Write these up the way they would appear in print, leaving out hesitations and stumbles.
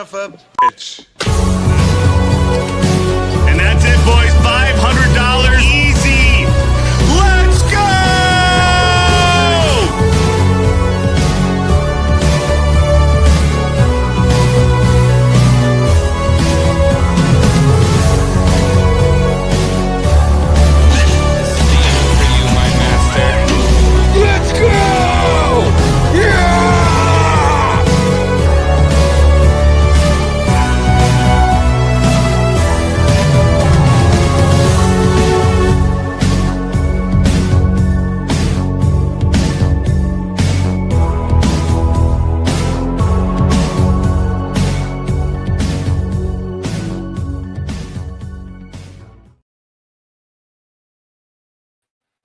of a bitch. And that's it, boys. $500 easy. Let's go! Let's go! Yeah!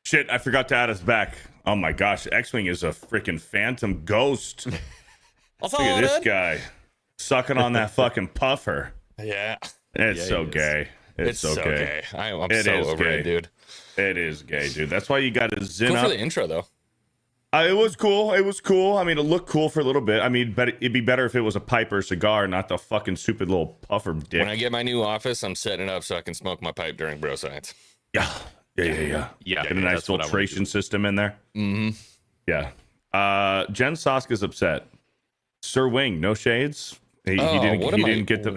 Shit, I forgot to add us back. Oh my gosh, Xwing is a freaking phantom ghost. Look at this guy sucking on that fucking puffer. Yeah. It's so gay. It's so gay. I'm so over it, dude. It is gay, dude. That's why you got to zin Cool up. for the intro, though. It was cool. It was cool. I mean, it looked cool for a little bit. I mean, but it'd be better if it was a pipe or a cigar, not the fucking stupid little puffer dick. When I get my new office, I'm setting it up so I can smoke my pipe during bro science. Yeah. Get a nice filtration system in there. Mm-hmm. Yeah. Jen Soska's upset. Sir Wing, no shades. He didn't get the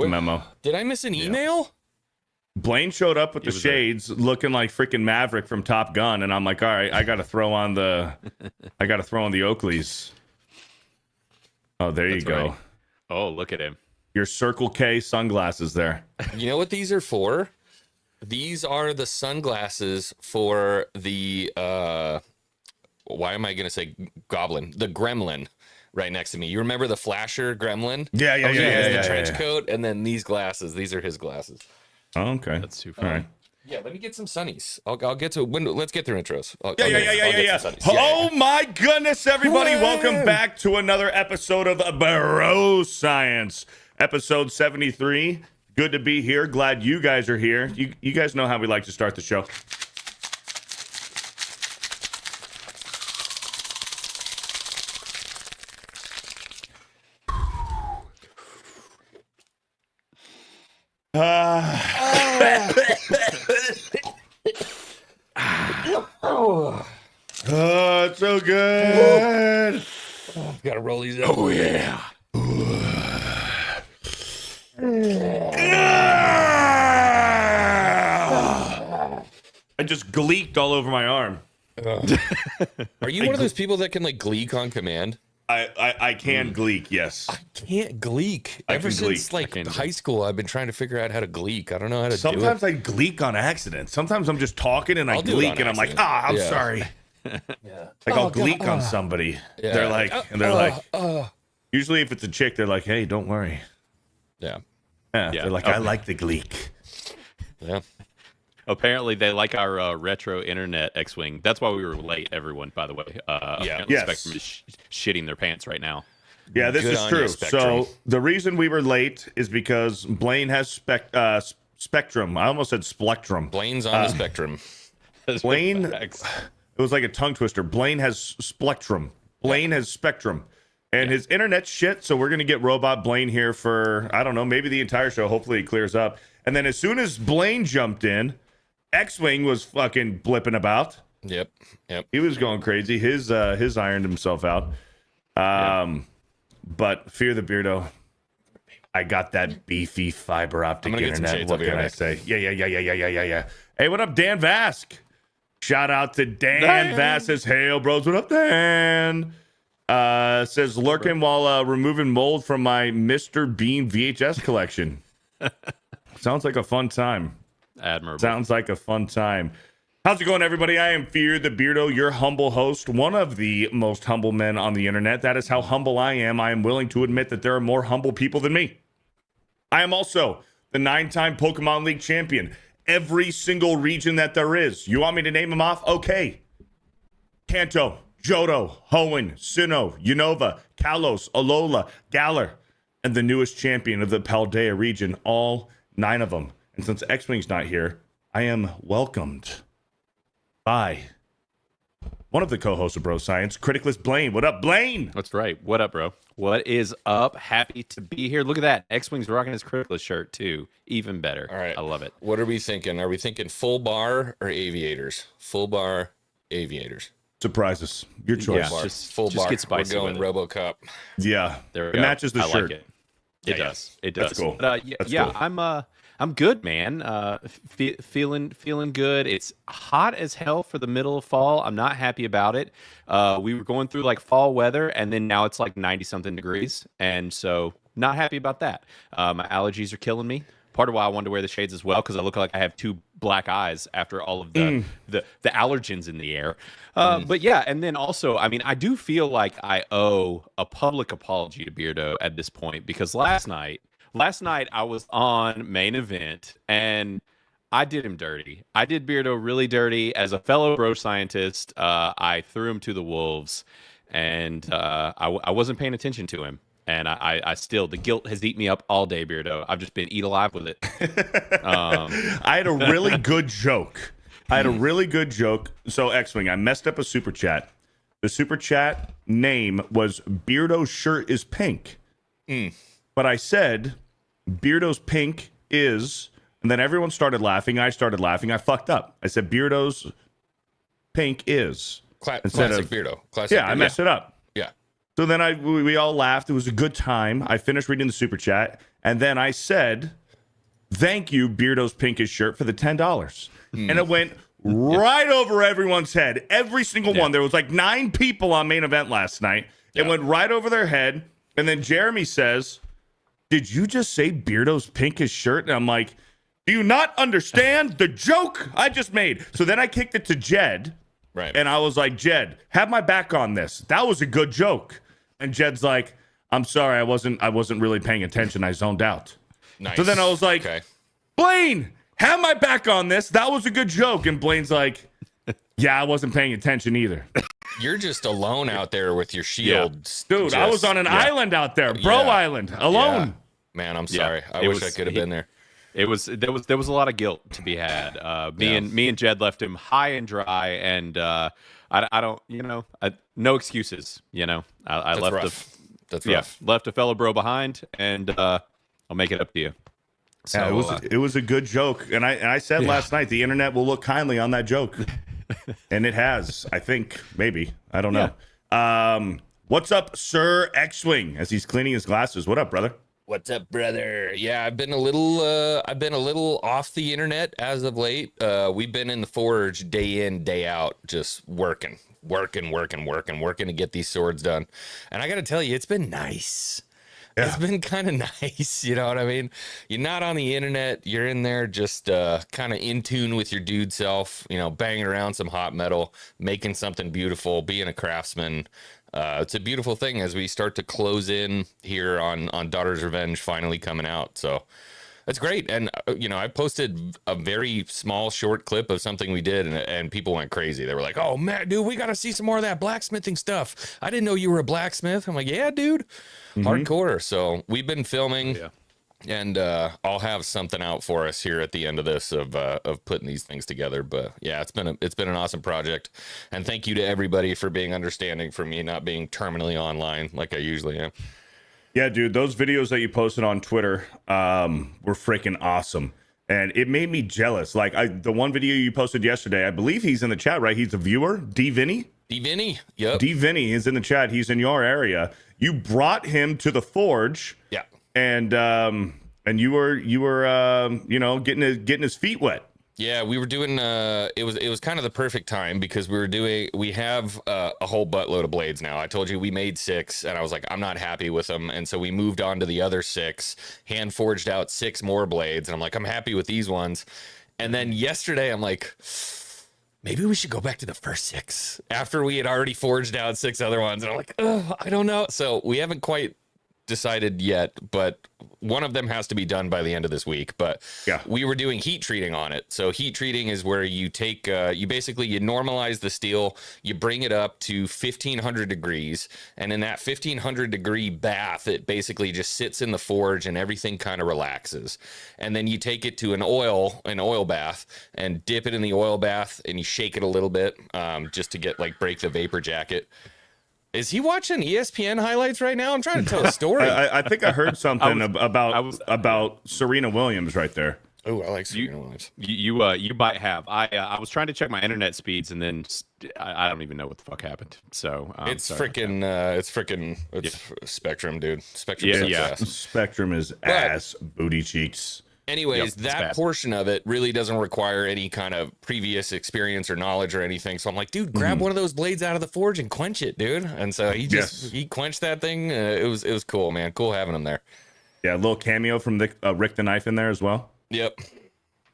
memo. Did I miss an email? Blaine showed up with the shades, looking like freaking Maverick from Top Gun, and I'm like, all right, I got to throw on the Oakleys. Oh, there you go. Right. Oh, look at him. Your Circle K sunglasses there. You know what these are for? These are the sunglasses for the why am I gonna say goblin? The gremlin right next to me. You remember the flasher gremlin? Yeah. The trench coat, and then these glasses. These are his glasses. Oh, okay. That's too fun. All right. Yeah, let me get some sunnies. I'll get to let's get through intros. Yeah. Oh my goodness, everybody. Welcome back to another episode of Bro Science. Episode 73. Good to be here. Glad you guys are here. You guys know how we like to start the show. Oh, it's so good. Gotta roll these up. Oh, yeah. I just gleeked all over my arm. Are you one of those people that can like gleek on command? I can gleek, yes. I can't gleek. Ever since like high school, I've been trying to figure out how to gleek. I don't know how to do it. Sometimes I gleek on accident. Sometimes I'm just talking and I gleek and I'm like, I'm sorry. Yeah. Like I'll gleek on somebody. Yeah. They're like, usually if it's a chick, they're like, hey, don't worry. Yeah. They're like, I like the gleek. Yeah. Apparently, they like our retro internet X-Wing. That's why we were late, everyone, by the way. Yes. Spectrum is shitting their pants right now. Yeah, this is true. So the reason we were late is because Blaine has Spectrum. I almost said Splectrum. Blaine's on the spectrum. Blaine, it was like a tongue twister. Blaine has Splectrum. Blaine has Spectrum. And his internet's shit, so we're going to get Robot Blaine here for, I don't know, maybe the entire show. Hopefully it clears up. And then as soon as Blaine jumped in, Xwing was fucking blipping about. Yep. He was going crazy. His ironed himself out. But FearTheBeardo, I got that beefy fiber optic internet. What can I say? Yeah. Hey, what up, Dan Vask? Shout out to Dan Vask. Says, "Hail, bros. What up, Dan?" Says, lurking while removing mold from my Mr. Bean VHS collection. Sounds like a fun time. Admirable. Sounds like a fun time. How's it going, everybody? I am FearTheBeardo, your humble host, one of the most humble men on the internet. That is how humble I am. I am willing to admit that there are more humble people than me. I am also the 9-time Pokemon League champion. Every single region that there is. You want me to name them off? Okay. Kanto, Johto, Hoenn, Sinnoh, Unova, Kalos, Alola, Galar, and the newest champion of the Paldea region. All 9 of them. And since X-Wing's not here, I am welcomed by one of the co-hosts of Bro Science, Criticless Blaine. What up, Blaine? That's right. What up, bro? What is up? Happy to be here. Look at that. X-Wing's rocking his Criticless shirt, too. Even better. All right. I love it. What are we thinking? Are we thinking full bar or aviators? Full bar, aviators. Surprise us. Your choice. Yeah, Full just bar. get spicy We're going with it. RoboCop. Yeah. There we It go. matches the I shirt. like it. It Yeah, does. It does. That's cool. But, That's yeah, cool. I'm good, man. Feeling good. It's hot as hell for the middle of fall. I'm not happy about it. We were going through like fall weather, and then now it's like 90 something degrees, and so not happy about that. My allergies are killing me. Part of why I wanted to wear the shades as well, because I look like I have two black eyes after all of the allergens in the air. But yeah, and then also, I mean, I do feel like I owe a public apology to Beardo at this point, because last night I was on Main Event and I did him dirty. I did Beardo really dirty. As a fellow bro scientist, I threw him to the wolves, and I wasn't paying attention to him. And I still, the guilt has eaten me up all day, Beardo. I've just been eat alive with it. I had a really good joke. So, X-Wing, I messed up a super chat. The super chat name was Beardo's shirt is pink. But I said Beardo's pink is, and then everyone started laughing. I started laughing. I fucked up. I said Beardo's pink is. Classic Beardo. Classic Yeah, I Beardo. messed it up. Yeah. So then we all laughed. It was a good time. I finished reading the super chat, and then I said, "Thank you, Beardo's pinkish shirt, for the $10." And it went right over everyone's head. Every single one. There was like 9 people on Main Event last night. It went right over their head. And then Jeremy says, "Did you just say Beardo's pinkish shirt?" And I'm like, "Do you not understand the joke I just made?" So then I kicked it to Jed. Right. And I was like, "Jed, have my back on this. That was a good joke." And Jed's like, "I'm sorry, I wasn't really paying attention. I zoned out." Nice. So then I was like, okay. "Blaine, have my back on this. That was a good joke." And Blaine's like, "Yeah, I wasn't paying attention either." You're just alone out there with your shield. Dude, I was on an island out there, Bro Yeah. Island, alone. Yeah. Man, I'm sorry. I wish I could have been there. There was a lot of guilt to be had. Me and Jed left him high and dry, and I don't, no excuses. I That's left rough. That's rough. left a fellow bro behind, and I'll make it up to you. So Yeah, it was a good joke, and I said last night the internet will look kindly on that joke, and it has. I think maybe I don't know. What's up, Sir Xwing? As he's cleaning his glasses. What up, brother? What's up, brother? Yeah, I've been a little off the internet as of late. We've been in the forge day in, day out, just working to get these swords done. And I got to tell you, it's been nice. Yeah. It's been kind of nice. You know what I mean? You're not on the internet. You're in there just kind of in tune with your dude self, banging around some hot metal, making something beautiful, being a craftsman. It's a beautiful thing as we start to close in here on Daughter's Revenge finally coming out. So that's great. And, I posted a very small short clip of something we did, and people went crazy. They were like, "Oh, man, dude, we got to see some more of that blacksmithing stuff. I didn't know you were a blacksmith." I'm like, "Yeah, dude, hardcore." So we've been filming. Yeah. And I'll have something out for us here at the end of this of putting these things together. But yeah, it's been an awesome project, and thank you to everybody for being understanding for me not being terminally online like I usually am. Yeah, dude, those videos that you posted on Twitter were freaking awesome, and it made me jealous. Like the one video you posted yesterday, I believe he's in the chat, right? He's a viewer, D Vinny. Yep. D Vinny is in the chat. He's in your area. You brought him to the forge. Yeah. And you were getting his feet wet. Yeah, we were doing it was kind of the perfect time because we have a whole buttload of blades now. I told you we made 6 and I was like, I'm not happy with them. And so we moved on to the other 6, hand forged out 6 more blades. And I'm like, I'm happy with these ones. And then yesterday I'm like, maybe we should go back to the first 6 after we had already forged out 6 other ones. And I'm like, oh, I don't know. So we haven't quite decided yet, but one of them has to be done by the end of this week. But Yeah. we were doing heat treating on it. So heat treating is where you take, you normalize the steel, you bring it up to 1500 degrees. And in that 1500 degree bath, it basically just sits in the forge and everything kind of relaxes. And then you take it to an oil bath and dip it in the oil bath and you shake it a little bit, just to get break the vapor jacket. Is he watching ESPN highlights right now? I'm trying to tell a story. I think I heard something about Serena Williams right there. Oh, I like Serena Williams. You might have. I was trying to check my internet speeds, and then I don't even know what the fuck happened. So it's freaking Spectrum, dude. Spectrum. Spectrum is ass booty cheeks. Anyways, that portion of it really doesn't require any kind of previous experience or knowledge or anything. So I'm like, dude, grab one of those blades out of the forge and quench it, dude. And so he quenched that thing. It was cool, man. Cool having him there. Yeah, a little cameo from Rick the Knife in there as well. Yep.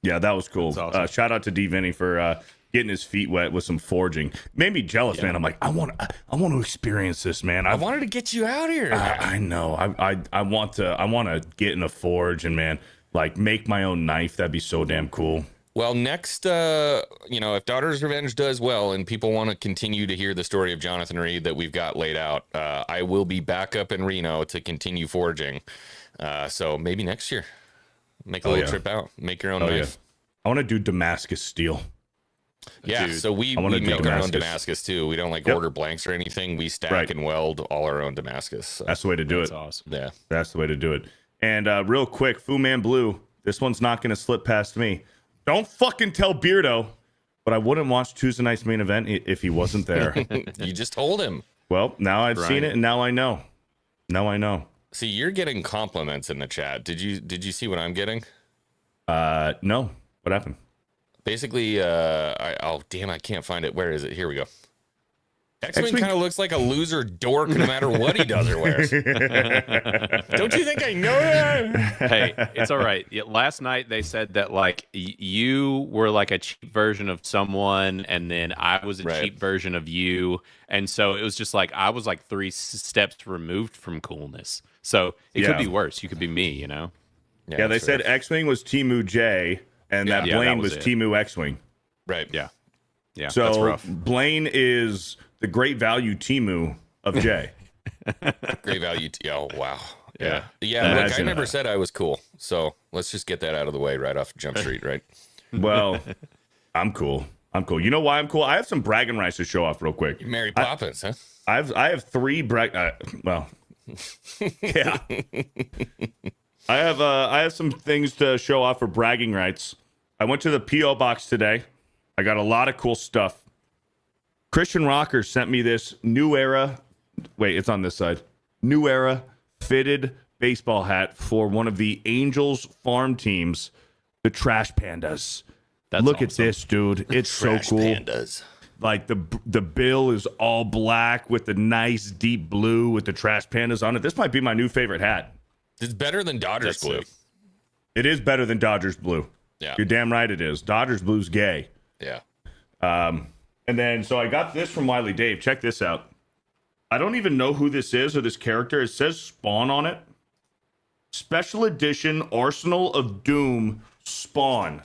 Yeah, that was cool. Awesome. Shout out to D Vinny for getting his feet wet with some forging. Made me jealous, man. I'm like, I want to experience this, man. I wanted to get you out here. I know. I want to get in a forge and, man, make my own knife. That'd be so damn cool. Well, next, if Daughter's Revenge does well and people want to continue to hear the story of Jonathan Reed that we've got laid out, I will be back up in Reno to continue forging. So maybe next year, make a little trip out, make your own knife. Yeah. I want to do Damascus steel. Yeah, dude, so we make our own Damascus too. We don't order blanks or anything. We stack and weld all our own Damascus. So. That's the way to do it. That's awesome. Yeah, that's the way to do it. And real quick, Fu Man Blue, this one's not going to slip past me. Don't fucking tell Beardo, but I wouldn't watch Tuesday night's main event if he wasn't there. You just told him. Well, now I've seen it, and now I know. Now I know. See, you're getting compliments in the chat. Did you see what I'm getting? No. What happened? Basically, I can't find it. Where is it? Here we go. Xwing kind of looks like a loser dork no matter what he does or wears. Don't you think I know that? Hey, it's all right. Last night they said that you were a cheap version of someone, and then I was a cheap version of you, and so it was just I was 3 steps removed from coolness. So it could be worse. You could be me, you know. Yeah, they said Xwing was Timu J, and that Blaine was Timu Xwing. Right. Yeah. Yeah. So that's rough. Blaine is the great value Timu of J. Great value. Oh, wow. Yeah. Yeah. Look, I never said I was cool. So let's just get that out of the way right off Jump Street, right? Well, I'm cool. You know why I'm cool? I have some bragging rights to show off real quick. Mary Poppins, huh? I have 3 yeah. I have some things to show off for bragging rights. I went to the P.O. box today. I got a lot of cool stuff. Christian Rocker sent me this New Era. Wait, it's on this side. New Era fitted baseball hat for one of the Angels farm teams, the Trash Pandas. Look at this, dude. It's so cool. Pandas. The bill is all black with the nice deep blue with the Trash Pandas on it. This might be my new favorite hat. It's better than Dodgers blue. It is better than Dodgers blue. Yeah. You're damn right it is. Dodgers blue's gay. Yeah. And then, so I got this from Wiley Dave. Check this out. I don't even know who this is or this character. It says Spawn on it. Special edition Arsenal of Doom Spawn.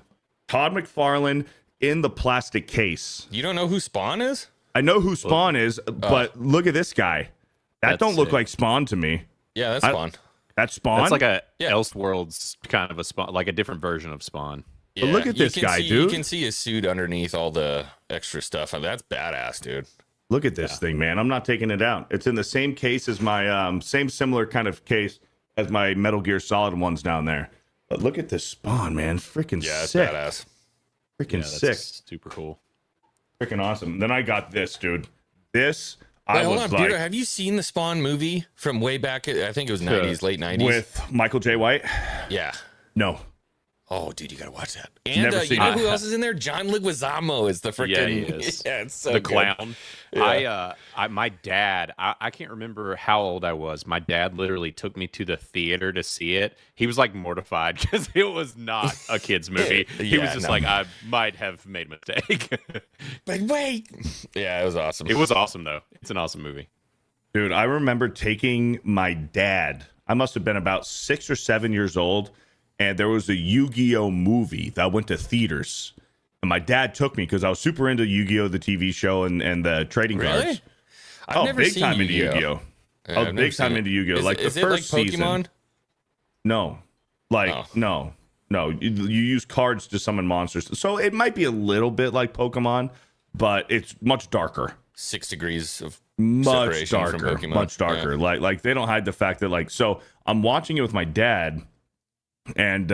Todd McFarlane in the plastic case. You don't know who Spawn is? I know who Spawn is, but look at this guy. That don't look like Spawn to me. Yeah, that's Spawn. That's Spawn? That's like a Elseworlds kind of a Spawn, like a different version of Spawn. Yeah, but look at this guy, dude. You can see his suit underneath all the extra stuff. I mean, that's badass, dude. Look at this thing, man. I'm not taking it out. It's in the same case as my similar kind of case as my Metal Gear Solid ones down there. But look at this Spawn, man. Freaking sick. Badass. Freaking sick. Super cool. Freaking awesome. Then I got this, dude. This hold on, Peter, have you seen the Spawn movie from way back? I think it was 90s, late 90s. With Michael J. White? Yeah. No. Oh, dude, you gotta watch that. And you know who else is in there? John Leguizamo is the freaking. Yeah, he is. Yeah, it's so the good. Clown. Yeah. My dad. I can't remember how old I was. My dad literally took me to the theater to see it. He was like mortified because it was not a kids movie. He was just like, I might have made a mistake. But wait. Yeah, it was awesome. It was awesome though. It's an awesome movie. Dude, I remember taking my dad I must have been about 6 or 7 years old, and there was a Yu-Gi-Oh movie that went to theaters. And my dad took me because I was super into Yu-Gi-Oh, the TV show and the trading cards. I've never big seen time into Yu-Gi-Oh. Yu-Gi-Oh. Yeah, I was I've never big time seen into it. Yu-Gi-Oh. Like the Is it like first Pokemon? season. No. No. You use cards to summon monsters. So it might be a little bit like Pokemon, but it's much darker. 6 degrees of Much separation darker. from Pokemon. Much darker. Yeah. Like they don't hide the fact that like, so I'm watching it with my dad, and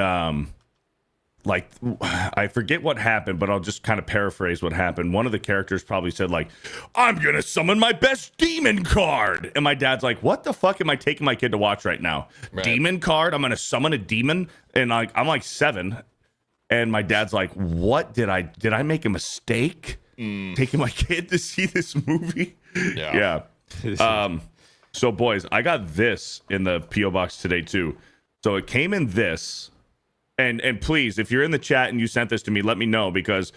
like I forget what happened, but I'll just kind of paraphrase what happened. One of the characters probably said like, "I'm gonna summon my best demon card," and my dad's like, "What the fuck am I taking my kid to watch right now? Right. Demon card? I'm gonna summon a demon?" And like I'm like 7, and my dad's like, "What did I make a mistake taking my kid to see this movie?" Yeah. So boys, I got this in the PO box today too. So it came in this. And please, if you're in the chat and you sent this to me, let me know because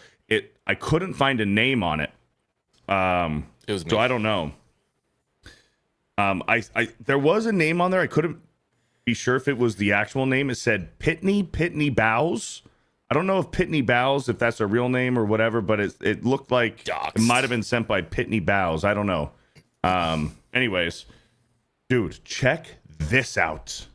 I couldn't find a name on it. It was me. So I don't know. There was a name on there. I couldn't be sure if it was the actual name. It said Pitney Bows. I don't know if Pitney Bows, if that's a real name or whatever, but it looked like Doxed. it might have been sent by Pitney Bows. I don't know. Anyways, dude, check this out.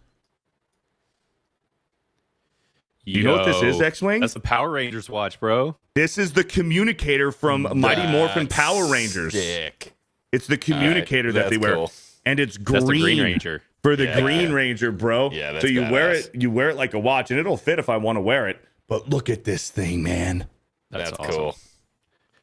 You know what this is, Xwing? That's the Power Rangers watch, bro. This is the communicator from Mighty Morphin That's Power Rangers. Sick. It's the communicator that that's they wear, cool. and it's That's the Green green Ranger. for the Yeah. Green Ranger, bro. Yeah, that's so you wear badass. it like a watch, and it'll fit if I want to wear it. But look at this thing, man. That's awesome. cool.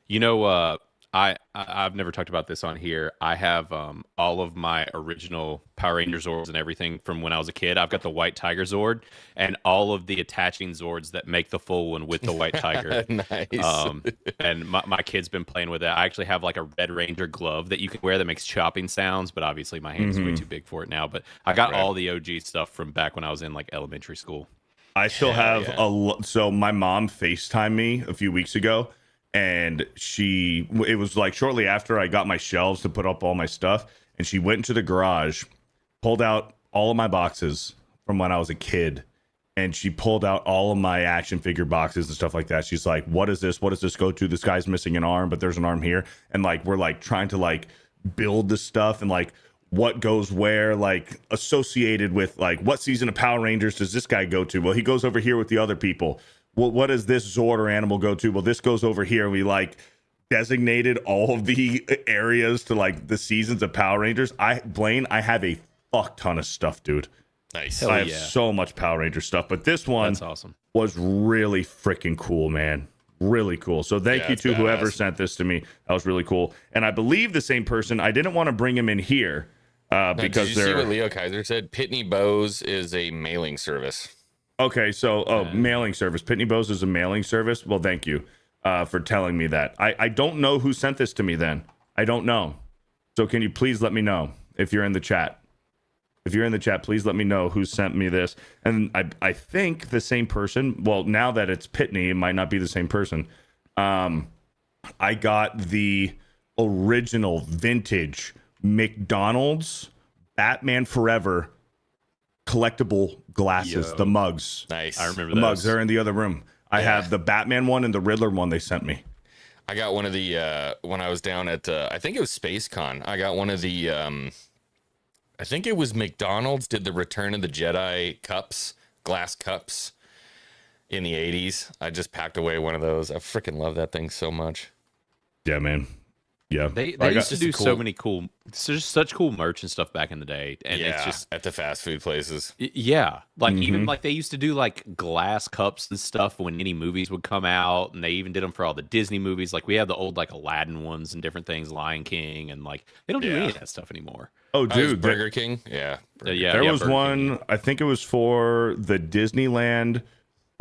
You know, I've never talked about this on here. I have all of my original Power Ranger Zords and everything from when I was a kid. I've got the White Tiger Zord and all of the attaching Zords that make the full one with the White Tiger. Nice. And my kid's been playing with it. I actually have like a Red Ranger glove that you can wear that makes chopping sounds, but obviously my hand's way too big for it now. But I got all the OG stuff from back when I was in like elementary school. I still have yeah. so my mom FaceTimed me a few weeks ago, and it was like shortly after I got my shelves to put up all my stuff, and she went into the garage, pulled out all of my boxes from when I was a kid, and she pulled out all of my action figure boxes and stuff like that. She's like, "What is this? What does this go to? This guy's missing an arm, but there's an arm here." And like we're like trying to like build this stuff and like what goes where, like associated with like what season of Power Rangers does this guy go to? Well, he goes over here with the other people. Well, what does this Zord or animal go to? Well, this goes over here. We like designated all of the areas to like the seasons of Power Rangers. Blaine, I have a fuck ton of stuff, dude. Nice. Hell I have yeah. so much Power Ranger stuff, but this one That's awesome. was really freaking cool, man. Really cool. So thank Yeah, you it's to whoever badass. sent this to me. That was really cool. And I believe the same person. I didn't want to bring him in here because Did you see they're what Leo Kaiser said? Pitney Bowes is a mailing service. okay. So mailing service. Pitney Bowes is a mailing service. Well, thank you for telling me that. I don't know who sent this to me. Then I don't know. So can you please let me know if you're in the chat? If you're in the chat, please let me know who sent me this. And I think the same person. Well, now that it's Pitney, it might not be the same person. I got the original vintage McDonald's Batman Forever collectible glasses, the mugs. Nice. I remember The mugs. those. They're in the other room. I have the Batman one and the Riddler one they sent me. I got one of the when I was down at I think it was SpaceCon. I got one of the I think it was McDonald's did the Return of the Jedi cups, glass cups in the 80s. I just packed away one of those. I freaking love that thing so much. Yeah, man. Yeah. They I used to just do a so cool- many cool, just such cool merch and stuff back in the day, and yeah, it's just at the fast food places. yeah, like even like they used to do like glass cups and stuff when any movies would come out, and they even did them for all the Disney movies. Like we have the old like Aladdin ones and different things, Lion King, and like they don't do any Yeah. of that stuff anymore. Oh, Dude, dude. Burger King. Yeah. Yeah, There yeah, was Burger King. one, I think it was for the Disneyland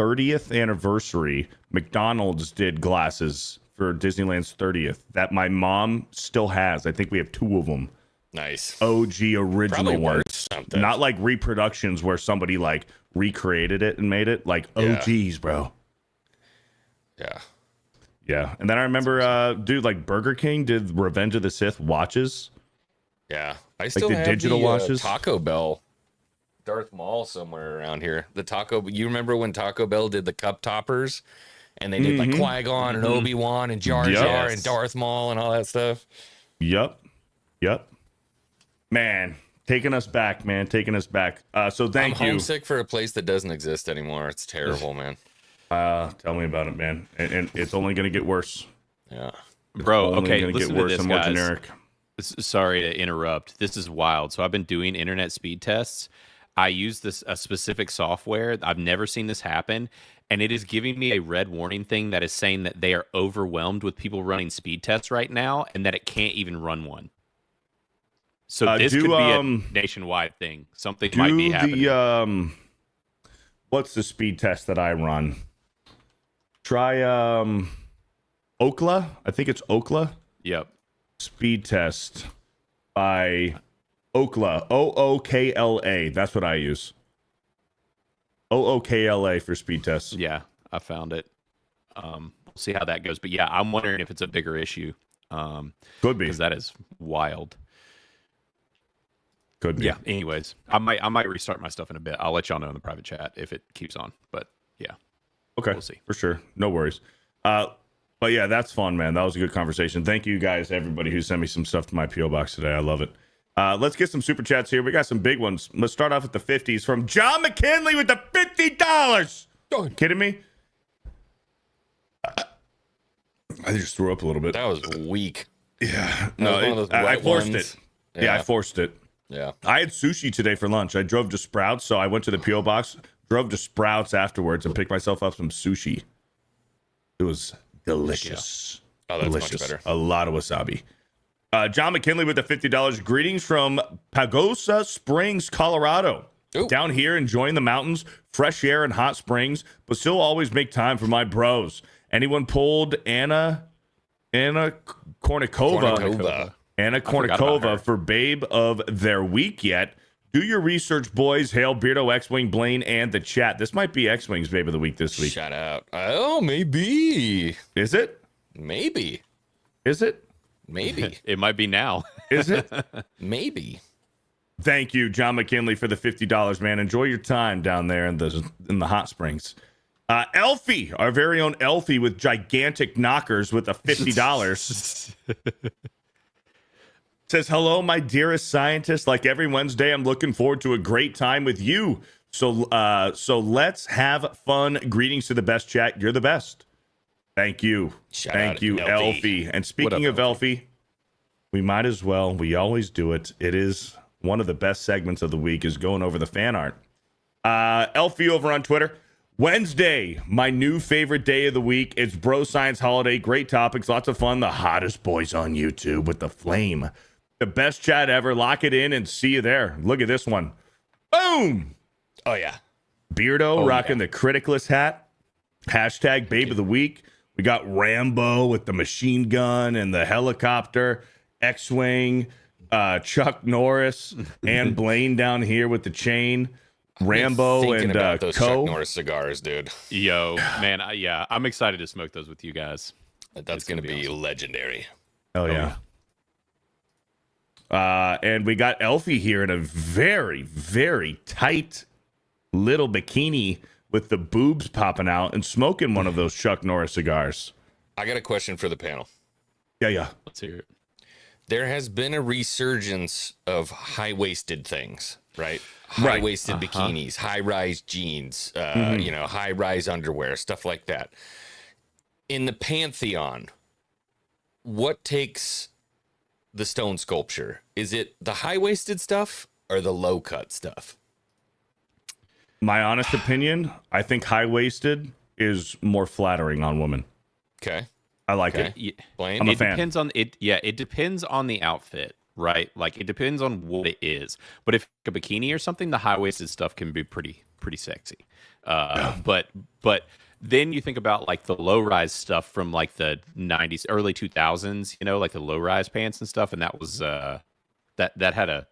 30th anniversary. McDonald's did glasses for Disneyland's 30th that my mom still has. I think we have 2 of them. Nice. OG original Probably ones. worth something. Not like reproductions where somebody like recreated it and made it. Like Yeah. OGs, bro. Yeah. Yeah. And then I remember, dude, like Burger King did Revenge of the Sith watches. Yeah. I still the have digital the watches? Taco Bell Darth Maul somewhere around here. You remember when Taco Bell did the cup toppers? And they did like Qui-Gon and Obi-Wan and Jar Jar and Darth Maul and all that stuff. Yep. Man, taking us back, man. Taking us back. So thank you. I'm homesick for a place that doesn't exist anymore. It's terrible, man. Tell me about it, man. And it's only going to get worse. Yeah. Bro, okay, gonna listen get to worse this, and more guys. generic. Sorry to interrupt. This is wild. So I've been doing internet speed tests. I use a specific software. I've never seen this happen. And it is giving me a red warning thing that is saying that they are overwhelmed with people running speed tests right now and that it can't even run one. So this could be a nationwide thing. Something might be happening. What's the speed test that I run? Try Okla. I think it's Okla. Yep. Speed test by Okla. OOKLA. That's what I use. OOKLA for speed tests. Yeah, I found it. We'll see how that goes. But yeah, I'm wondering if it's a bigger issue. Could be. Because that is wild. Could be. Yeah. Anyways, I might restart my stuff in a bit. I'll let y'all know in the private chat if it keeps on. But yeah. Okay. We'll see. For sure. No worries. But yeah, that's fun, man. That was a good conversation. Thank you guys, everybody who sent me some stuff to my P.O. box today. I love it. Let's get some super chats here. We got some big ones. Let's start off with the 50s from John McKinley with the $50. You kidding me? I just threw up a little bit. That was weak. Yeah. That was one of those I wet forced ones. it. Yeah, I forced it. Yeah. I had sushi today for lunch. I drove to Sprouts, so I went to the P.O. box, drove to Sprouts afterwards, and picked myself up some sushi. It was delicious. Oh, that's delicious. much better. A lot of wasabi. John McKinley with the $50. Greetings from Pagosa Springs, Colorado. Ooh. Down here enjoying the mountains, fresh air, and hot springs, but still always make time for my bros. Anyone pulled Anna Kournikova? Anna Kournikova for babe of their week yet? Do your research, boys. Hail Beardo, Xwing, Blaine, and the chat. This might be Xwing's babe of the week this week. Shout out. Oh, maybe. Is it? Maybe. Is it? Maybe. It might be now. Is it? Maybe. Thank you, John McKinley, for the $50, man. Enjoy your time down there in the hot springs. Elfie, our very own Elfie with gigantic knockers with a $50. Says, hello, my dearest scientist. Like every Wednesday, I'm looking forward to a great time with you. So let's have fun. Greetings to the best chat. You're the best. Thank you. Thank you, Elfie. And speaking of Elfie, we might as well. We always do it. It is one of the best segments of the week is going over the fan art. Elfie over on Twitter. Wednesday, my new favorite day of the week. It's Bro Science Holiday. Great topics. Lots of fun. The hottest boys on YouTube with the flame. The best chat ever. Lock it in and see you there. Look at this one. Boom. Oh, yeah. Beardo rocking the Criticless hat. Hashtag babe of the week. We got Rambo with the machine gun and the helicopter. Xwing. Chuck Norris and Blaine down here with the chain. Rambo and about those Chuck Co. Norris cigars, dude. Yo, man, I'm excited to smoke those with you guys. That's going to be legendary. Oh, yeah. And we got Elfie here in a very, very tight little bikini with the boobs popping out and smoking one of those Chuck Norris cigars. I got a question for the panel. Yeah. Let's hear it. There has been a resurgence of high-waisted things, right? High-waisted bikinis, high-rise jeans, high-rise underwear, stuff like that. In the pantheon, what takes the stone sculpture? Is it the high-waisted stuff or the low-cut stuff? My honest opinion, I think high-waisted is more flattering on women. Okay. I like it. Blaine? I'm a It fan. depends on it. Yeah, it depends on the outfit, right? Like it depends on what it is. But if a bikini or something, the high waisted stuff can be pretty sexy. But then you think about like the low rise stuff from like the 90s, early 2000s. You know, like the low rise pants and stuff, and that was that had a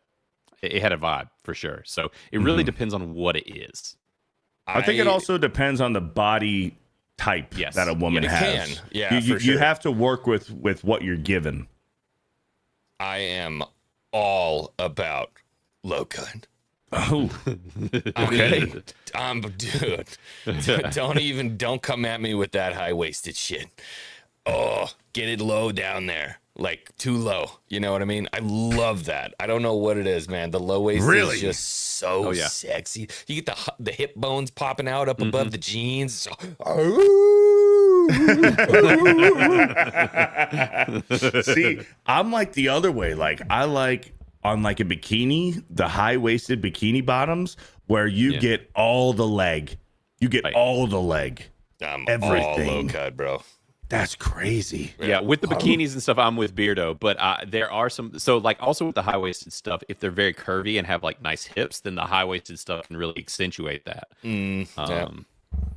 vibe for sure. So it really depends on what it is. I think it also depends on the body type that a woman has. Yeah, you have to work with what you're given. I am all about low cut. Oh, I okay. mean, dude, don't come at me with that high-waisted shit. Oh, get it low down there. Like too low. You know what I mean? I love that. I don't know what it is, man. The low waist Really? is just so sexy. You get the hip bones popping out up above the jeans. So, See, I'm like the other way. Like I like on like a bikini, the high-waisted bikini bottoms where you get all the leg. You get all the leg. I'm Everything. all low cut, bro. That's crazy. Yeah, with the bikinis and stuff, I'm with Beardo. But there are some. So, like, also with the high waisted stuff, if they're very curvy and have like nice hips, then the high waisted stuff can really accentuate that.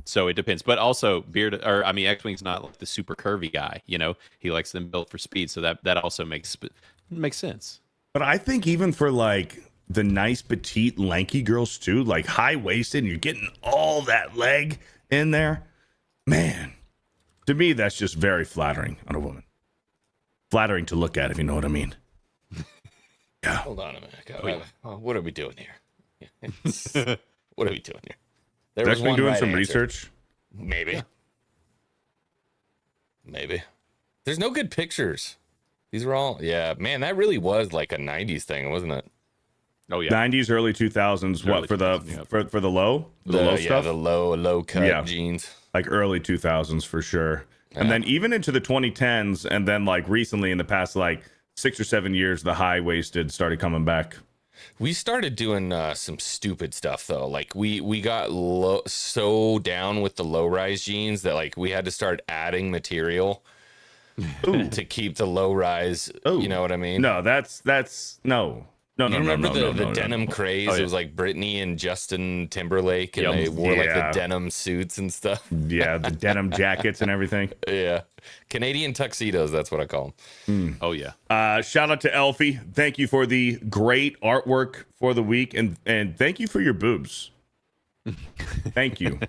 So it depends. But also, Xwing's not like the super curvy guy. You know, he likes them built for speed. So that also makes sense. But I think even for like the nice petite lanky girls too, like high-waisted, and you're getting all that leg in there, man. To me, that's just very flattering on a woman. Flattering to look at, if you know what I mean. Yeah. Hold on a minute. What are we doing here? What are we doing here? There's been doing some research. Maybe. Maybe. There's no good pictures. These were all, man, that really was like a 90s thing, wasn't it? Oh yeah. 90s, early 2000s. Early What for 2000s, for the low? The low stuff? The low cut jeans. Like early 2000s for sure. And then even into the 2010s, and then like recently in the past like 6 or 7 years, the high-waisted started coming back. We started doing some stupid stuff though. Like we got so down with the low-rise jeans that like we had to start adding material to keep the low-rise. You know what I mean? No, that's no. No, You no, remember no, the denim craze? Oh, yeah. It was like Britney and Justin Timberlake, and they wore like the denim suits and stuff. Yeah, the denim jackets and everything. Yeah, Canadian tuxedos. That's what I call them. Oh yeah. Shout out to Elfie. Thank you for the great artwork for the week, and thank you for your boobs. Thank you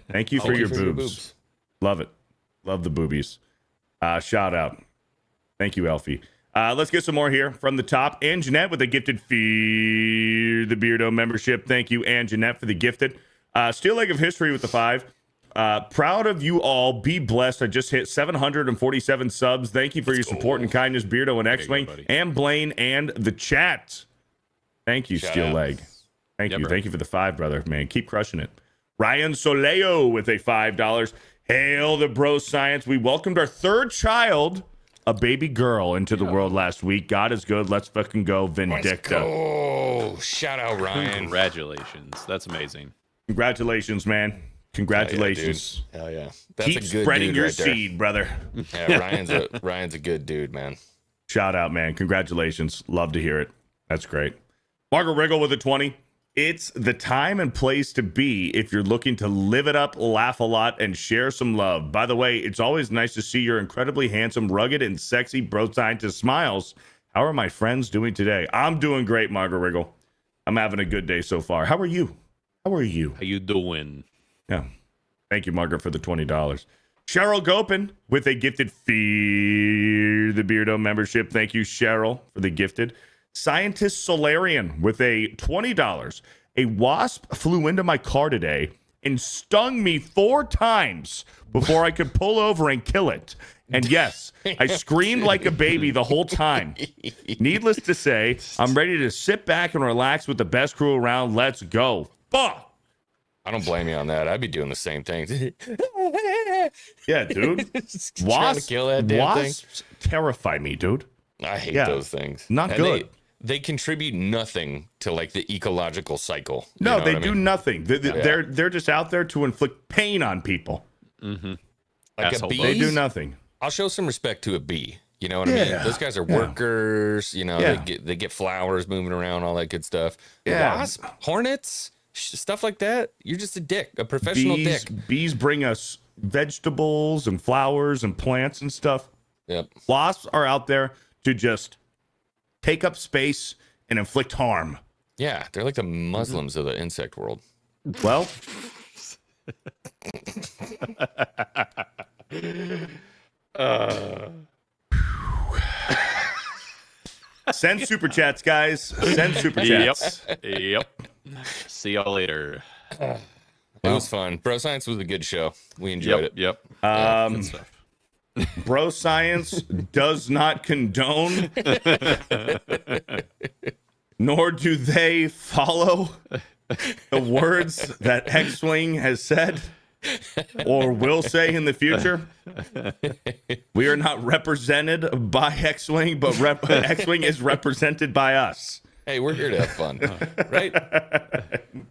for your boobs. Love it. Love the boobies. Shout out. Thank you, Elfie. Let's get some more here from the top. Ann Jeanette with a gifted FearTheBeardo membership. Thank you, Ann Jeanette, for the gifted. Steel Leg of History with the 5. Proud of you all. Be blessed. I just hit 747 subs. Thank you for your support and kindness, Beardo and Xwing, and Blaine, and the chat. Thank you, Steel Leg. Thank you. Bro. Thank you for the 5, brother. Man, keep crushing it. Ryan Soleo with a $5. Hail the bro science. We welcomed our 3rd child, a baby girl, into the world last week. God is good. Let's fucking go, Vindicta. Oh, shout out Ryan! Congratulations. That's amazing. Congratulations, man. Congratulations. Hell yeah! That's Keep a good spreading dude your right there. seed, brother. Yeah, Ryan's a good dude, man. Shout out, man. Congratulations. Love to hear it. That's great. Margaret Riggle with a 20. It's the time and place to be if you're looking to live it up, laugh a lot, and share some love. By the way, it's always nice to see your incredibly handsome, rugged, and sexy bro scientist smiles. How are my friends doing today? I'm doing great, Margaret Riggle. I'm having a good day so far. How are you? How you doing? Yeah. Thank you, Margaret, for the $20. Cheryl Gopin with a gifted FearTheBeardo membership. Thank you, Cheryl, for the gifted. Scientist Solarian with a $20. A wasp flew into my car today and stung me 4 times before I could pull over and kill it. And yes, I screamed like a baby the whole time. Needless to say, I'm ready to sit back and relax with the best crew around. Let's go. Fuck. I don't blame you on that. I'd be doing the same thing. Yeah, dude. Trying to kill that damn thing. Wasps terrify me, dude. I hate Yeah. those things. Not And good. They contribute nothing to like the ecological cycle. You No, know they what I do mean? nothing. They're just out there to inflict pain on people. Like Asshole a bee. They do nothing. I'll show some respect to a bee. You know what I mean? Yeah. Those guys are workers. You know, Yeah. they get flowers moving around, all that good stuff. Yeah. Wasp, hornets, stuff like that. You're just a dick, a professional dick. Bees bring us vegetables and flowers and plants and stuff. Yep. Wasps are out there to just take up space and inflict harm. Yeah, they're like the Muslims of the insect world. Well, send super chats, guys. Send super chats. Yep. See y'all later. It was fun. Bro Science was a good show. We enjoyed it. Yep. Good stuff. Bro Science does not condone, nor do they follow the words that Xwing has said or will say in the future. We are not represented by Xwing, but Xwing is represented by us. Hey, we're here to have fun, right?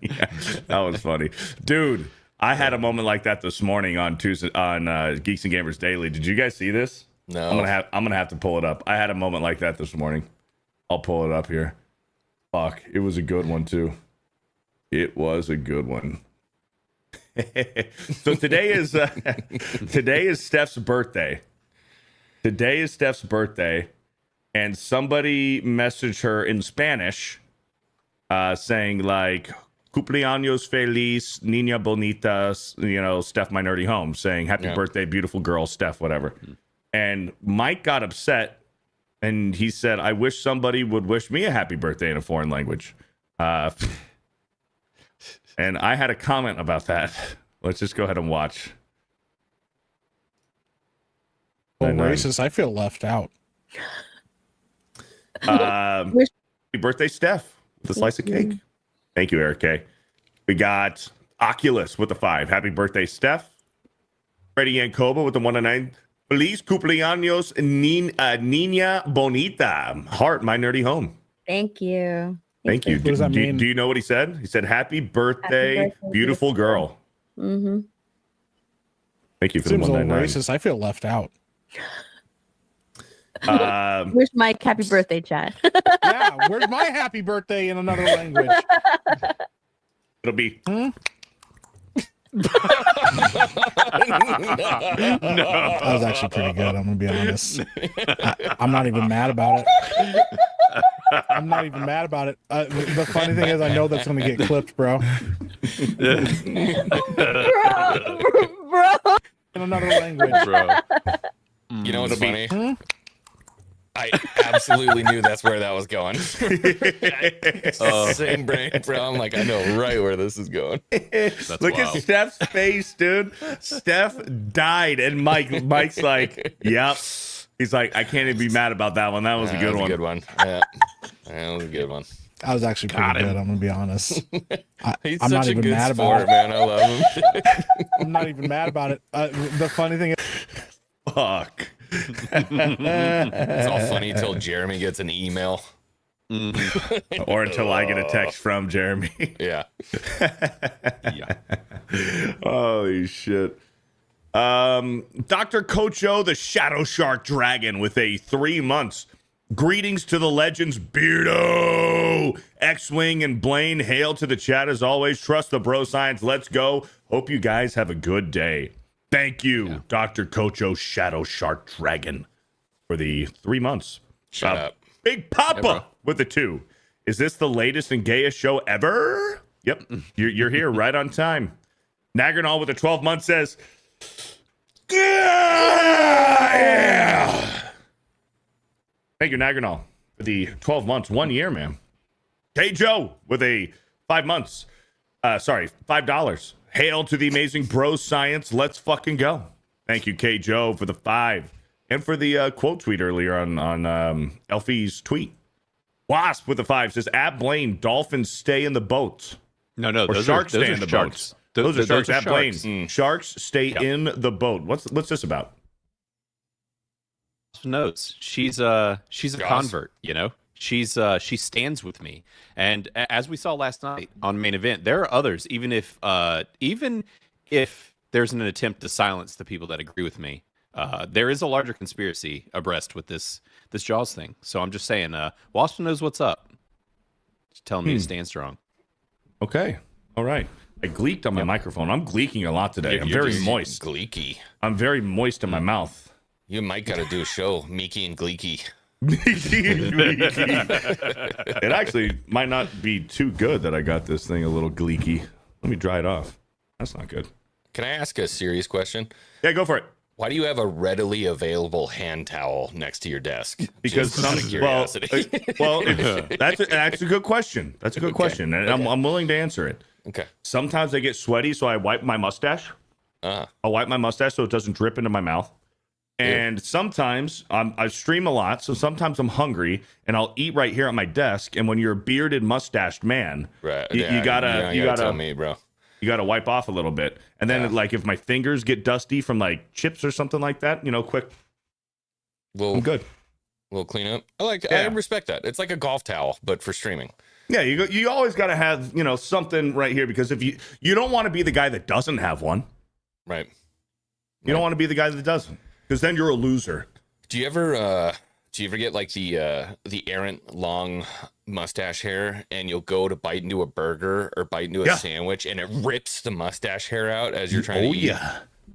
Yeah, that was funny, dude. I had a moment like that this morning on Tuesday on Geeks and Gamers Daily. Did you guys see this? No. I'm gonna have to pull it up. I had a moment like that this morning. I'll pull it up here. Fuck, it was a good one too. It was a good one. So today is Steph's birthday. Today is Steph's birthday, and somebody messaged her in Spanish, saying like "Cumpleaños feliz, niña bonita," you know, Steph, my nerdy home, saying "Happy birthday, beautiful girl, Steph," whatever. And Mike got upset, and he said, "I wish somebody would wish me a happy birthday in a foreign language." And I had a comment about that. Let's just go ahead and watch. Well, racist, I feel left out. Happy birthday, Steph, with a slice of cake. Thank you, Eric K. We got Oculus with the 5. Happy birthday, Steph. Freddie Yankoba with the 109. Feliz cumpleaños, niña bonita. Heart, my nerdy home. Thank you. Thank you. What does that mean? Do you know what he said? He said, happy birthday, beautiful girl. Mm-hmm. Thank you for Seems the a little 199. racist. I feel left out. Wish Mike happy birthday, chat. Yeah, where's my happy birthday in another language? It'll be. That was actually pretty good. I'm gonna be honest. I'm not even mad about it. I'm not even mad about it. The funny thing is, I know that's gonna get clipped, bro. Bro. In another language, Bro. You know what's funny? I absolutely knew that's where that was going. Same brain, bro. I'm like, I know right where this is going. Look wild. at Steph's face, dude. Steph died, and Mike's like, yep. He's like, I can't even be mad about that one. That was a good one. Good one. Yeah, that was a good one. I was actually pretty good. I'm gonna be honest. He's I'm such not a even good mad sport, about it. man. I love him. I'm not even mad about it. The funny thing is, Fuck. It's all funny until Jeremy gets an email. Or until I get a text from Jeremy. Yeah. Yeah. Holy shit. Dr. Kocho, the Shadow Shark Dragon, with a 3 months. Greetings to the legends, Beardo, Xwing, and Blaine. Hail to the chat as always. Trust the bro science. Let's go. Hope you guys have a good day. Thank you, Dr. Kocho, Shadow Shark Dragon, for the 3 months. Shut up. Big Papa bro. with the 2. Is this the latest and gayest show ever? Yep. You're here right on time. Nagranol with the 12 months says, yeah. Thank you, Nagranol, for the 12 months, 1 year, man. K Joe with a 5 months. $5. Hail to the amazing bro science. Let's fucking go. Thank you, K Joe, for the 5. And for the quote tweet earlier on Elfie's tweet. Wasp with the 5 says, at Blaine, dolphins stay in the boat. No, Or those sharks are stay in the sharks. boats. Those are sharks. At Blaine, sharks. sharks stay in the boat. What's this about? Knows she's a Jaws. convert, you know. She stands with me, and as we saw last night on main event, there are others. Even if there's an attempt to silence the people that agree with me, there is a larger conspiracy abreast with this Jaws thing. So I'm just saying, Wasp knows what's up. Just telling me to stand strong. Okay. All right. I gleeked on my microphone. I'm gleeking a lot today. I'm You're very just moist. Gleeky. I'm very moist in my mouth. You might got to do a show, Meeky and Gleeky. It actually might not be too good that I got this thing a little gleeky. Let me dry it off. That's not good. Can I ask a serious question? Yeah, go for it. Why do you have a readily available hand towel next to your desk? Because Just out of curiosity. that's a good question. That's a good question, and I'm willing to answer it. Okay. Sometimes I get sweaty, so I wipe my mustache. I'll wipe my mustache so it doesn't drip into my mouth. And sometimes I stream a lot, so sometimes I'm hungry and I'll eat right here at my desk. And when you're a bearded, mustached man, Right. you gotta tell me, bro. you gotta wipe off a little bit. And then like if my fingers get dusty from like chips or something like that, quick, I'm good. Little cleanup. I respect that. It's like a golf towel, but for streaming. Yeah, you always gotta have something right here, because if you don't want to be the guy that doesn't have one, Right. you don't want to be the guy that doesn't, because then you're a loser. Do you ever get like the errant long mustache hair, and you'll go to bite into a burger or bite into a sandwich, and it rips the mustache hair out as you're trying to eat?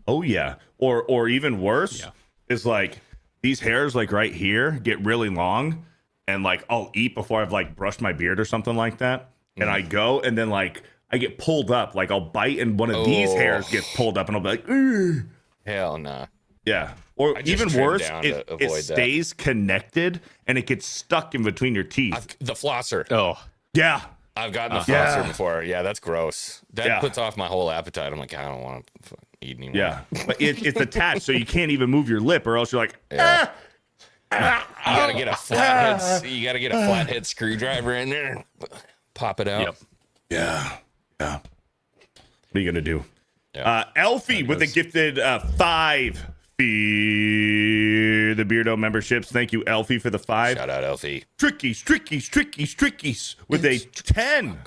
Oh yeah. Or even worse is like these hairs like right here get really long, and like I'll eat before I've like brushed my beard or something like that, and I go and then like I get pulled up, like I'll bite and one of these hairs gets pulled up, and I'll be like, ugh. Hell nah. Yeah. Or even worse, it that. stays connected and it gets stuck in between your teeth. The flosser. Oh, Yeah. I've gotten the flosser before. Yeah, that's gross. That puts off my whole appetite. I'm like, I don't want to eat anymore. Yeah. But it's attached, so you can't even move your lip, or else you're like, You gotta get a flathead. You gotta get a flathead screwdriver in there, pop it out. Yep. Yeah. What are you gonna do? Yeah. Elfie with a gifted 5 Fear the Beardo memberships. Thank you, Elfie, for the 5. Shout out, Elfie. Trickies with a 10.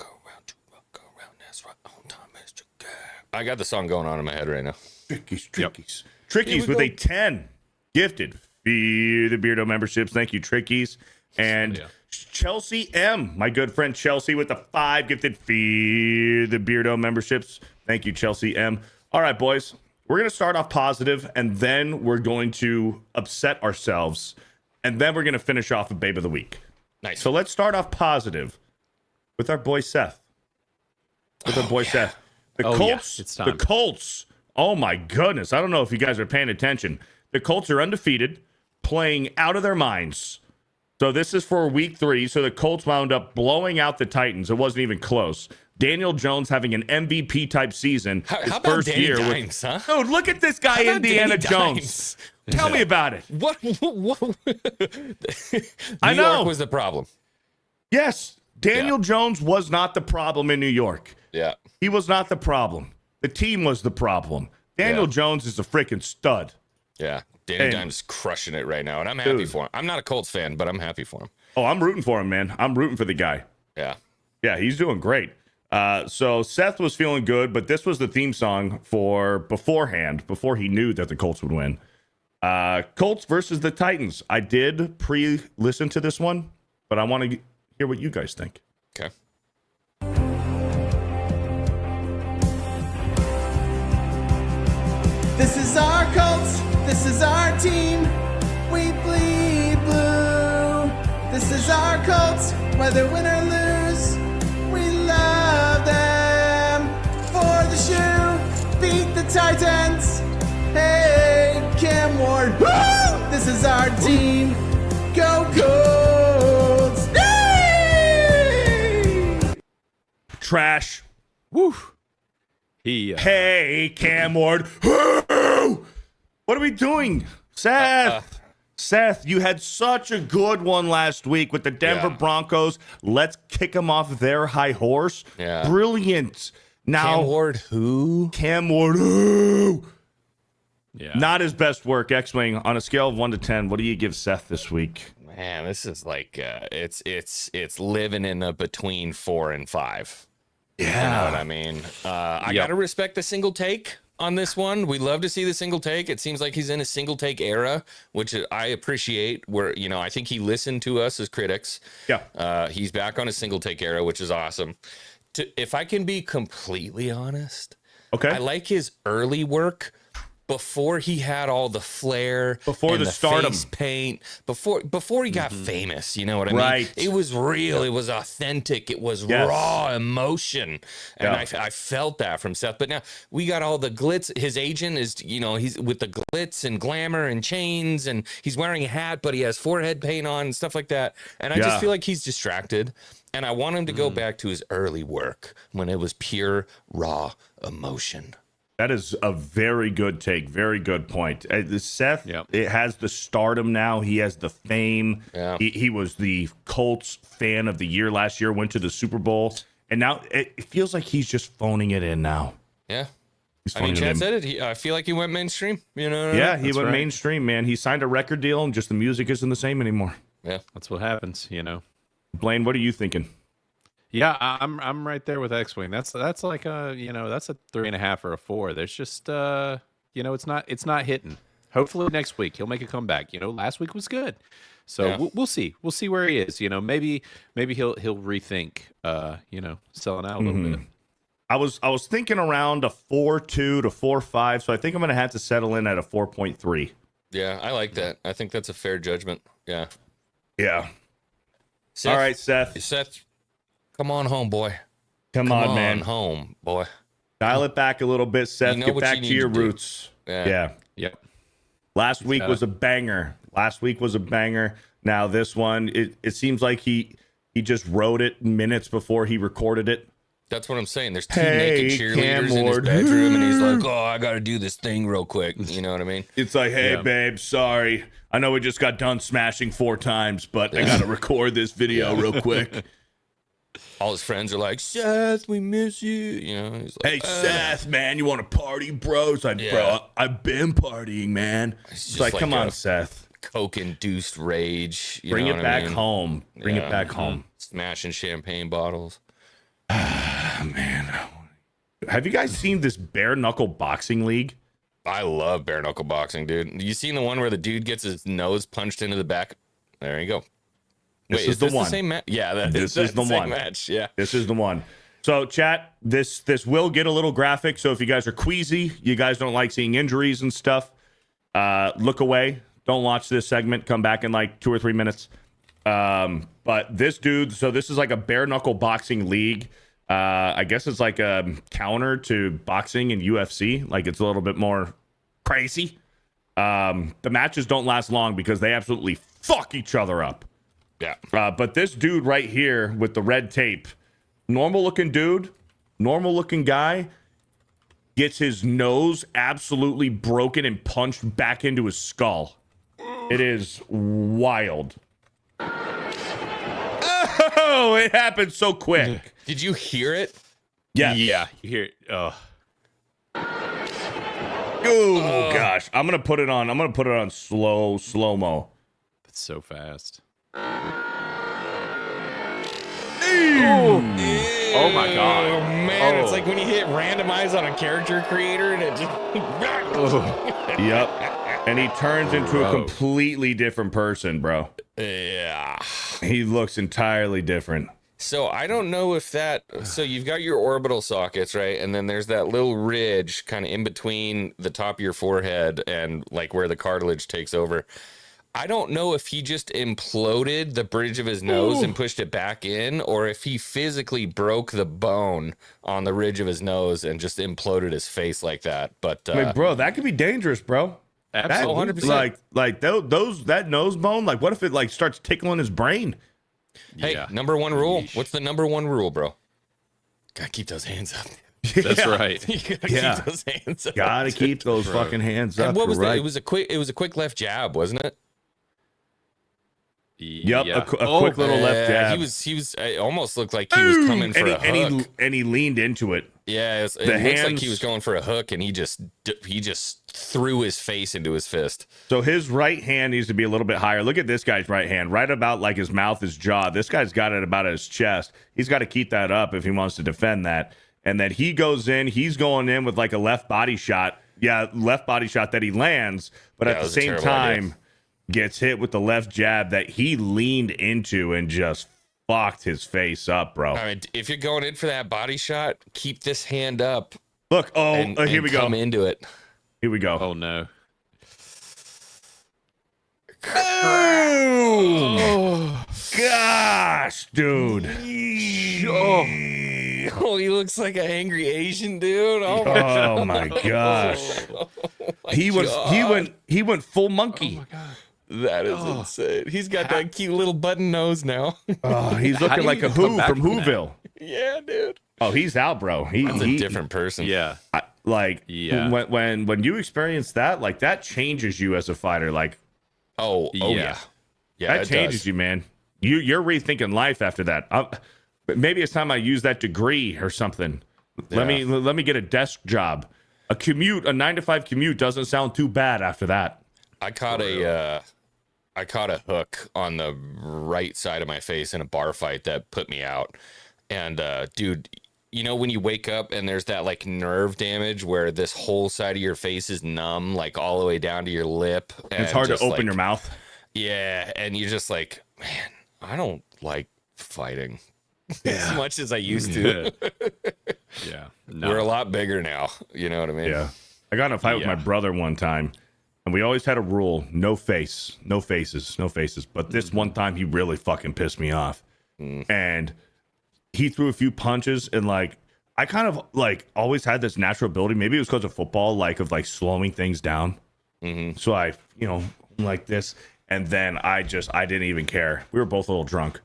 I got the song going on in my head right now. Trickies with a 10 gifted Fear the Beardo memberships. Thank you, Trickies. And Chelsea M, my good friend Chelsea, with the 5 gifted Fear the Beardo memberships. Thank you, Chelsea M. All right, boys, we're going to start off positive, and then we're going to upset ourselves, and then we're going to finish off with Babe of the Week. Nice. So let's start off positive with our boy Seth. Seth. The Colts. It's time. The Colts. Oh my goodness. I don't know if you guys are paying attention. The Colts are undefeated, playing out of their minds. So this is for week 3. So the Colts wound up blowing out the Titans. It wasn't even close. Daniel Jones having an MVP type season. How about Danny Dimes, huh? Dude, look at this guy, Indiana Jones. Tell me about it. What? I New know. York was the problem. Yes, Daniel Jones was not the problem in New York. Yeah. He was not the problem. The team was the problem. Daniel Jones is a freaking stud. Yeah. Danny Dimes is crushing it right now, and I'm happy for him. I'm not a Colts fan, but I'm happy for him. Oh, I'm rooting for him, man. I'm rooting for the guy. Yeah. Yeah, he's doing great. So Seth was feeling good, but this was the theme song for beforehand, before he knew that the Colts would win. Colts versus the Titans. I did pre-listen to this one, but I want to hear what you guys think. Okay. This is our Colts, this is our team, we bleed blue. This is our Colts, whether win or lose, we love them. For the shoe, beat the Titans, hey, Cam Ward, woo! This is our team, go Colts! Yay! Trash. Woo. He Hey, Cam Ward. What are we doing? Seth. Seth, you had such a good one last week with the Denver Broncos. Let's kick them off their high horse. Yeah. Brilliant. Now, Cam Ward, who? Cam Ward, who? Yeah. Not his best work. X-Wing, on a scale of 1 to 10, what do you give Seth this week? Man, this is like it's living in the between 4 and 5. You know what I mean? I gotta respect the single take on this one. We love to see the single take. It seems like he's in a single take era, which I appreciate. Where I think he listened to us as critics. Yeah. He's back on a single take era, which is awesome. If I can be completely honest, Okay. I like his early work, before he had all the flair, Before and the stardom. face paint, before he got famous, you know what I mean? Right. It was real, it was authentic, it was Yes. raw emotion, and Yeah. I felt that from Seth. But now we got all the glitz. His agent is, you know, he's with the glitz and glamour and chains, and he's wearing a hat, but he has forehead paint on and stuff like that. And I Yeah. just feel like he's distracted. And I want him to go back to his early work when it was pure raw emotion. That is a very good take. Very good point. Seth, Yep. it has the stardom now. He has the fame. Yeah. He was the Colts fan of the year last year, went to the Super Bowl. And now it feels like he's just phoning it in now. Yeah. He's I mean, phoning it Chad in. said it. I feel like he went mainstream. You know? Yeah, he That's went right. mainstream, man. He signed a record deal and just the music isn't the same anymore. Yeah. That's what happens, you know. Blaine, what are you thinking? Yeah, I'm right there with Xwing. That's like a, you know, that's a 3.5 or a 4. There's just you know, it's not hitting. Hopefully next week he'll make a comeback. You know, last week was good, so Yeah. we'll see. We'll see where he is. You know, maybe he'll rethink. You know, selling out a little bit. I was thinking around a 4.2 to 4.5, so I think I'm gonna have to settle in at a 4.3. Yeah, I like that. I think that's a fair judgment. Yeah. Yeah. Seth, All right, Seth. Seth, come on home, boy. Come on, man. home, boy. Dial it back a little bit, Seth. You know Get what back you to need your to do. roots. Yeah. Yeah. Yep. Last week got was a banger. Now this one, it seems like he just wrote it minutes before he recorded it. That's what I'm saying. There's two Hey, naked cheerleaders Cam in his Ward. bedroom, and he's like, "Oh, I got to do this thing real quick." You know what I mean? It's like, hey, Yeah. babe, sorry. I know we just got done smashing 4 times, but I got to record this video real quick. All his friends are like, "Seth, we miss you." You know, he's Hey, like, Seth, man, you want to party, bro? It's like, Yeah. bro, I've been partying, man. It's just like, like come a- on, Seth. coke-induced rage. You Bring know it what back I mean? home. Bring it Yeah. back home. Smashing champagne bottles. Man. Have you guys seen this bare knuckle boxing league? I love bare knuckle boxing, dude. You seen the one where the dude gets his nose punched into the back? There you go. This Wait, is is the this one. the same match? Yeah, This is the same one. match. Yeah. This is the one. So, chat, this will get a little graphic. So if you guys are queasy, you guys don't like seeing injuries and stuff, look away. Don't watch this segment. Come back in like 2 or 3 minutes. But this dude, so this is like a bare knuckle boxing league. I guess it's like a counter to boxing and UFC. Like it's a little bit more crazy. The matches don't last long because they absolutely fuck each other up. Yeah. But this dude right here with the red tape, normal looking dude, normal looking guy, gets his nose absolutely broken and punched back into his skull. It is wild. Oh, it happened so quick. Did you hear it? Yes. Yeah. You hear? Oh, Oh gosh. I'm gonna put it on slow-mo. that's so fast. Oh my god. Oh man, it's Oh. like when you hit randomize on a character creator and it just Yep. And he turns into a Gross. completely different person, bro. Yeah. He looks entirely different. So I don't know if that. So you've got your orbital sockets, right? And then there's that little ridge kind of in between the top of your forehead and like where the cartilage takes over. I don't know if he just imploded the bridge of his nose and pushed it back in, or if he physically broke the bone on the ridge of his nose and just imploded his face like that. But I mean, bro, that could be dangerous, bro. That, Absolutely. 100%. like those that nose bone, like what if it like starts tickling his brain? hey, Yeah. number one rule. Yeesh. What's the number one rule, bro? Gotta keep those hands up. That's right. You gotta Yeah. keep those hands up. Gotta keep those fucking hands up. And what was you're that? right. It was a quick left jab, wasn't it? Yep, Yeah. a quick little left Yeah, jab. He was. It almost looked like he was coming for a hook. and he leaned into it. Yeah, it looks like he was going for a hook, and he just threw his face into his fist. So his right hand needs to be a little bit higher. Look at this guy's right hand, right about like his mouth, his jaw. This guy's got it about his chest. He's got to keep that up if he wants to defend that. And then he goes in. He's going in with like a left body shot. Yeah, left body shot that he lands, but Yeah, at it the was a same terrible time idea. gets hit with the left jab that he leaned into and just fucked his face up, bro. I mean, if you're going in for that body shot, keep this hand up. Look, And here we go. Come into it. Here we go. Oh no. Oh, gosh, dude. Oh, he looks like an angry Asian dude. Oh my, Oh my gosh. oh my He God. went full monkey. That is insane. He's got that cute little button nose now. Oh, he's How looking do like you a come Who back from from that? Whoville. Yeah, dude. Oh, he's out, bro. That's a different person. Yeah. Like Yeah. when you experience that, like that changes you as a fighter. Like Oh yeah. Yeah. Yeah, that it changes does. you, man. You're rethinking life after that. But maybe it's time I use that degree or something. Let me get a desk job. A 9-to-5 commute doesn't sound too bad after that. I caught a hook on the right side of my face in a bar fight that put me out. And dude, you know when you wake up and there's that like nerve damage where this whole side of your face is numb, like all the way down to your lip. And It's hard to just, open like, your mouth. Yeah, and you're just like, man, I don't like fighting as much as I used to. Yeah. No. We're a lot bigger now. You know what I mean? Yeah. I got in a fight with my brother one time, and we always had a rule: no faces. But this one time, he really fucking pissed me off, and he threw a few punches, and like I kind of like always had this natural ability. Maybe it was because of football, like of like slowing things down. So I, like this, and then I didn't even care. We were both a little drunk,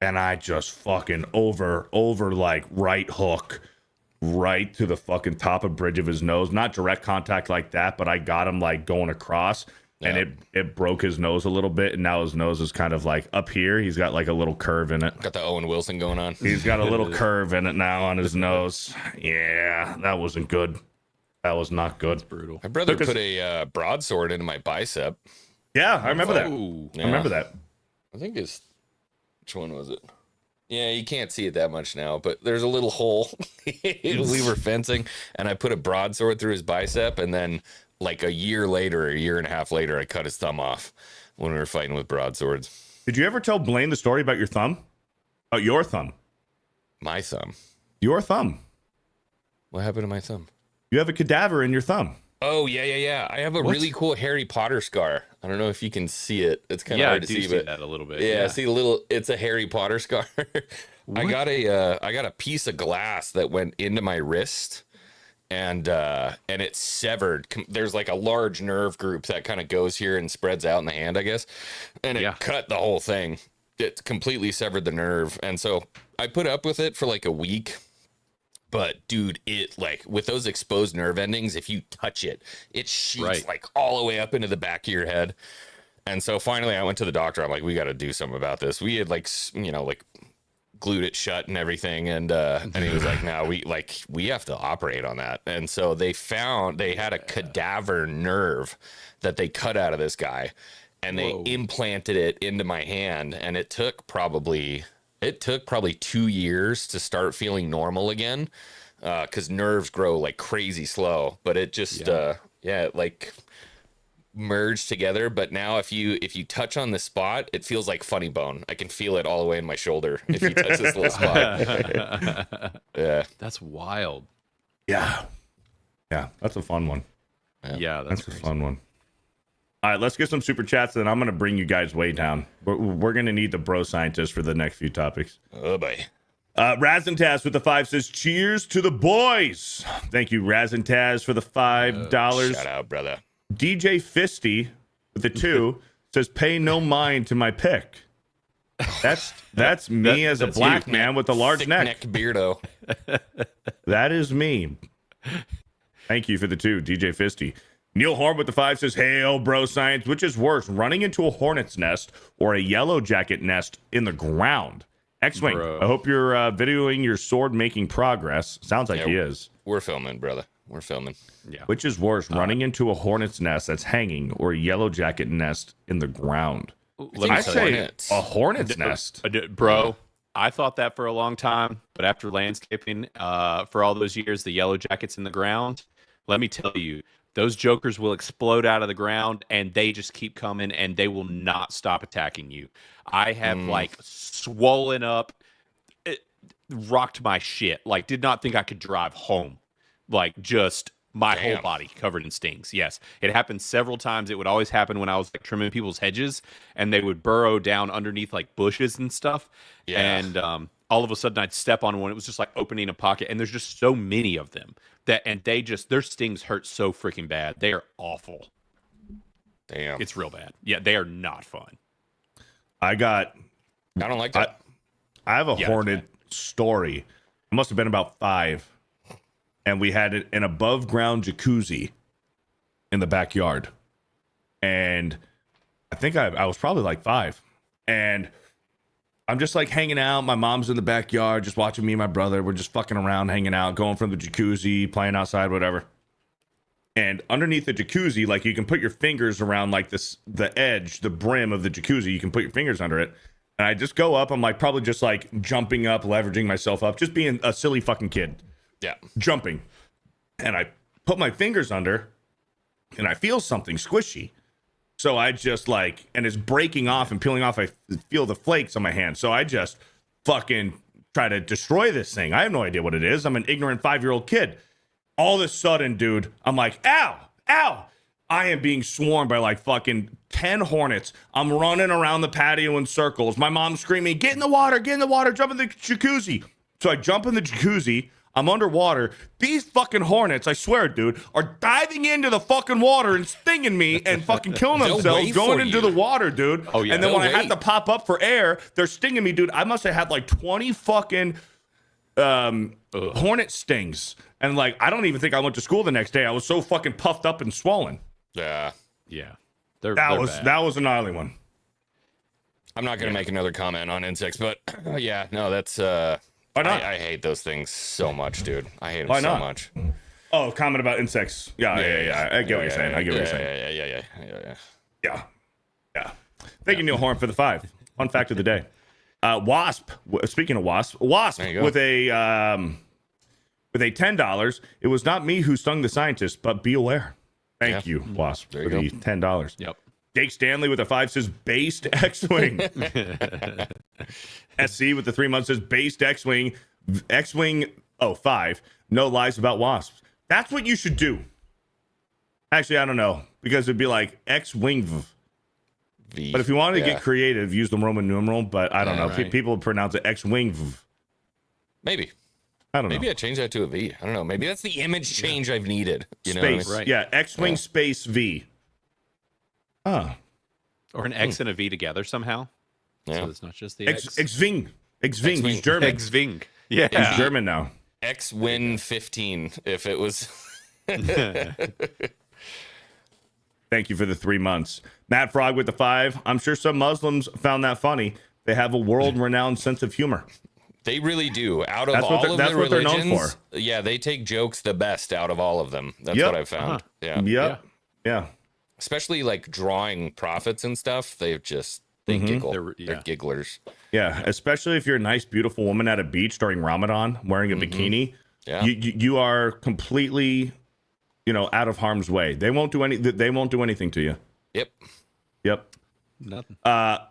and I just fucking over like right hook. Right to the fucking top of bridge of his nose. Not direct contact like that, but I got him like going across, and it broke his nose a little bit, and now his nose is kind of like up here. He's got like a little curve in it. Got the Owen Wilson going on. He's got a little curve in it now on his nose. Yeah, that wasn't good. That was not good. Brutal. My brother Took us- put a broadsword into my bicep. Yeah, I remember that. Ooh. I remember that. I think it's which one was it? Yeah, you can't see it that much now, but there's a little hole. We were fencing, and I put a broadsword through his bicep, and then like a year and a half later, I cut his thumb off when we were fighting with broadswords. Did you ever tell Blaine the story about your thumb? About your thumb? My thumb. Your thumb. What happened to my thumb? You have a cadaver in your thumb. Oh, yeah. I have a really cool Harry Potter scar. I don't know if you can see it. It's kind of Yeah, I hard to do see, see but that a little bit. yeah, see the little. It's a Harry Potter scar. I got a piece of glass that went into my wrist, and it severed. There's like a large nerve group that kind of goes here and spreads out in the hand, I guess, and it cut the whole thing. It completely severed the nerve, and so I put up with it for like a week. But dude, it like with those exposed nerve endings, if you touch it, it shoots like all the way up into the back of your head. And so finally I went to the doctor. I'm like, we got to do something about this. We had like glued it shut and everything. And he was like, no, we have to operate on that. And so they had a cadaver nerve that they cut out of this guy, and they implanted it into my hand. And it took probably 2 years to start feeling normal again, because nerves grow like crazy slow. But it just like merged together. But now if you touch on the spot, it feels like funny bone. I can feel it all the way in my shoulder if you touch this little spot. Yeah, That's wild. Yeah, that's a fun one. Yeah, That's a fun one. All right, let's get some super chats, and I'm going to bring you guys way down. We're going to need the bro scientist for the next few topics. Oh boy. Razantaz with the 5 says, cheers to the boys. Thank you, Razantaz, for the $5. Shout out, brother. DJ Fisty with the 2 says, pay no mind to my pick. That's me as a that's black you, man with a large Thick neck. beardo. That is me. Thank you for the 2, DJ Fisty. Neil Horn with the 5 says, hail, bro science. Which is worse, running into a hornet's nest or a yellow jacket nest in the ground? Xwing, Bro. I hope you're videoing your sword making progress. Sounds like he is. We're filming, brother. We're filming. Yeah. Which is worse, running into a hornet's nest that's hanging or a yellow jacket nest in the ground? Let me I tell say you. hornets. a hornet's nest. Bro, I thought that for a long time, but after landscaping for all those years, the yellow jackets in the ground, let me tell you, those jokers will explode out of the ground, and they just keep coming, and they will not stop attacking you. I have like swollen up, it rocked my shit. Like, did not think I could drive home. Like, just My Damn. whole body covered in stings. Yes, it happened several times. It would always happen when I was like trimming people's hedges, and they would burrow down underneath like bushes and stuff. Yeah. And all of a sudden, I'd step on one. It was just like opening a pocket, and there's just so many of them their stings hurt so freaking bad. They are awful. Damn. It's real bad. Yeah, they are not fun. I don't like that. I have a Yeah, hornet story. It must have been about 5. And we had an above ground jacuzzi in the backyard. And I think I was probably like 5. And I'm just like hanging out. My mom's in the backyard, just watching me and my brother. We're just fucking around, hanging out, going from the jacuzzi, playing outside, whatever. And underneath the jacuzzi, like you can put your fingers around like this, the edge, the brim of the jacuzzi. You can put your fingers under it. And I just go up. I'm like probably just like jumping up, leveraging myself up, just being a silly fucking kid. Yeah. Jumping. And I put my fingers under and I feel something squishy. So I just like, and it's breaking off and peeling off. I feel the flakes on my hand. So I just fucking try to destroy this thing. I have no idea what it is. I'm an ignorant 5-year-old kid. All of a sudden, dude, I'm like, ow, ow. I am being swarmed by like fucking 10 hornets. I'm running around the patio in circles. My mom's screaming, get in the water, jump in the jacuzzi. So I jump in the jacuzzi. I'm underwater. These fucking hornets, I swear, dude, are diving into the fucking water and stinging me and fucking killing They'll themselves wait going for into you. the water, dude. Oh, yeah. And then when I They'll had to wait. pop up for air, they're stinging me, dude. I must have had like 20 fucking hornet stings. And like, I don't even think I went to school the next day. I was so fucking puffed up and swollen. Yeah. Yeah, they're That bad. was a gnarly one. I'm not going to make another comment on insects, but yeah, no, that's Why not? I hate those things so much, dude. I hate them Why so not? much. Oh, comment about insects. Yeah. I get what you're saying. I get what you're saying. Yeah. Thank you, Neil Horn, for the 5. Fun fact of the day. Wasp. Speaking of Wasp There you go. with a $10. It was not me who stung the scientist, but be aware. Thank you, Wasp, There for you the $10. Yep. Jake Stanley with a 5 says based X-Wing. SC with the 3 months says based X-Wing. X-Wing, 5. No lies about wasps. That's what you should do. Actually, I don't know, because it'd be like X-Wing. V. But if you wanted to get creative, use the Roman numeral, but I don't know. right. People pronounce it X-Wing. Maybe. I don't know. Maybe I change that to a V. I don't know. Maybe that's the image change I've needed. You know what I mean? Space. Right. Yeah, X-Wing space V. Or an X and a V together somehow. Yeah. So it's not just the X. X-Wing. X-Wing. He's X-Wing. German. Xwing. Yeah. He's German now. X-Win 15, if it was. Thank you for the 3 months. Matt Frog with the 5. I'm sure some Muslims found that funny. They have a world-renowned sense of humor. They really do. Out of That's what all they're- of that's the what they're religions, known for. yeah, they take jokes the best out of all of them. That's Yep. what I've found. Yeah. Yep. Yeah. Especially like drawing prophets and stuff. They giggle. They're gigglers. Yeah. Especially if you're a nice, beautiful woman at a beach during Ramadan wearing a bikini. Yeah. You are completely, out of harm's way. They won't do anything to you. Yep. Yep. Nothing.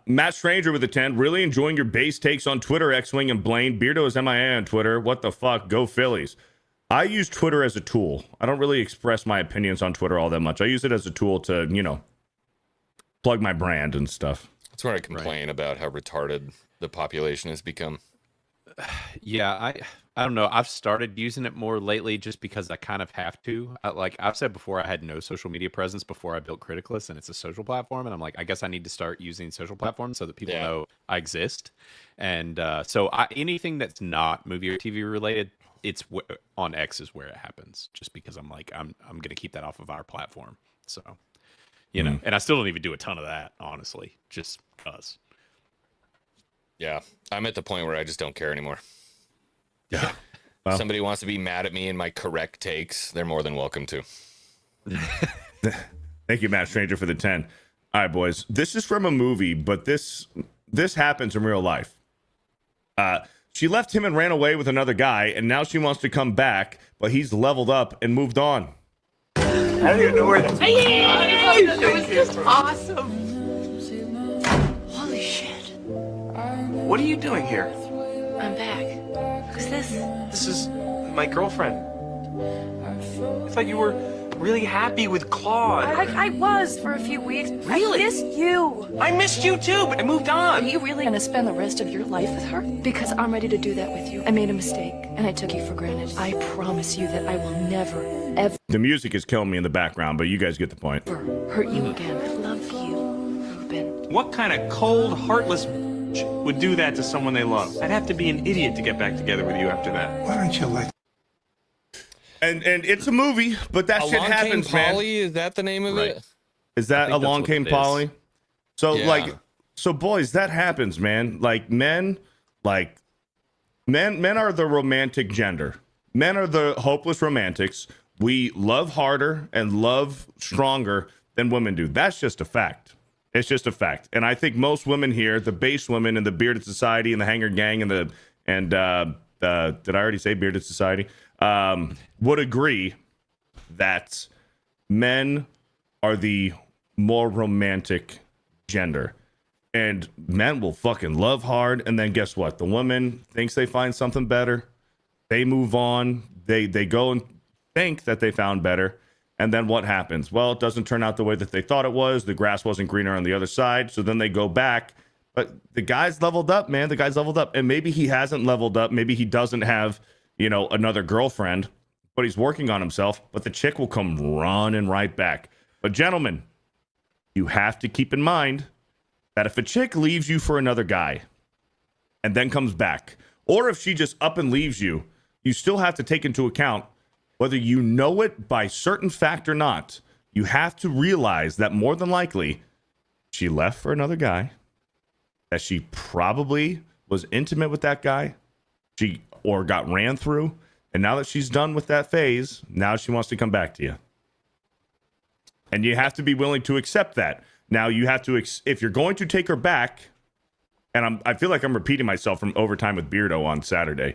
Matt Stranger with a 10. Really enjoying your base takes on Twitter, Xwing and Blaine. Beardo is MIA on Twitter. What the fuck? Go Phillies. I use Twitter as a tool. I don't really express my opinions on Twitter all that much. I use it as a tool to, plug my brand and stuff. That's where I complain about how retarded the population has become. Yeah, I don't know. I've started using it more lately just because I kind of have to. Like I've said before, I had no social media presence before I built Criticless, and it's a social platform. And I'm like, I guess I need to start using social platforms so that people know I exist. And so anything that's not movie or TV related, it's on X is where it happens. Just because I'm like, I'm gonna keep that off of our platform. So, and I still don't even do a ton of that, honestly, just us. Yeah. I'm at the point where I just don't care anymore. Yeah. If somebody wants to be mad at me and my correct takes, they're more than welcome to. Thank you, Matt Stranger, for the 10. All right, boys. This is from a movie, but this happens in real life. She left him and ran away with another guy, and now she wants to come back, but he's leveled up and moved on. I don't even know where the... It was just awesome. Holy shit. What are you doing here? I'm back. Who's this? This is my girlfriend. I thought you were really happy with Claude. I was for a few weeks. Really? I missed you. I missed you too, but I moved Are on. you really gonna spend the rest of your life with her? Because I'm ready to do that with you. I made a mistake, and I took you for granted. I promise you that I will never, ever The music is killing me in the background, but you guys get the point. hurt you again. I love you, Ruben. What kind of cold, heartless would do that to someone they love? I'd have to be an idiot to get back together with you after that. Why don't you let And it's a movie, but that shit Along happens, Came man. Polly, is that the name of Right. it? Is that think that's Along what Came it is. Polly? So Yeah. so boys, that happens, man. Men are the romantic gender. Men are the hopeless romantics. We love harder and love stronger than women do. That's just a fact. It's just a fact. And I think most women here, the base women in the Bearded Society and the Hanger Gang and did I already say Bearded Society? Would agree that men are the more romantic gender. And men will fucking love hard. And then guess what? The woman thinks they find something better. They move on. They go and think that they found better. And then what happens? Well, it doesn't turn out the way that they thought it was. The grass wasn't greener on the other side. So then they go back. But the guy's leveled up, man. The guy's leveled up. And maybe he hasn't leveled up. Maybe he doesn't have, another girlfriend, but he's working on himself. But the chick will come running right back. But gentlemen, you have to keep in mind that if a chick leaves you for another guy and then comes back, or if she just up and leaves you, you still have to take into account whether you know it by certain fact or not. You have to realize that more than likely she left for another guy, that she probably was intimate with that guy, or got ran through, and now that she's done with that phase, now she wants to come back to you. And you have to be willing to accept that. Now you have to, if you're going to take her back, and I feel like I'm repeating myself from Overtime with Beardo on Saturday,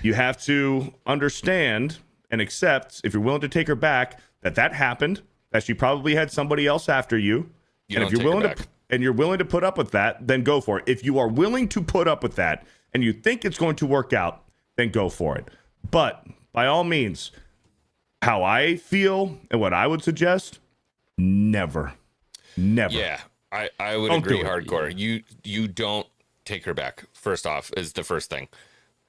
you have to understand and accept, if you're willing to take her back, that happened, that she probably had somebody else after you. You And don't if you're take her willing back. and you're willing to put up with that, then go for it. If you are willing to put up with that and you think it's going to work out, then go for it. But by all means, how I feel and what I would suggest, never. Yeah, I would Don't agree do it. hardcore. You don't take her back. First off, is the first thing.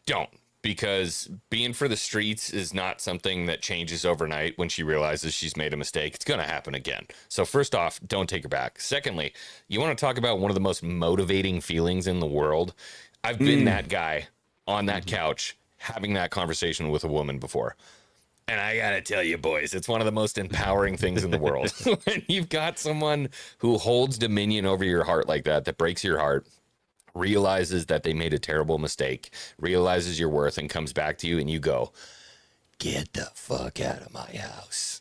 Don't. Because being for the streets is not something that changes overnight when she realizes she's made a mistake. It's going to happen again. So first off, don't take her back. Secondly, you want to talk about one of the most motivating feelings in the world? I've been that guy on that couch having that conversation with a woman before. And I got to tell you, boys, it's one of the most empowering things in the world. When you've got someone who holds dominion over your heart like that breaks your heart, realizes that they made a terrible mistake, realizes your worth, and comes back to you, and you go, get the fuck out of my house.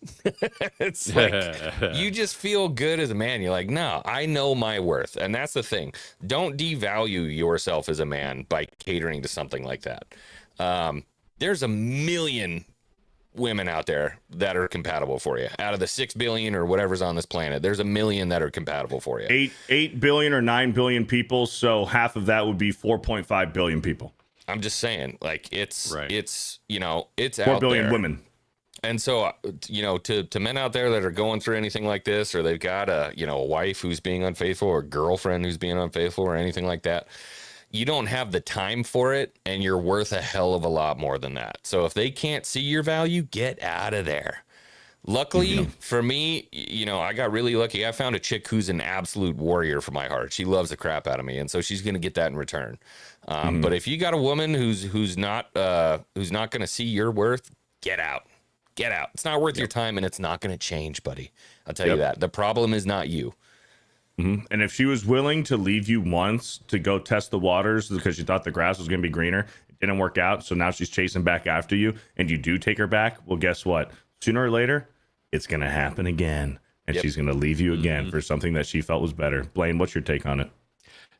It's like, you just feel good as a man. You're like, no, I know my worth. And that's the thing. Don't devalue yourself as a man by catering to something like that. There's a million women out there that are compatible for you. Out of the 6 billion or whatever's on this planet, there's a million that are compatible for you. 8 billion or 9 billion people, so half of that would be 4.5 billion people. I'm just saying, like, it's Right. it's it's 4 out billion there. women. And so, to men out there that are going through anything like this, or they've got a wife who's being unfaithful, or a girlfriend who's being unfaithful, or anything like that, you don't have the time for it, and you're worth a hell of a lot more than that. So if they can't see your value, get out of there. Luckily for me, I got really lucky. I found a chick who's an absolute warrior for my heart. She loves the crap out of me, and so she's going to get that in return. But if you got a woman who's not going to see your worth, get out. Get out. It's not worth your time, and it's not going to change, buddy. I'll tell you that. The problem is not you. And if she was willing to leave you once to go test the waters because she thought the grass was going to be greener, it didn't work out. So now she's chasing back after you, and you do take her back. Well, guess what? Sooner or later, it's going to happen again. And she's going to leave you again for something that she felt was better. Blaine, what's your take on it?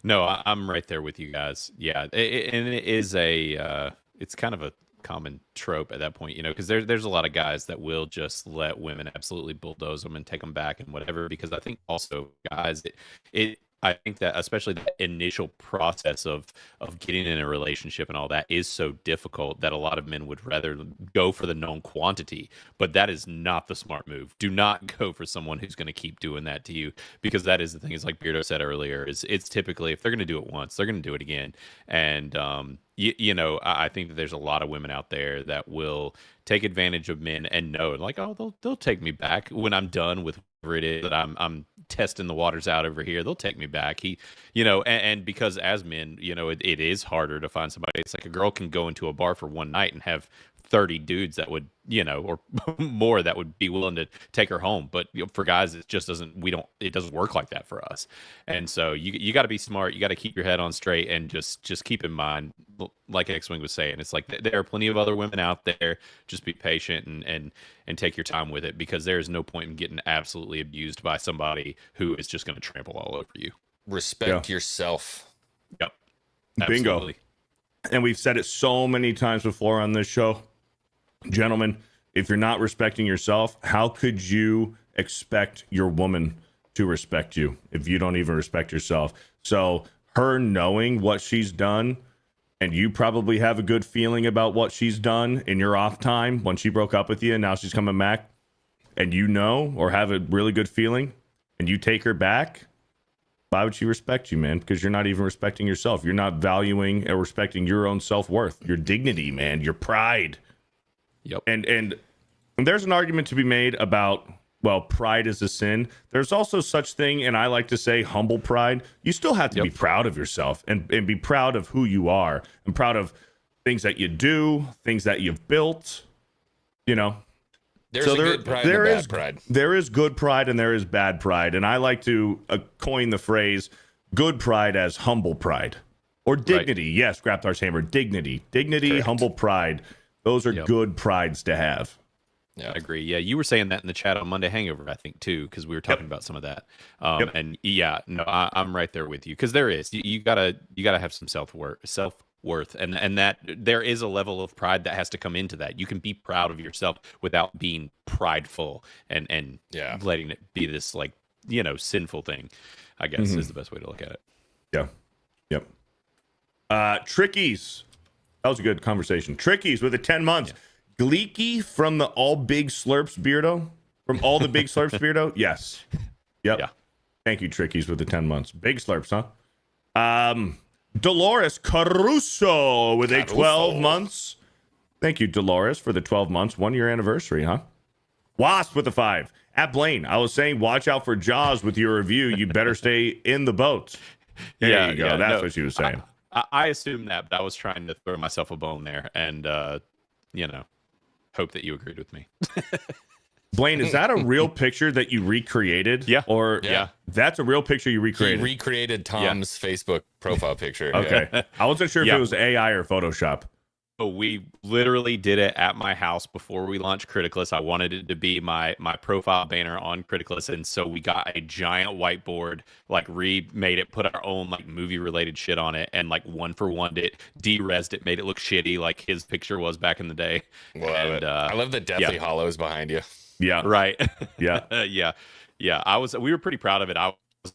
No, I'm right there with you guys. Yeah, and it is it's kind of a common trope at that point, because there's a lot of guys that will just let women absolutely bulldoze them and take them back and whatever. Because I think also, guys, I think that especially the initial process of getting in a relationship and all that is so difficult that a lot of men would rather go for the known quantity. But that is not the smart move. Do not go for someone who's going to keep doing that to you, because that is the thing. Is like Beardo said earlier. Is it's typically, if they're going to do it once, they're going to do it again. And you know, I think that there's a lot of women out there that will take advantage of men and know, like, oh, they'll take me back when I'm done with whatever it is that I'm testing the waters out over here. They'll take me back. You know, and because as men, you know, it is harder to find somebody. It's like a girl can go into a bar for one night and have 30 dudes that would, you know, or more that would be willing to take her home. But you know, for guys, it just doesn't, it doesn't work like that for us. And so you got to be smart. You got to keep your head on straight and just keep in mind, like Xwing was saying, it's like there are plenty of other women out there. Just be patient and take your time with it, because there is no point in getting absolutely abused by somebody who is just going to trample all over you. Respect yourself. Yep. Bingo. Absolutely. And we've said it so many times before on this show. Gentlemen, if you're not respecting yourself, how could you expect your woman to respect you if you don't even respect yourself? So her knowing what she's done, and you probably have a good feeling about what she's done in your off time when she broke up with you and now she's coming back, and you know, or have a really good feeling, and you take her back, why would she respect you, man? Because you're not even respecting yourself. You're not valuing or respecting your own self-worth, your dignity, man, your pride. Yep. And there's an argument to be made about, well, pride is a sin. There's also such thing, and I like to say humble pride. You still have to be proud of yourself and be proud of who you are, and proud of things that you do, things that you've built, you know. There's a good pride and a bad pride. There is good pride and there is bad pride. And I like to coin the phrase good pride as humble pride, or dignity. Right. Yes, Graptar's hammer. Dignity. Correct. Humble pride. Those are good prides to have. Yeah, I agree. Yeah, you were saying that in the chat on Monday Hangover, I think, too, because we were talking about some of that. And yeah, no, I'm right there with you, because there is. You gotta have some self-worth, and that there is a level of pride that has to come into that. You can be proud of yourself without being prideful and letting it be this, like, you know, sinful thing, I guess is the best way to look at it. Yeah. Yep. Trickies. That was a good conversation. Trickies with the 10 months. Yeah. Gleeky from the All Big Slurps Beardo. From All the Big Slurps Beardo. Yes. Yep. Yeah. Thank you, Trickies, with the 10 months. Big Slurps, huh? Dolores Caruso with a 12 months. Thank you, Dolores, for the 12 months. 1 year anniversary, huh? Wasp with a 5. At Blaine, I was saying, watch out for Jaws with your review. You better stay in the boat. There you go. That's what she was saying. I assumed that, but I was trying to throw myself a bone there, and you know, hope that you agreed with me. Blaine, is that a real picture that you recreated? Yeah. Or that's a real picture you recreated. He recreated Tom's Facebook profile picture. Okay. Yeah. I wasn't sure if it was AI or Photoshop. So we literally did it at my house before we launched Criticless. I wanted it to be my profile banner on Criticless, and so we got a giant whiteboard, like remade it, put our own like movie related shit on it, and like one for one it, de-resed it, made it look shitty like his picture was back in the day. I love the Deathly Hollows behind you. Yeah. Right. Yeah. Yeah. We were pretty proud of it. I was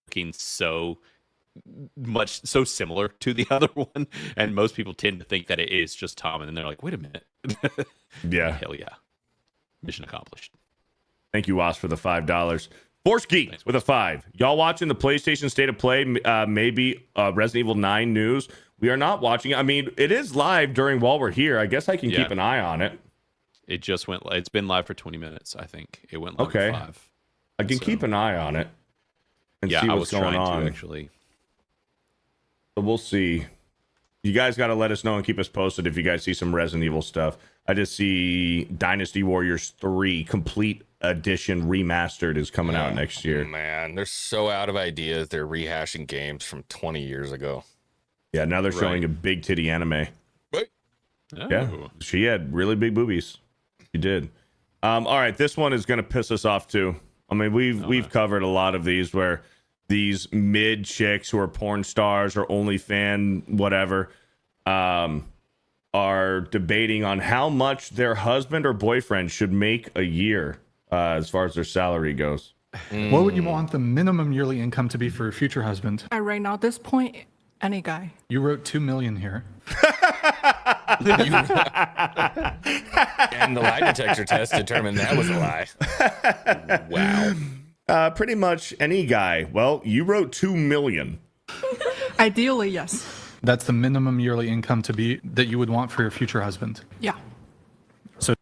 looking so similar to the other one, and most people tend to think that it is just Tom, and then they're like, wait a minute. Yeah. Hell yeah. Mission accomplished. Thank you, Wasp, for the $5. Force Geek with a 5. Y'all watching the PlayStation State of Play, maybe Resident Evil 9 news? We are not watching it. I mean, it is live while we're here. I guess I can keep an eye on it. It just went. It's been live for 20 minutes. I think it went live at 5. I can keep an eye on it and see what's going on. Actually. So we'll see. You guys got to let us know and keep us posted if you guys see some Resident Evil stuff. I just see Dynasty Warriors 3 Complete Edition Remastered is coming out next year. Man, they're so out of ideas. They're rehashing games from 20 years ago. Yeah, now they're showing a big titty anime. What? Oh. Yeah, she had really big boobies. She did. All right, this one is going to piss us off too. I mean, we've covered a lot of these where these mid chicks who are porn stars or OnlyFan whatever are debating on how much their husband or boyfriend should make a year as far as their salary goes. What would you want the minimum yearly income to be for your future husband? Right now, at this point, any guy. You wrote 2 million here. And the lie detector test determined that was a lie. Wow. Pretty much any guy. Well, you wrote 2 million. Ideally, yes. That's the minimum yearly income to be that you would want for your future husband. Yeah. So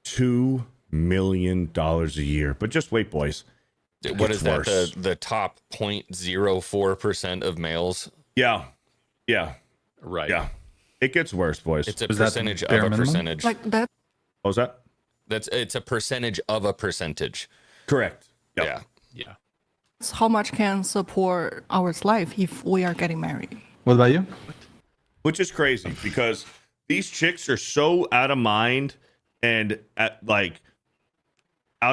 $2 million a year. But just wait, boys. What is that? Worse. The top 0.04% of males? Yeah. Yeah. Right. Yeah. It gets worse, boys. It's a Is that the percentage of bare a minimum? percentage. Like that. What was that? It's a percentage of a percentage. Correct. Yep. Yeah. Yeah. That's how much can support our life if we are getting married. what about you? Which is crazy because these chicks are so out of mind and out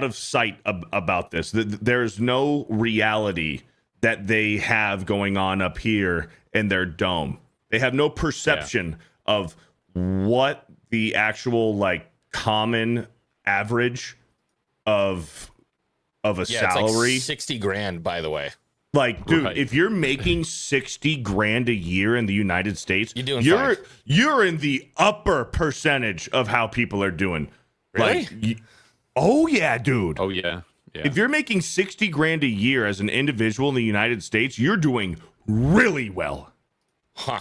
of sight about this. There's no reality that they have going on up here in their dome. They have no perception of what the actual common average of a salary. It's like 60 grand, by the way. Dude, Right. if you're making 60 grand a year in the United States, You're doing fine. you're in the upper percentage of how people are doing. Really? Oh yeah, dude. Oh yeah. Yeah. If you're making 60 grand a year as an individual in the United States, you're doing really well. Huh.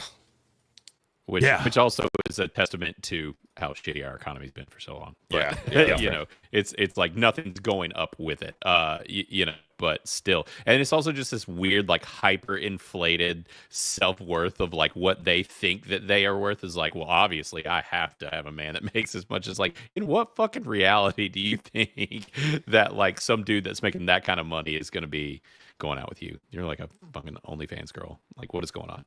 Which also is a testament to how shitty our economy's been for so long. But, Yeah. you know, it's like nothing's going up with it. You know, but still, and it's also just this weird, hyper inflated self-worth of what they think that they are worth is well, obviously I have to have a man that makes as much as in what fucking reality do you think that some dude that's making that kind of money is going to be going out with you? You're like a fucking OnlyFans girl. What is going on?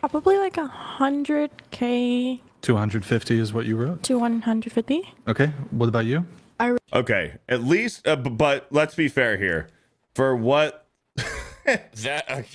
Probably 100K 250 is what you wrote. to 150. Okay. What about you? Okay, at least, but let's be fair here. For what? That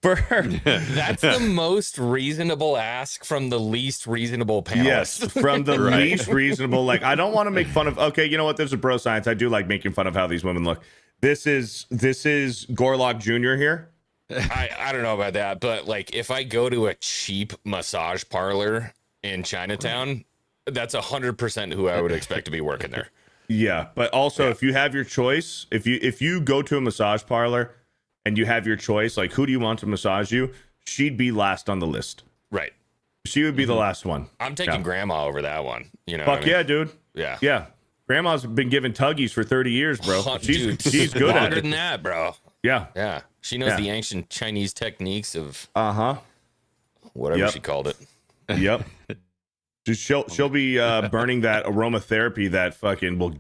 For that's the most reasonable ask from the least reasonable panelist. yes, from the least reasonable. I don't want to make fun of. Okay, you know what? There's a bro science. I do like making fun of how these women look. This is Gorlock Jr. here. I don't know about that, but if I go to a cheap massage parlor in Chinatown, that's 100% who I would expect to be working there. Yeah, but also if you have your choice, if you go to a massage parlor and you have your choice, who do you want to massage you? She'd be last on the list. Right. She would be the last one. I'm taking grandma over that one. You know. Fuck yeah, dude. Yeah. Yeah. Grandma's been giving tuggies for 30 years, bro. Dude, She's good at longer it. than that, bro. Yeah. Yeah. She knows Yeah. the ancient Chinese techniques of Uh-huh. whatever Yep. she called it. Yep. She'll be burning that aromatherapy that fucking will.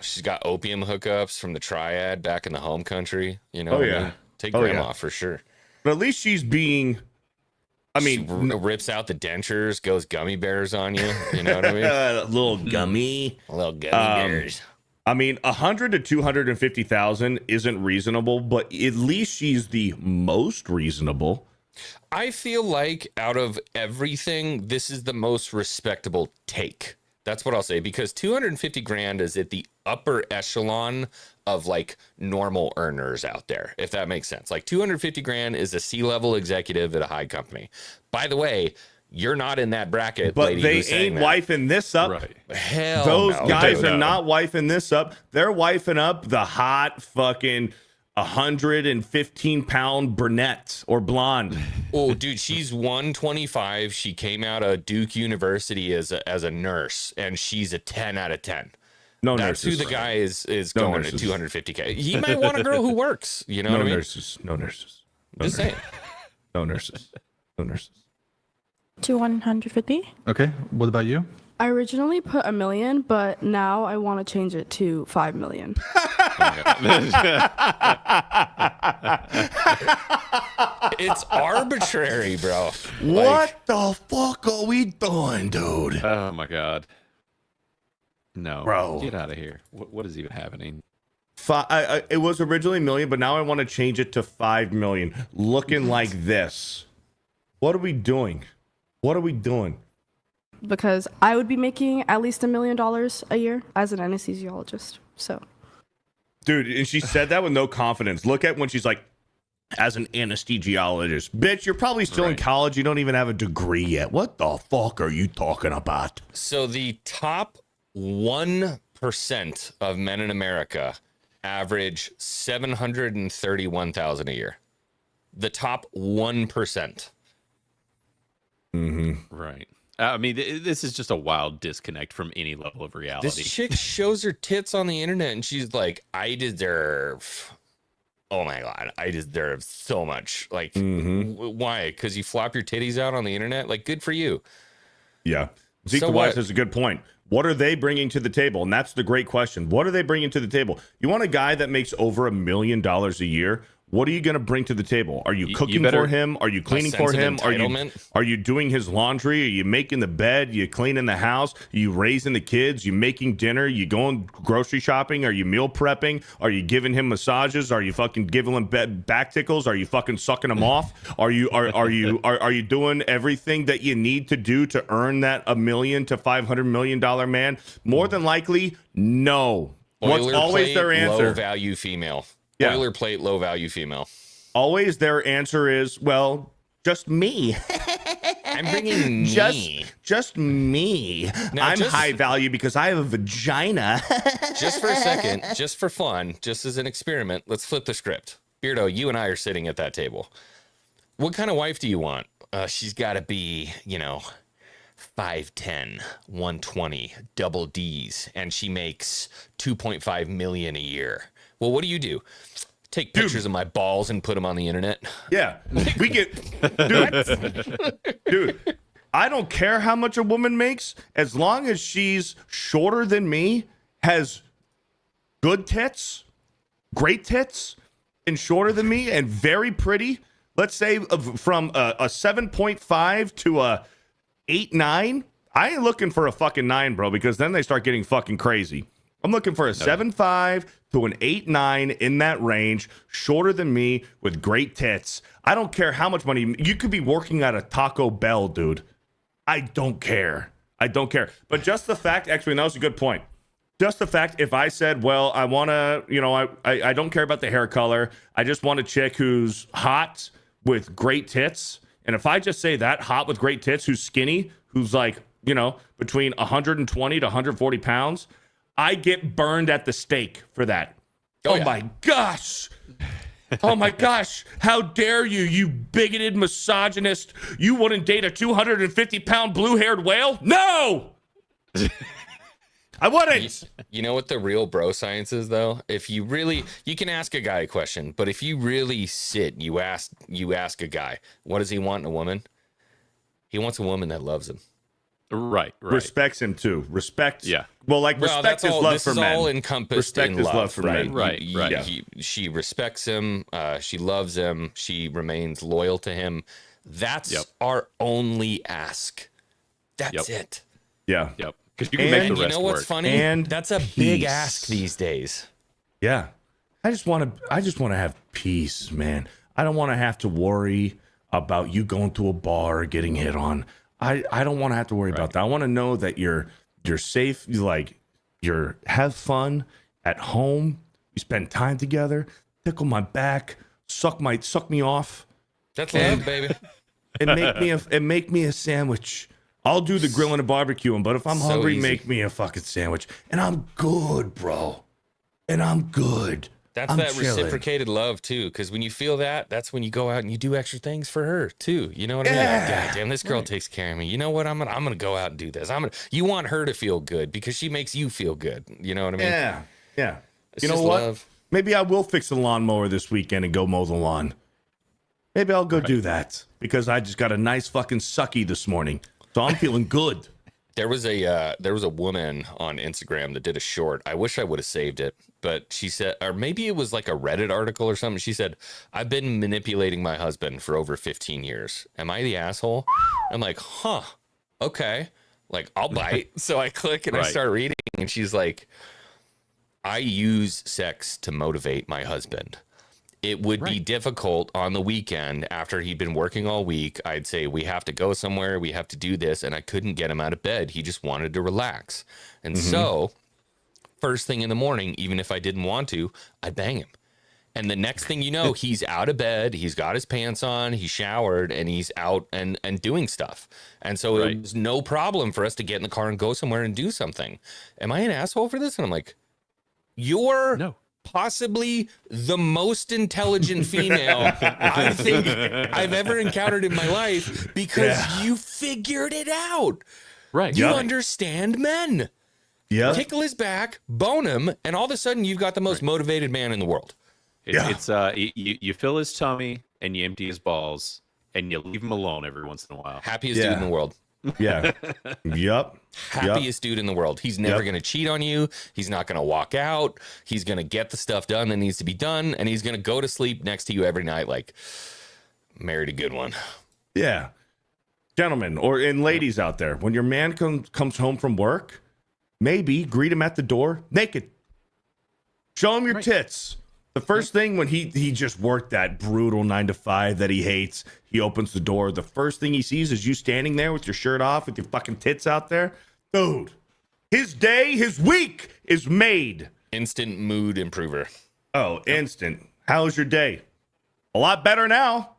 She's got opium hookups from the triad back in the home country. You know. Oh, what I yeah. mean? Take Oh, grandma yeah. for sure. But at least she's being. I mean, She rips out the dentures, goes gummy bears on you. You know what I mean? a little gummy. Little gummy bears. I mean, 100 to 250,000 isn't reasonable, but at least she's the most reasonable. I feel like out of everything, this is the most respectable take. That's what I'll say, because 250 grand is at the upper echelon of normal earners out there, if that makes sense. 250 grand is a C-level executive at a high company. By the way, you're not in that bracket, But lady they who's saying ain't that. wifing this up. Right. Hell Those no. guys No. are not wifing this up. They're wifing up the hot fucking 115-pound brunette or blonde. Oh, dude, she's 125. She came out of Duke University as a nurse, and she's a 10 out of 10. No That's nurses. who the guy is No going nurses. to 250K. He might want a girl who works. You know No what I mean? nurses. No nurses. No Just nurses. saying. No nurses. No nurses. To 150. Okay. What about you? I originally put $1 million, but now I want to change it to $5 million. It's arbitrary, bro. What the fuck are we doing, dude? Oh my god. No, Bro. get out of here. What is even happening? It was originally $1 million, but now I want to change it to $5 million. Looking like this. What are we doing? What are we doing? Because I would be making at least $1 million a year as an anesthesiologist. So, Dude, and she said that with no confidence. Look at when she's like, as an anesthesiologist. Bitch, you're probably still in college. You don't even have a degree yet. What the fuck are you talking about? So the top 1% of men in America average $731,000 a year. The top 1%. Right. I mean, this is just a wild disconnect from any level of reality. This chick shows her tits on the internet and she's like, I deserve, oh my God, I deserve so much. Like, why? Because you flop your titties out on the internet? Like, good for you. Yeah. Zeke the Wise has a good point. What are they bringing to the table? And that's the great question. What are they bringing to the table? You want a guy that makes over $1 million a year? What are you going to bring to the table? Are you cooking for him? Are you cleaning for him? Are you doing his laundry? Are you making the bed? Are you cleaning the house? Are you raising the kids? Are you making dinner? Are you going grocery shopping? Are you meal prepping? Are you giving him massages? Are you fucking giving him back tickles? Are you fucking sucking him off? Are you doing everything that you need to do to earn that $1 million to $500 million man? More than likely, no. What's always their answer? Low value female. Yeah. Boilerplate, low value female. Always their answer is, well, just me. I'm bringing me. Just me. Now, I'm high value because I have a vagina. Just for a second, just for fun, just as an experiment, let's flip the script. Beardo, you and I are sitting at that table. What kind of wife do you want? She's got to be, 5'10", 120, double D's, and she makes $2.5 million a year. Well, what do? Take pictures of my balls and put them on the internet? Yeah. We get... Dude, I don't care how much a woman makes, as long as she's shorter than me, has good tits, great tits, and shorter than me, and very pretty. Let's say from a 7.5 to a 8.9. I ain't looking for a fucking 9, bro, because then they start getting fucking crazy. I'm looking for a 7.5 to an 8.9 in that range, shorter than me with great tits. I don't care how much money you could be working at a Taco Bell, dude. I don't care. But just the fact, actually, that was a good point. Just the fact, if I said, well, I want to, I don't care about the hair color. I just want a chick who's hot with great tits. And if I just say that, hot with great tits, who's skinny, who's like, between 120 to 140 pounds, I get burned at the stake for that. Oh my gosh. Oh my gosh. How dare you, you bigoted misogynist. You wouldn't date a 250-pound blue-haired whale? No! I wouldn't. You know what the real bro science is, though? If you really, you can ask a guy a question, but if you really sit, you ask a guy, what does he want in a woman? He wants a woman that loves him. Right. Respects him too. Respect. Yeah. Well, respect is love for men. This is all encompassed respect in is love, love for men. Right. She respects him. She loves him. She remains loyal to him. That's our only ask. That's it. Yeah. Yep. Because you can make the rest you know what's work. funny? And that's a big ask these days. Yeah. I just want to have peace, man. I don't want to have to worry about you going to a bar or getting hit on. I don't want to have to worry about that. I want to know that you're safe. You have fun at home. You spend time together. Tickle my back. Suck me off. That's love, baby. And make me a sandwich. I'll do the grilling and barbecuing, but if I'm hungry, easy. make me a fucking sandwich. And I'm good, bro. And I'm good. That's that reciprocated love too, because when you feel that, that's when you go out and you do extra things for her too. You know what I mean? Like, God damn, this girl takes care of me. You know what? I'm gonna go out and do this. You want her to feel good because she makes you feel good. You know what I mean? Yeah. It's you know just what? love. Maybe I will fix the lawnmower this weekend and go mow the lawn. Maybe I'll go do that because I just got a nice fucking sucky this morning, so I'm feeling good. There was a woman on Instagram that did a short. I wish I would have saved it, but she said, or maybe it was like a Reddit article or something. She said, I've been manipulating my husband for over 15 years. Am I the asshole? I'm like, huh, okay. Like, I'll bite. So I click and I start reading, and she's like, I use sex to motivate my husband. It would be difficult on the weekend after he'd been working all week. I'd say, we have to go somewhere. We have to do this. And I couldn't get him out of bed. He just wanted to relax. And so first thing in the morning, even if I didn't want to, I'd bang him. And the next thing you know, he's out of bed, he's got his pants on, he's showered, and he's out and doing stuff. And so it was no problem for us to get in the car and go somewhere and do something. Am I an asshole for this? And I'm like, you're possibly the most intelligent female I think I've ever encountered in my life, because you figured it out. Right. You understand men. Yeah. Tickle his back, bone him, and all of a sudden you've got the most motivated man in the world. It's you fill his tummy and you empty his balls and you leave him alone every once in a while. Happiest dude in the world. Yeah. Yep. Happiest dude in the world. He's never going to cheat on you. He's not going to walk out. He's going to get the stuff done that needs to be done, and he's going to go to sleep next to you every night like married a good one. Yeah. Gentlemen, and ladies out there, when your man comes home from work, maybe greet him at the door naked. Show him your tits. The first thing when he just worked that brutal 9-to-5 that he hates, he opens the door. The first thing he sees is you standing there with your shirt off, with your fucking tits out there. Dude, his day, his week is made. Instant mood improver. Oh, instant. How's your day? A lot better now.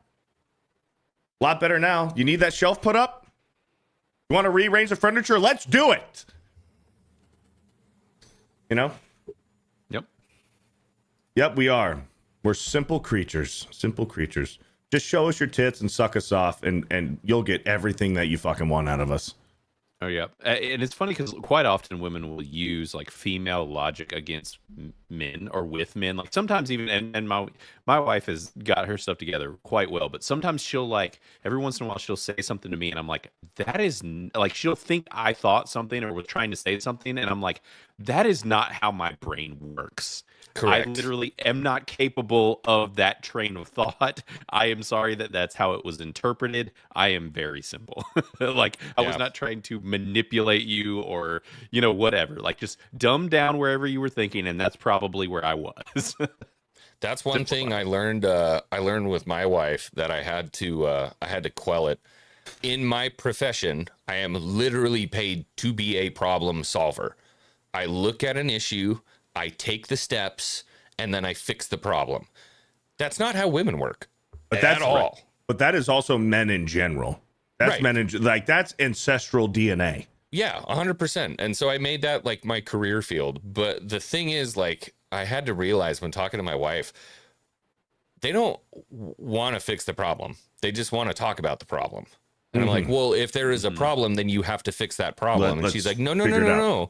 A lot better now. You need that shelf put up? You want to rearrange the furniture? Let's do it. You know? Yep, we are. We're simple creatures. Simple creatures. Just show us your tits and suck us off, and you'll get everything that you fucking want out of us. Oh, yeah. And it's funny because quite often women will use like female logic against men or with men. Like sometimes even, and my wife has got her stuff together quite well, but sometimes she'll like, every once in a while, she'll say something to me and I'm like, that is like, she'll think I thought something or was trying to say something. And I'm like, that is not how my brain works. Correct. I literally am not capable of that train of thought. I am sorry that that's how it was interpreted. I am very simple. Like I was not trying to manipulate you or, you know, whatever. Like just dumb down wherever you were thinking, and that's probably where I was. That's one thing I learned. I learned with my wife that I had to quell it. In my profession, I am literally paid to be a problem solver. I look at an issue, I take the steps, and then I fix the problem. That's not how women work at all. But that is also men in general. That's men in, like that's ancestral DNA. Yeah, 100%. And so I made that like my career field. But the thing is, like, I had to realize when talking to my wife, they don't want to fix the problem. They just want to talk about the problem. And I'm like, well, if there is a problem, then you have to fix that problem. And she's like, no.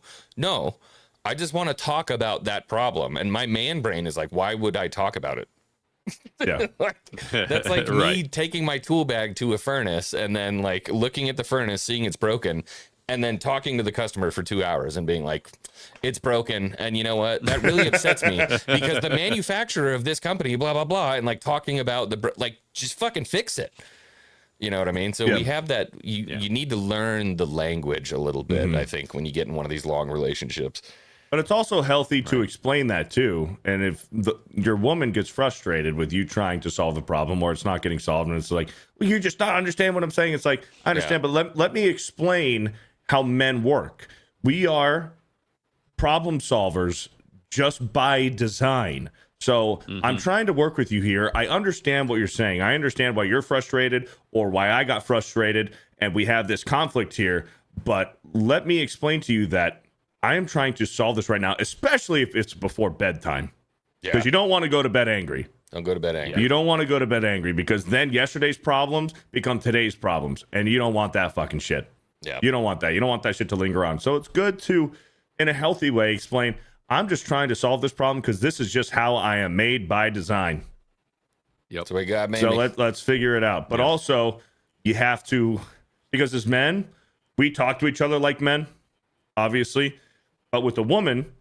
I just want to talk about that problem. And my man brain is like, why would I talk about it? Yeah. That's like me taking my tool bag to a furnace and then like looking at the furnace, seeing it's broken, and then talking to the customer for 2 hours and being like, it's broken. And you know what? That really upsets me because the manufacturer of this company, blah, blah, blah. And like talking about just fucking fix it. You know what I mean? So we have that. You need to learn the language a little bit, I think, when you get in one of these long relationships. But it's also healthy to explain that too. And if your woman gets frustrated with you trying to solve the problem or it's not getting solved, and it's like, well, you just not understand what I'm saying. It's like, I understand, but let me explain how men work. We are problem solvers just by design. So I'm trying to work with you here. I understand what you're saying. I understand why you're frustrated or why I got frustrated, and we have this conflict here. But let me explain to you that I am trying to solve this right now, especially if it's before bedtime. Because you don't want to go to bed angry. Don't go to bed angry. You don't want to go to bed angry because then yesterday's problems become today's problems. And you don't want that fucking shit. Yeah. You don't want that. You don't want that shit to linger on. So it's good to, in a healthy way, explain, I'm just trying to solve this problem because this is just how I am made by design. Yep. So we got So let's figure it out. But also, you have to, because as men, we talk to each other like men, obviously. But with a woman,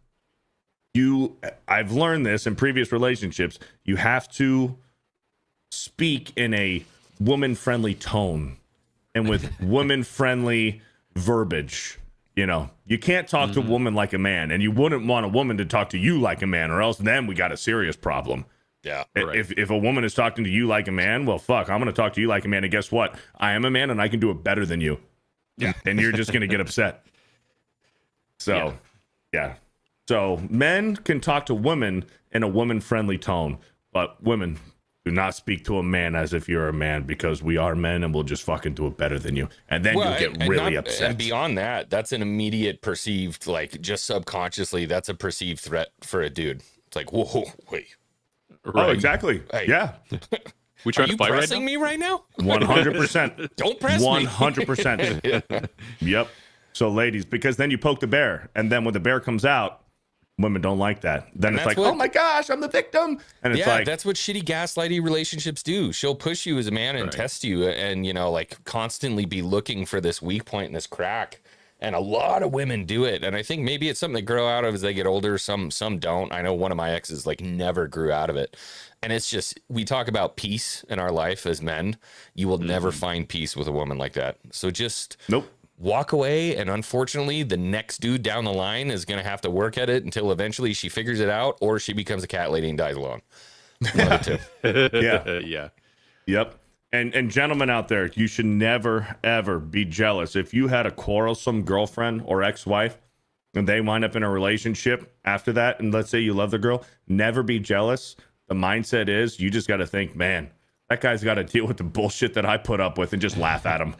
I've learned this in previous relationships, you have to speak in a woman-friendly tone and with woman-friendly verbiage. You know, you can't talk to a woman like a man, and you wouldn't want a woman to talk to you like a man, or else then we got a serious problem. Yeah. If a woman is talking to you like a man, well, fuck, I'm going to talk to you like a man, and guess what? I am a man, and I can do it better than you. Yeah. And you're just going to get upset. So, yeah. So men can talk to women in a woman-friendly tone, but women do not speak to a man as if you're a man, because we are men and we'll just fucking do it better than you. And then you'll get really upset. And beyond that, that's an immediate perceived, like just subconsciously, that's a perceived threat for a dude. It's like, whoa, wait. Oh, exactly. Hey. Yeah. We trying Are you to fight right pressing now? me right now? 100%. Don't press 100%. Yep. So ladies, because then you poke the bear, and then when the bear comes out, women don't like that. Then it's like, oh my gosh, I'm the victim. And it's like, that's what shitty gaslighty relationships do. She'll push you as a man and test you, and you know, like constantly be looking for this weak point and this crack. And a lot of women do it. And I think maybe it's something they grow out of as they get older. Some don't. I know one of my exes like never grew out of it. And it's just, we talk about peace in our life as men. You will never find peace with a woman like that. So just walk away. And unfortunately, the next dude down the line is going to have to work at it until eventually she figures it out, or she becomes a cat lady and dies alone. One of the two. Yeah. Yeah. Yep. And gentlemen out there, you should never, ever be jealous. If you had a quarrelsome girlfriend or ex-wife and they wind up in a relationship after that, and let's say you love the girl, never be jealous. The mindset is you just got to think, man, that guy's got to deal with the bullshit that I put up with, and just laugh at him.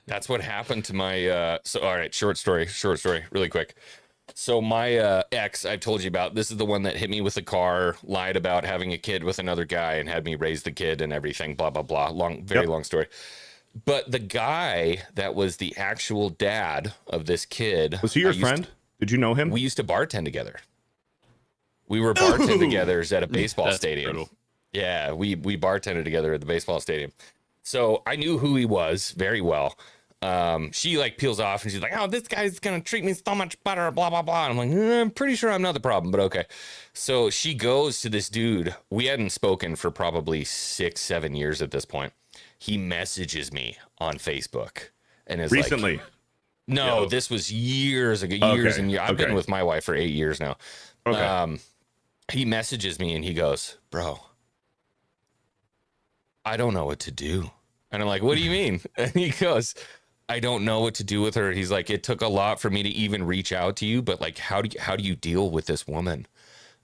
That's what happened to my, so, all right, short story, really quick. So my ex, I told you about, this is the one that hit me with a car, lied about having a kid with another guy, and had me raise the kid and everything, blah, blah, blah. Very long story. But the guy that was the actual dad of this kid. Was he your friend? Did you know him? We used to bartend together. We were bartending together at a baseball stadium. Brutal. Yeah, we bartended together at the baseball stadium. So I knew who he was very well. She like peels off and she's like, oh, this guy's gonna treat me so much better, blah blah blah. And I'm like, I'm pretty sure I'm not the problem, but okay. So she goes to this dude. We hadn't spoken for probably 6-7 years at this point. He messages me on Facebook and is recently. Like, no, this was years ago, years and years. I've been with my wife for 8 years now. Okay. He messages me and he goes, bro, I don't know what to do. And I'm like, what do you mean? And he goes, I don't know what to do with her. He's like, it took a lot for me to even reach out to you, but like, how do you deal with this woman?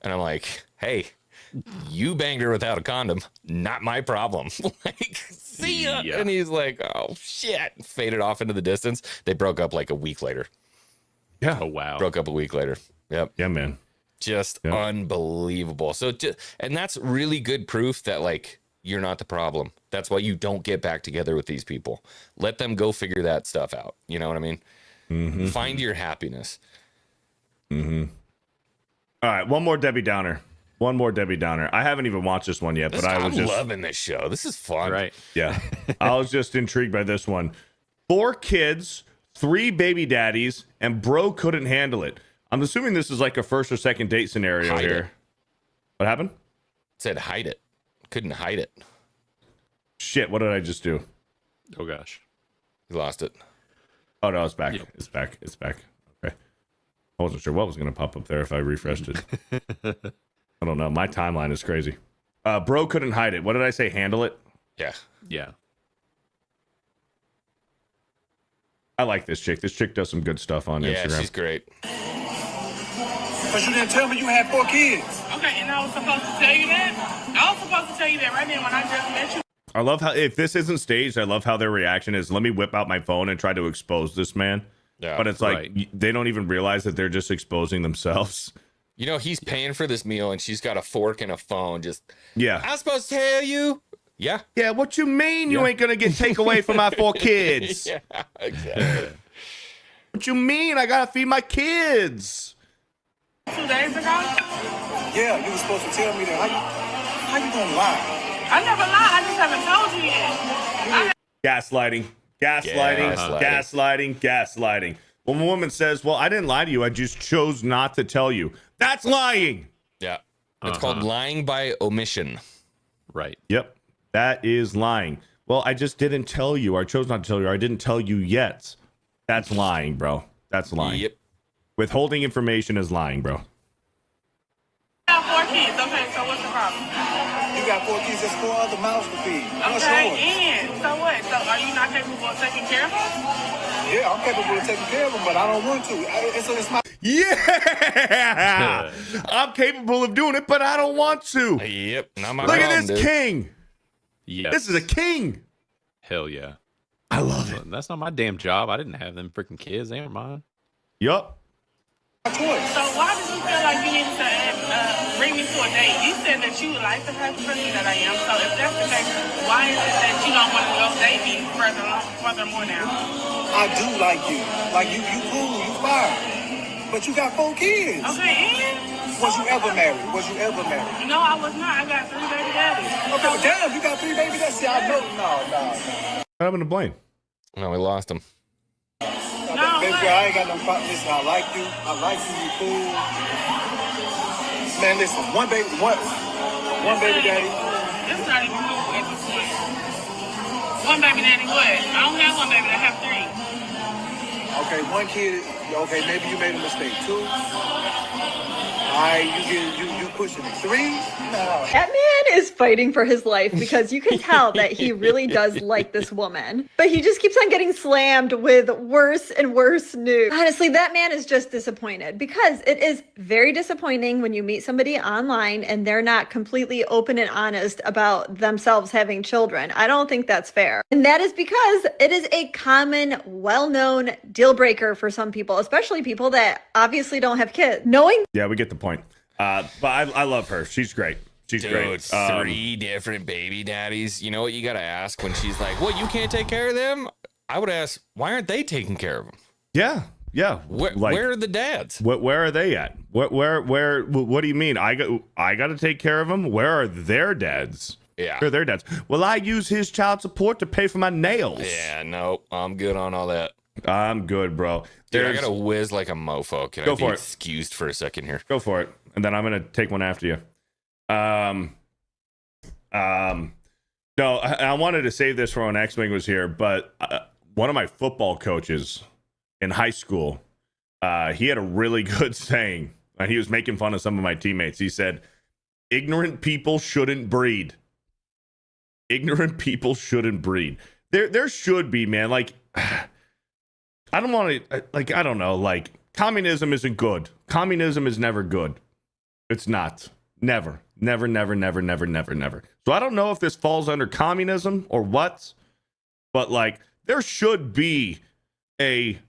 And I'm like, hey, you banged her without a condom. Not my problem. Like, see ya. Yeah. And he's like, oh shit. Faded off into the distance. They broke up like a week later. Yeah. Oh, wow. Broke up a week later. Yep. Yeah, man. Just unbelievable. So, and that's really good proof that like, you're not the problem. That's why you don't get back together with these people. Let them go figure that stuff out. You know what I mean? Mm-hmm. Find your happiness. Mm-hmm. All right, one more Debbie Downer. I haven't even watched this one yet, but I'm loving this show. This is fun. Right. Yeah. I was just intrigued by this one. 4 kids, 3 baby daddies, and bro couldn't handle it. I'm assuming this is like a first or second date scenario Hide here. it. What happened? Said hide it. Couldn't hide it. Shit, what did I just do? Oh gosh. You lost it. Oh no, it's back. Yep. It's back. Okay. I wasn't sure what was gonna pop up there if I refreshed it. I don't know. My timeline is crazy. Bro couldn't hide it. What did I say? Handle it? Yeah. Yeah. I like this chick. This chick does some good stuff on Instagram. Yeah, she's great. But you didn't tell me you had 4 kids. Okay, and I was supposed to tell you that? I was supposed to tell you that right then when I just met you. I love how, if this isn't staged, I love how their reaction is, let me whip out my phone and try to expose this man. Yeah, but it's like, they don't even realize that they're just exposing themselves. You know, he's paying for this meal and she's got a fork and a phone. Just, yeah. I'm supposed to tell you. Yeah. Yeah, what you mean you ain't going to get take away from my 4 kids? Yeah, exactly. What you mean? I got to feed my kids. 2 days ago? Yeah, you were supposed to tell me that. How you gonna lie? I never lied. I just haven't told you yet. Gaslighting. When a woman says, well, I didn't lie to you, I just chose not to tell you. That's lying. Yeah. It's called lying by omission. Right. Yep. That is lying. Well, I just didn't tell you. I chose not to tell you. Or I didn't tell you yet. That's lying, bro. That's lying. Yep. Withholding information is lying, bro. I have 4 kids. Okay, so what's the problem? You got 4 kids. There's 4 other mouths to feed. Okay, and so what? So are you not capable of taking care of them? Yeah, I'm capable of taking care of them, but I don't want to. It's my... Yeah, I'm capable of doing it, but I don't want to. Yep, not my Look problem, at this dude. king. Yes. This is a king. Hell yeah. I love it. That's not my damn job. I didn't have them freaking kids. They weren't mine. Yup. So why did you feel like you needed to bring me to a date? You said that you would like the type of person that I am. So if that's the case, why is it that you don't want to go date me furthermore now? I do like you. Like you cool, you fine. But you got 4 kids. Okay, and? Was you ever married? Was you ever married? No, I was not. I got 3 baby daddies. Okay, well, damn, you got 3 baby daddies. See, I know. No. What happened to Blaine? No, we lost him. No, Baby girl, I ain't got no problem. Listen, I like you. You cool. Man, listen, one baby daddy. It's not even cool at this point. One baby daddy what? I don't have one baby. I have 3. Okay, 1 kid. Okay, maybe you made a mistake. 2. Alright, you pushing it. 3? No. That man is fighting for his life because you can tell that he really does like this woman. But he just keeps on getting slammed with worse and worse news. Honestly, that man is just disappointed because it is very disappointing when you meet somebody online and they're not completely open and honest about themselves having children. I don't think that's fair. And that is because it is a common, well-known deal breaker for some people, especially people that obviously don't have kids. Knowing Yeah, we get the point. But I love her. She's great. She's Dude, great. 3 different baby daddies. You know what you got to ask when she's like, what, you can't take care of them? I would ask, why aren't they taking care of them? Yeah. Where are the dads? Where are they at? What do you mean? I got to take care of them? Where are their dads? Yeah. Where are their dads? Well, I use his child support to pay for my nails. Yeah, no, I'm good on all that. I'm good, bro. Dude, I got to whiz like a mofo. Can I be excused for a second here? Go for it. And then I'm going to take one after you. No, I wanted to save this for when Xwing was here, but one of my football coaches in high school, he had a really good saying, and he was making fun of some of my teammates. He said, ignorant people shouldn't breed. Ignorant people shouldn't breed. There should be, man. Like, I don't want to, like, I don't know, like, communism isn't good. Communism is never good. It's not. Never. So I don't know if this falls under communism or what, but like there should be a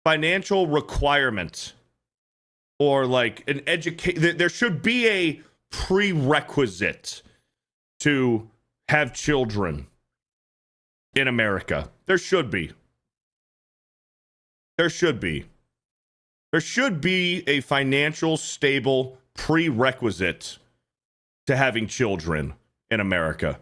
financial requirement or like an there should be a prerequisite to have children in America. There should be a financial stable prerequisite to having children in America.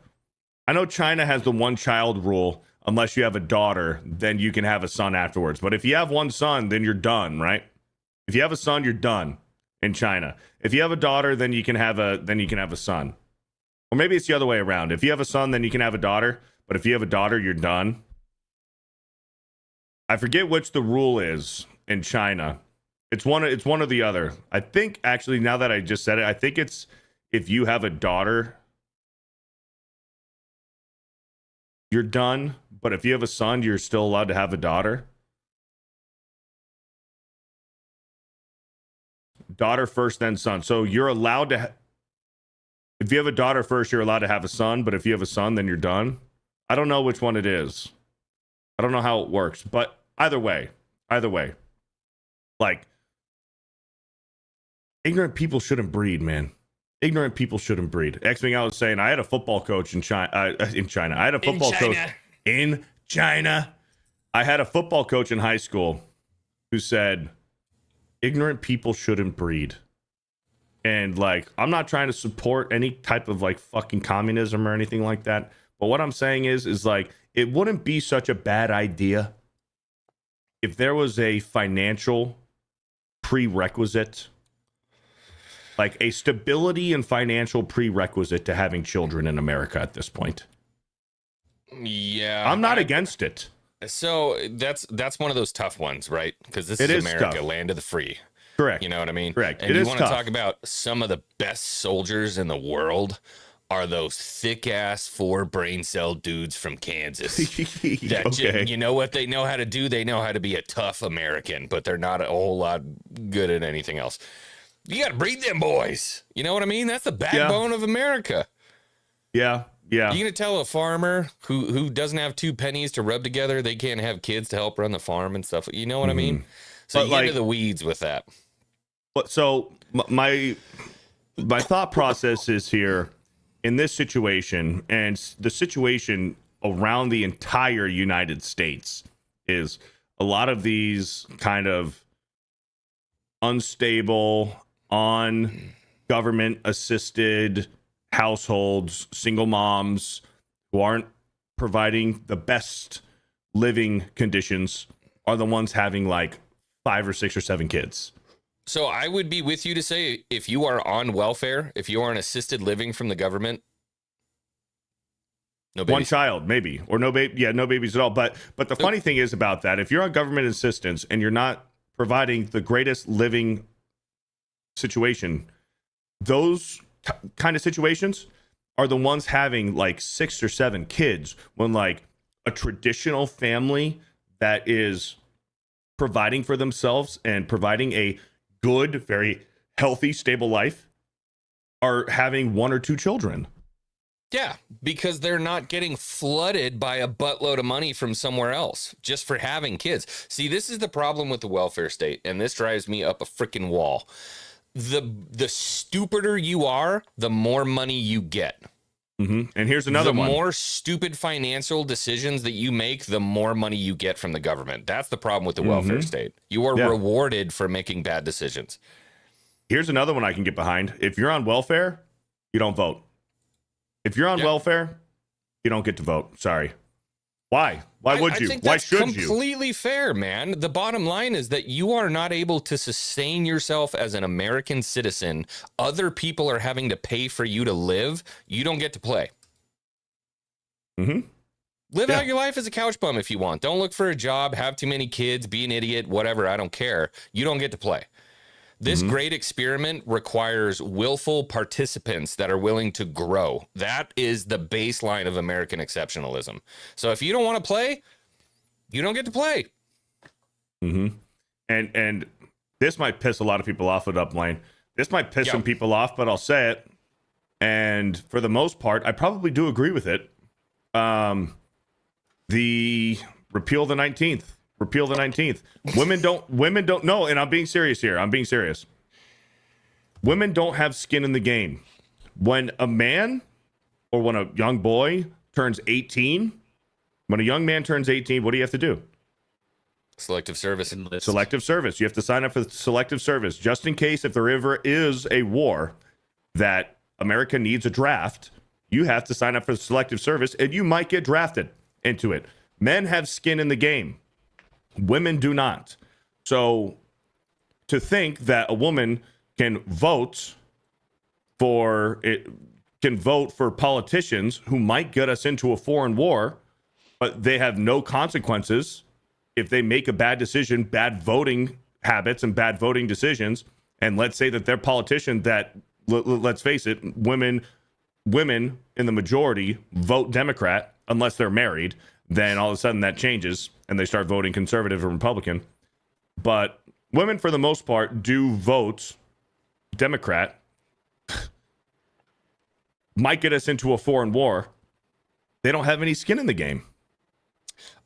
I know China has the 1-child rule. Unless you have a daughter, then you can have a son afterwards. But if you have one son, then you're done, right? If you have a son, you're done in China. If you have a daughter, then you can have a son. Or maybe it's the other way around. If you have a son, then you can have a daughter. But if you have a daughter, you're done. I forget which the rule is in China. It's one or the other. I think actually, now that I just said it, I think it's if you have a daughter, you're done. But if you have a son, you're still allowed to have a daughter. Daughter first, then son. So you're allowed to. If you have a daughter first, you're allowed to have a son. But if you have a son, then you're done. I don't know which one it is. I don't know how it works. But either way, like, ignorant people shouldn't breed, man. Ignorant people shouldn't breed. Xwing, I was saying, I had a football coach in China. I had a football coach in China. I had a football coach in high school who said, ignorant people shouldn't breed. And like, I'm not trying to support any type of like fucking communism or anything like that. But what I'm saying is like, it wouldn't be such a bad idea if there was a financial prerequisite, like a stability and financial prerequisite to having children in America at this point. Yeah. I'm not against it. So that's one of those tough ones, right? Because this is America, tough. Land of the free. Correct. You know what I mean? Correct. And it you is want to tough. talk about some of the best soldiers in the world are those thick ass 4 brain cell dudes from Kansas. That Okay. you know what they know how to do? They know how to be a tough American, but they're not a whole lot good at anything else. You got to breed them boys. You know what I mean? That's the backbone of America. Yeah. Yeah. You gonna tell a farmer who doesn't have 2 pennies to rub together they can't have kids to help run the farm and stuff? You know what I mean? So But you get into the weeds with that. But so my thought process is here in this situation, and the situation around the entire United States is a lot of these kind of unstable, on government assisted households, single moms who aren't providing the best living conditions are the ones having like 5 or 6 or 7 kids. So I would be with you to say, if you are on welfare, if you are on assisted living from the government, no babies. One child, maybe, or no baby. Yeah, no babies at all. But the funny thing is about that, if you're on government assistance and you're not providing the greatest living situation, those kind of situations are the ones having like 6 or 7 kids, when like a traditional family that is providing for themselves and providing a good, very healthy, stable life are having 1 or 2 children. Yeah, because they're not getting flooded by a buttload of money from somewhere else just for having kids. See, this is the problem with the welfare state, and this drives me up a freaking wall. The stupider you are, the more money you get. Mm-hmm. And here's another one. The more stupid financial decisions that you make, the more money you get from the government. That's the problem with the welfare state. You are rewarded for making bad decisions. Here's another one I can get behind. If you're on welfare, you don't vote. If you're on welfare, you don't get to vote. Sorry. Why? Why would you? Think Why that's should you? Completely fair, man. The bottom line is that you are not able to sustain yourself as an American citizen. Other people are having to pay for you to live. You don't get to play. Mm-hmm. Live out your life as a couch bum if you want. Don't look for a job, have too many kids, be an idiot, whatever. I don't care. You don't get to play. This great experiment requires willful participants that are willing to grow. That is the baseline of American exceptionalism. So if you don't want to play, you don't get to play. Mm-hmm. And this might piss a lot of people off with Blaine. This might piss some people off, but I'll say it. And for the most part, I probably do agree with it. The repeal the 19th. Repeal the 19th. Women don't know, and I'm being serious here. I'm being serious. Women don't have skin in the game. When a man or when a young boy turns 18, when a young man turns 18, what do you have to do? Selective service. Enlist. Selective service. You have to sign up for selective service just in case if there ever is a war that America needs a draft, you have to sign up for selective service and you might get drafted into it. Men have skin in the game. Women do not. So to think that a woman can vote for politicians who might get us into a foreign war, but they have no consequences if they make a bad decision, bad voting habits and bad voting decisions. And let's say that their politician that, let's face it, women in the majority vote Democrat unless they're married. Then all of a sudden that changes and they start voting conservative or Republican. But women, for the most part, do vote Democrat. Might get us into a foreign war. They don't have any skin in the game.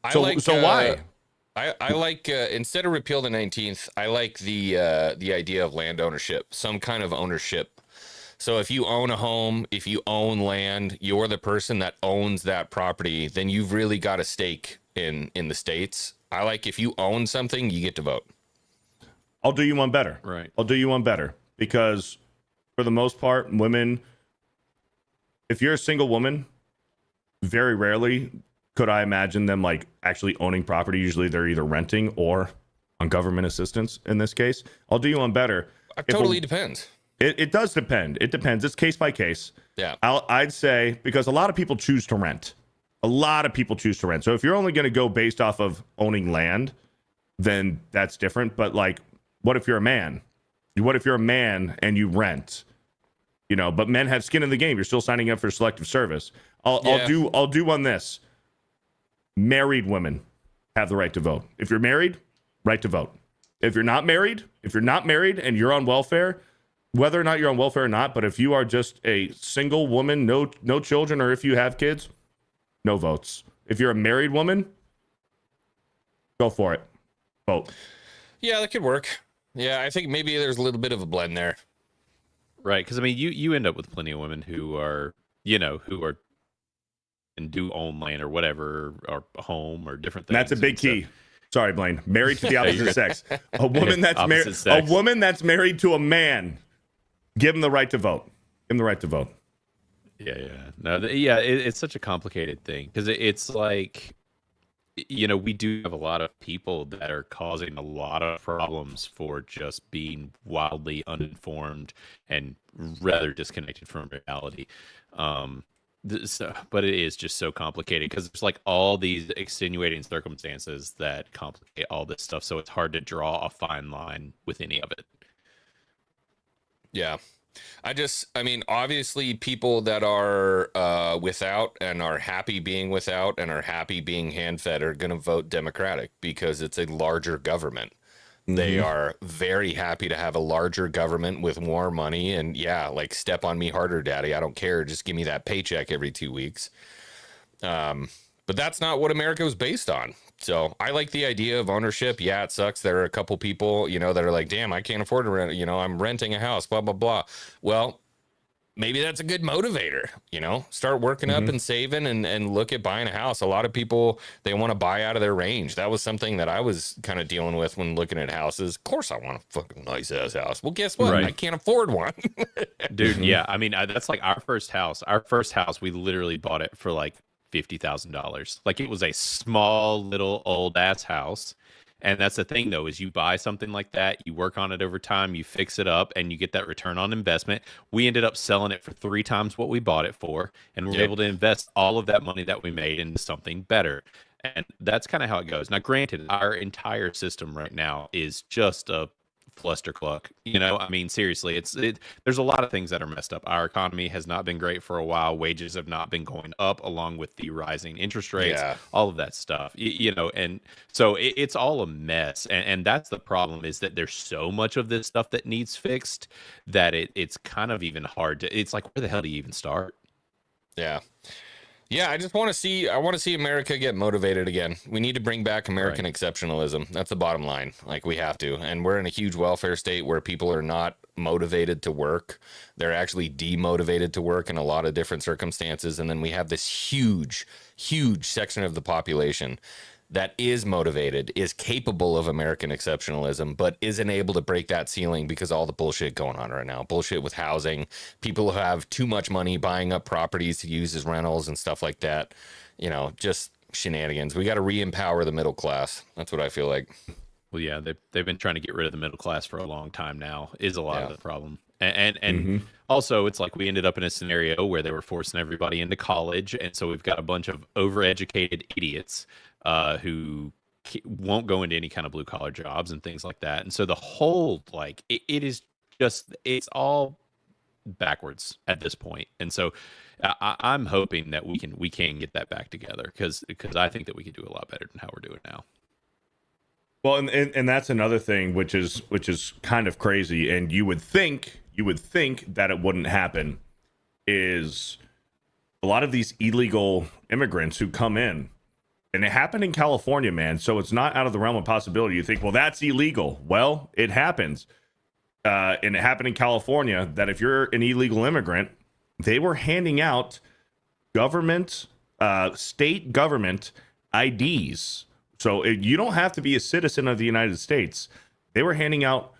So why? I like, instead of repeal the 19th, I like the idea of land ownership, some kind of ownership. So if you own a home, if you own land, you're the person that owns that property, then you've really got a stake in the states. I like if you own something, you get to vote. I'll do you one better. Right. I'll do you one better because for the most part, women, if you're a single woman, very rarely could I imagine them like actually owning property. Usually they're either renting or on government assistance in this case. I'll do you one better. It totally depends. It does depend. It depends. It's case by case. Yeah. I'd say because a lot of people choose to rent. A lot of people choose to rent. So if you're only going to go based off of owning land, then that's different. But like, what if you're a man? What if you're a man and you rent? You know, but men have skin in the game. You're still signing up for selective service. I'll do on this. Married women have the right to vote. If you're married, right to vote. If you're not married and you're on welfare, whether or not you're on welfare or not, but if you are just a single woman, no children, or if you have kids, no votes. If you're a married woman, go for it. Vote. Yeah, that could work. Yeah, I think maybe there's a little bit of a blend there. Right, because I mean, you end up with plenty of women who are and do own land or whatever, or home or different things. And that's a big key. Sorry, Blaine. Married to the opposite sex. A woman that's married. Sex. A woman that's married to a man. Give him the right to vote. Give him the right to vote. Yeah. No, it's such a complicated thing because it's like, we do have a lot of people that are causing a lot of problems for just being wildly uninformed and rather disconnected from reality. But it is just so complicated because there's like all these extenuating circumstances that complicate all this stuff. So it's hard to draw a fine line with any of it. Yeah. I mean, obviously people that are without and are happy being without and are happy being hand-fed are going to vote Democratic because it's a larger government. Mm-hmm. They are very happy to have a larger government with more money and like step on me harder, daddy. I don't care. Just give me that paycheck every 2 weeks. But that's not what America was based on. So I like the idea of ownership. Yeah, it sucks. There are a couple people, that are like, damn, I can't afford to rent, I'm renting a house, blah, blah, blah. Well, maybe that's a good motivator, start working up and saving and look at buying a house. A lot of people, they want to buy out of their range. That was something that I was kind of dealing with when looking at houses. Of course I want a fucking nice ass house. Well, guess what? Right. I can't afford one. Dude, yeah. I mean, that's like our first house. Our first house, we literally bought it for like $50,000. Like it was a small little old ass house. And that's the thing though, is you buy something like that, you work on it over time, you fix it up, and you get that return on investment. We ended up selling it for 3 times what we bought it for, and we were able to invest all of that money that we made into something better. And that's kind of how it goes. Now, granted, our entire system right now is just a flustercluck. I mean, seriously, there's a lot of things that are messed up. Our economy has not been great for a while. Wages have not been going up along with the rising interest rates, all of that stuff, and so it's all a mess. And that's the problem, is that there's so much of this stuff that needs fixed that it's kind of even hard to, it's like, where the hell do you even start? Yeah, I want to see America get motivated again. We need to bring back American exceptionalism. That's the bottom line. Like, we have to. And we're in a huge welfare state where people are not motivated to work. They're actually demotivated to work in a lot of different circumstances. And then we have this huge section of the population that is motivated, is capable of American exceptionalism, but isn't able to break that ceiling because all the bullshit going on right now. Bullshit with housing, people who have too much money buying up properties to use as rentals and stuff like that. Just shenanigans. We got to re-empower the middle class. That's what I feel like. Well, yeah, they've been trying to get rid of the middle class for a long time now, is a lot of the problem. And also, it's like we ended up in a scenario where they were forcing everybody into college. And so we've got a bunch of overeducated idiots who won't go into any kind of blue collar jobs and things like that. And so the whole, like, it is just, it's all backwards at this point. And so I'm hoping that we can get that back together because I think that we could do a lot better than how we're doing now. Well, and that's another thing, which is kind of crazy. And you would think that it wouldn't happen, is a lot of these illegal immigrants who come in. And it happened in California, man. So it's not out of the realm of possibility. You think, well, that's illegal. Well, it happens. And it happened in California that if you're an illegal immigrant, they were handing out state government IDs. So you don't have to be a citizen of the United States. They were handing out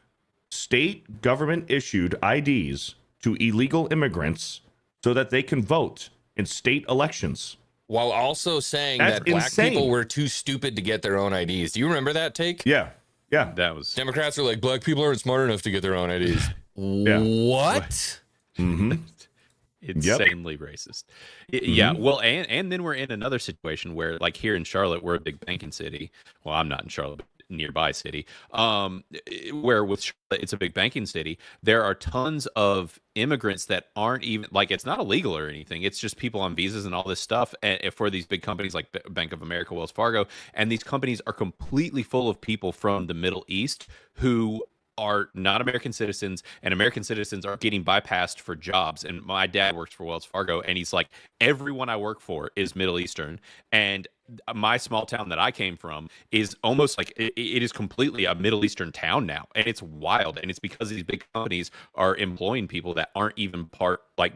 state government issued IDs to illegal immigrants so that they can vote in state elections. While also saying That's that black insane. people were too stupid to get their own IDs. Do you remember that take? Yeah. That was Democrats are like, black people aren't smart enough to get their own IDs. What? Insanely racist. Yeah. Well, and then we're in another situation where, like, here in Charlotte, we're a big banking city. Well, I'm not in Charlotte, but nearby city, where with Charlotte, it's a big banking city. There are tons of immigrants that aren't even like, it's not illegal or anything. It's just people on visas and all this stuff, and for these big companies like Bank of America, Wells Fargo, and these companies are completely full of people from the Middle East who are not American citizens, and American citizens are getting bypassed for jobs. And my dad works for Wells Fargo, and he's like, everyone I work for is Middle Eastern. And my small town that I came from is almost like it is completely a Middle Eastern town now. And it's wild. And it's because these big companies are employing people that aren't even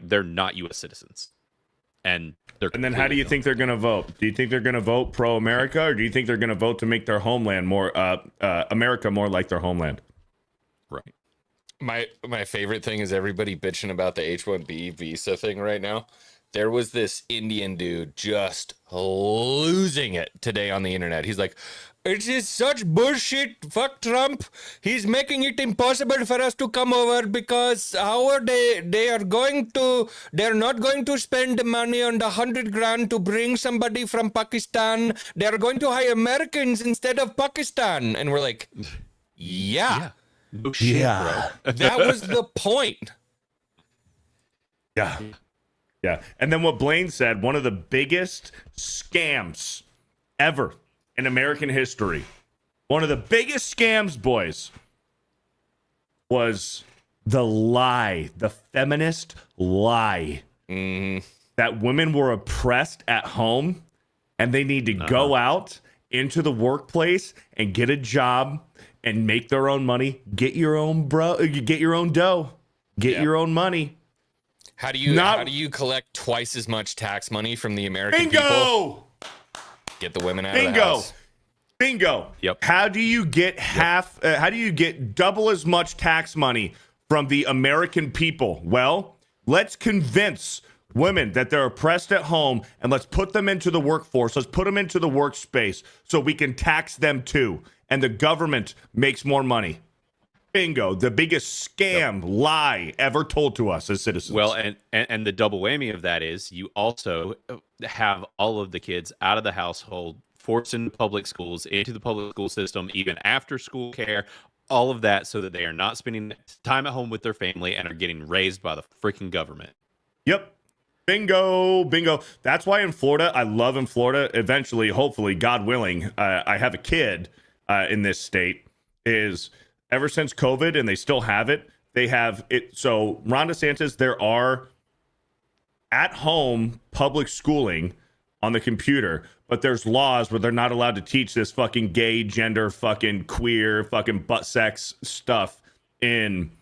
they're not U.S. citizens. And then how do you think they're going to vote? Do you think they're going to vote pro-America, or do you think they're going to vote to make their homeland more, America more like their homeland? Right. My favorite thing is everybody bitching about the H-1B visa thing right now. There was this Indian dude just losing it today on the internet. He's like, it is such bullshit. Fuck Trump. He's making it impossible for us to come over because they're not going to spend money on the $100,000 to bring somebody from Pakistan. They're going to hire Americans instead of Pakistan. And we're like, yeah. No shit, bro. That was the point. Yeah. Yeah. And then what Blaine said, one of the biggest scams ever in American history, one of the biggest scams, boys, was the lie, the feminist lie that women were oppressed at home and they need to go out into the workplace and get a job and make their own money, get your own dough, get your own money. How do you collect twice as much tax money from the American people? Get the women out of the house. Bingo. Yep. How do you get how do you get double as much tax money from the American people? Well, let's convince women that they're oppressed at home, and let's put them into the workforce. Let's put them into the workspace so we can tax them too, and the government makes more money. Bingo. The biggest scam lie ever told to us as citizens. Well, and the double whammy of that is you also have all of the kids out of the household, forced into public schools, into the public school system, even after school care, all of that so that they are not spending time at home with their family and are getting raised by the freaking government. Yep. Bingo. That's why in Florida, I love in Florida, eventually, hopefully, God willing, I have a kid in this state, is ever since COVID, and they still have it, they have it. So Ron DeSantis, there are at-home public schooling on the computer, but there's laws where they're not allowed to teach this fucking gay, gender, fucking queer, fucking butt sex stuff in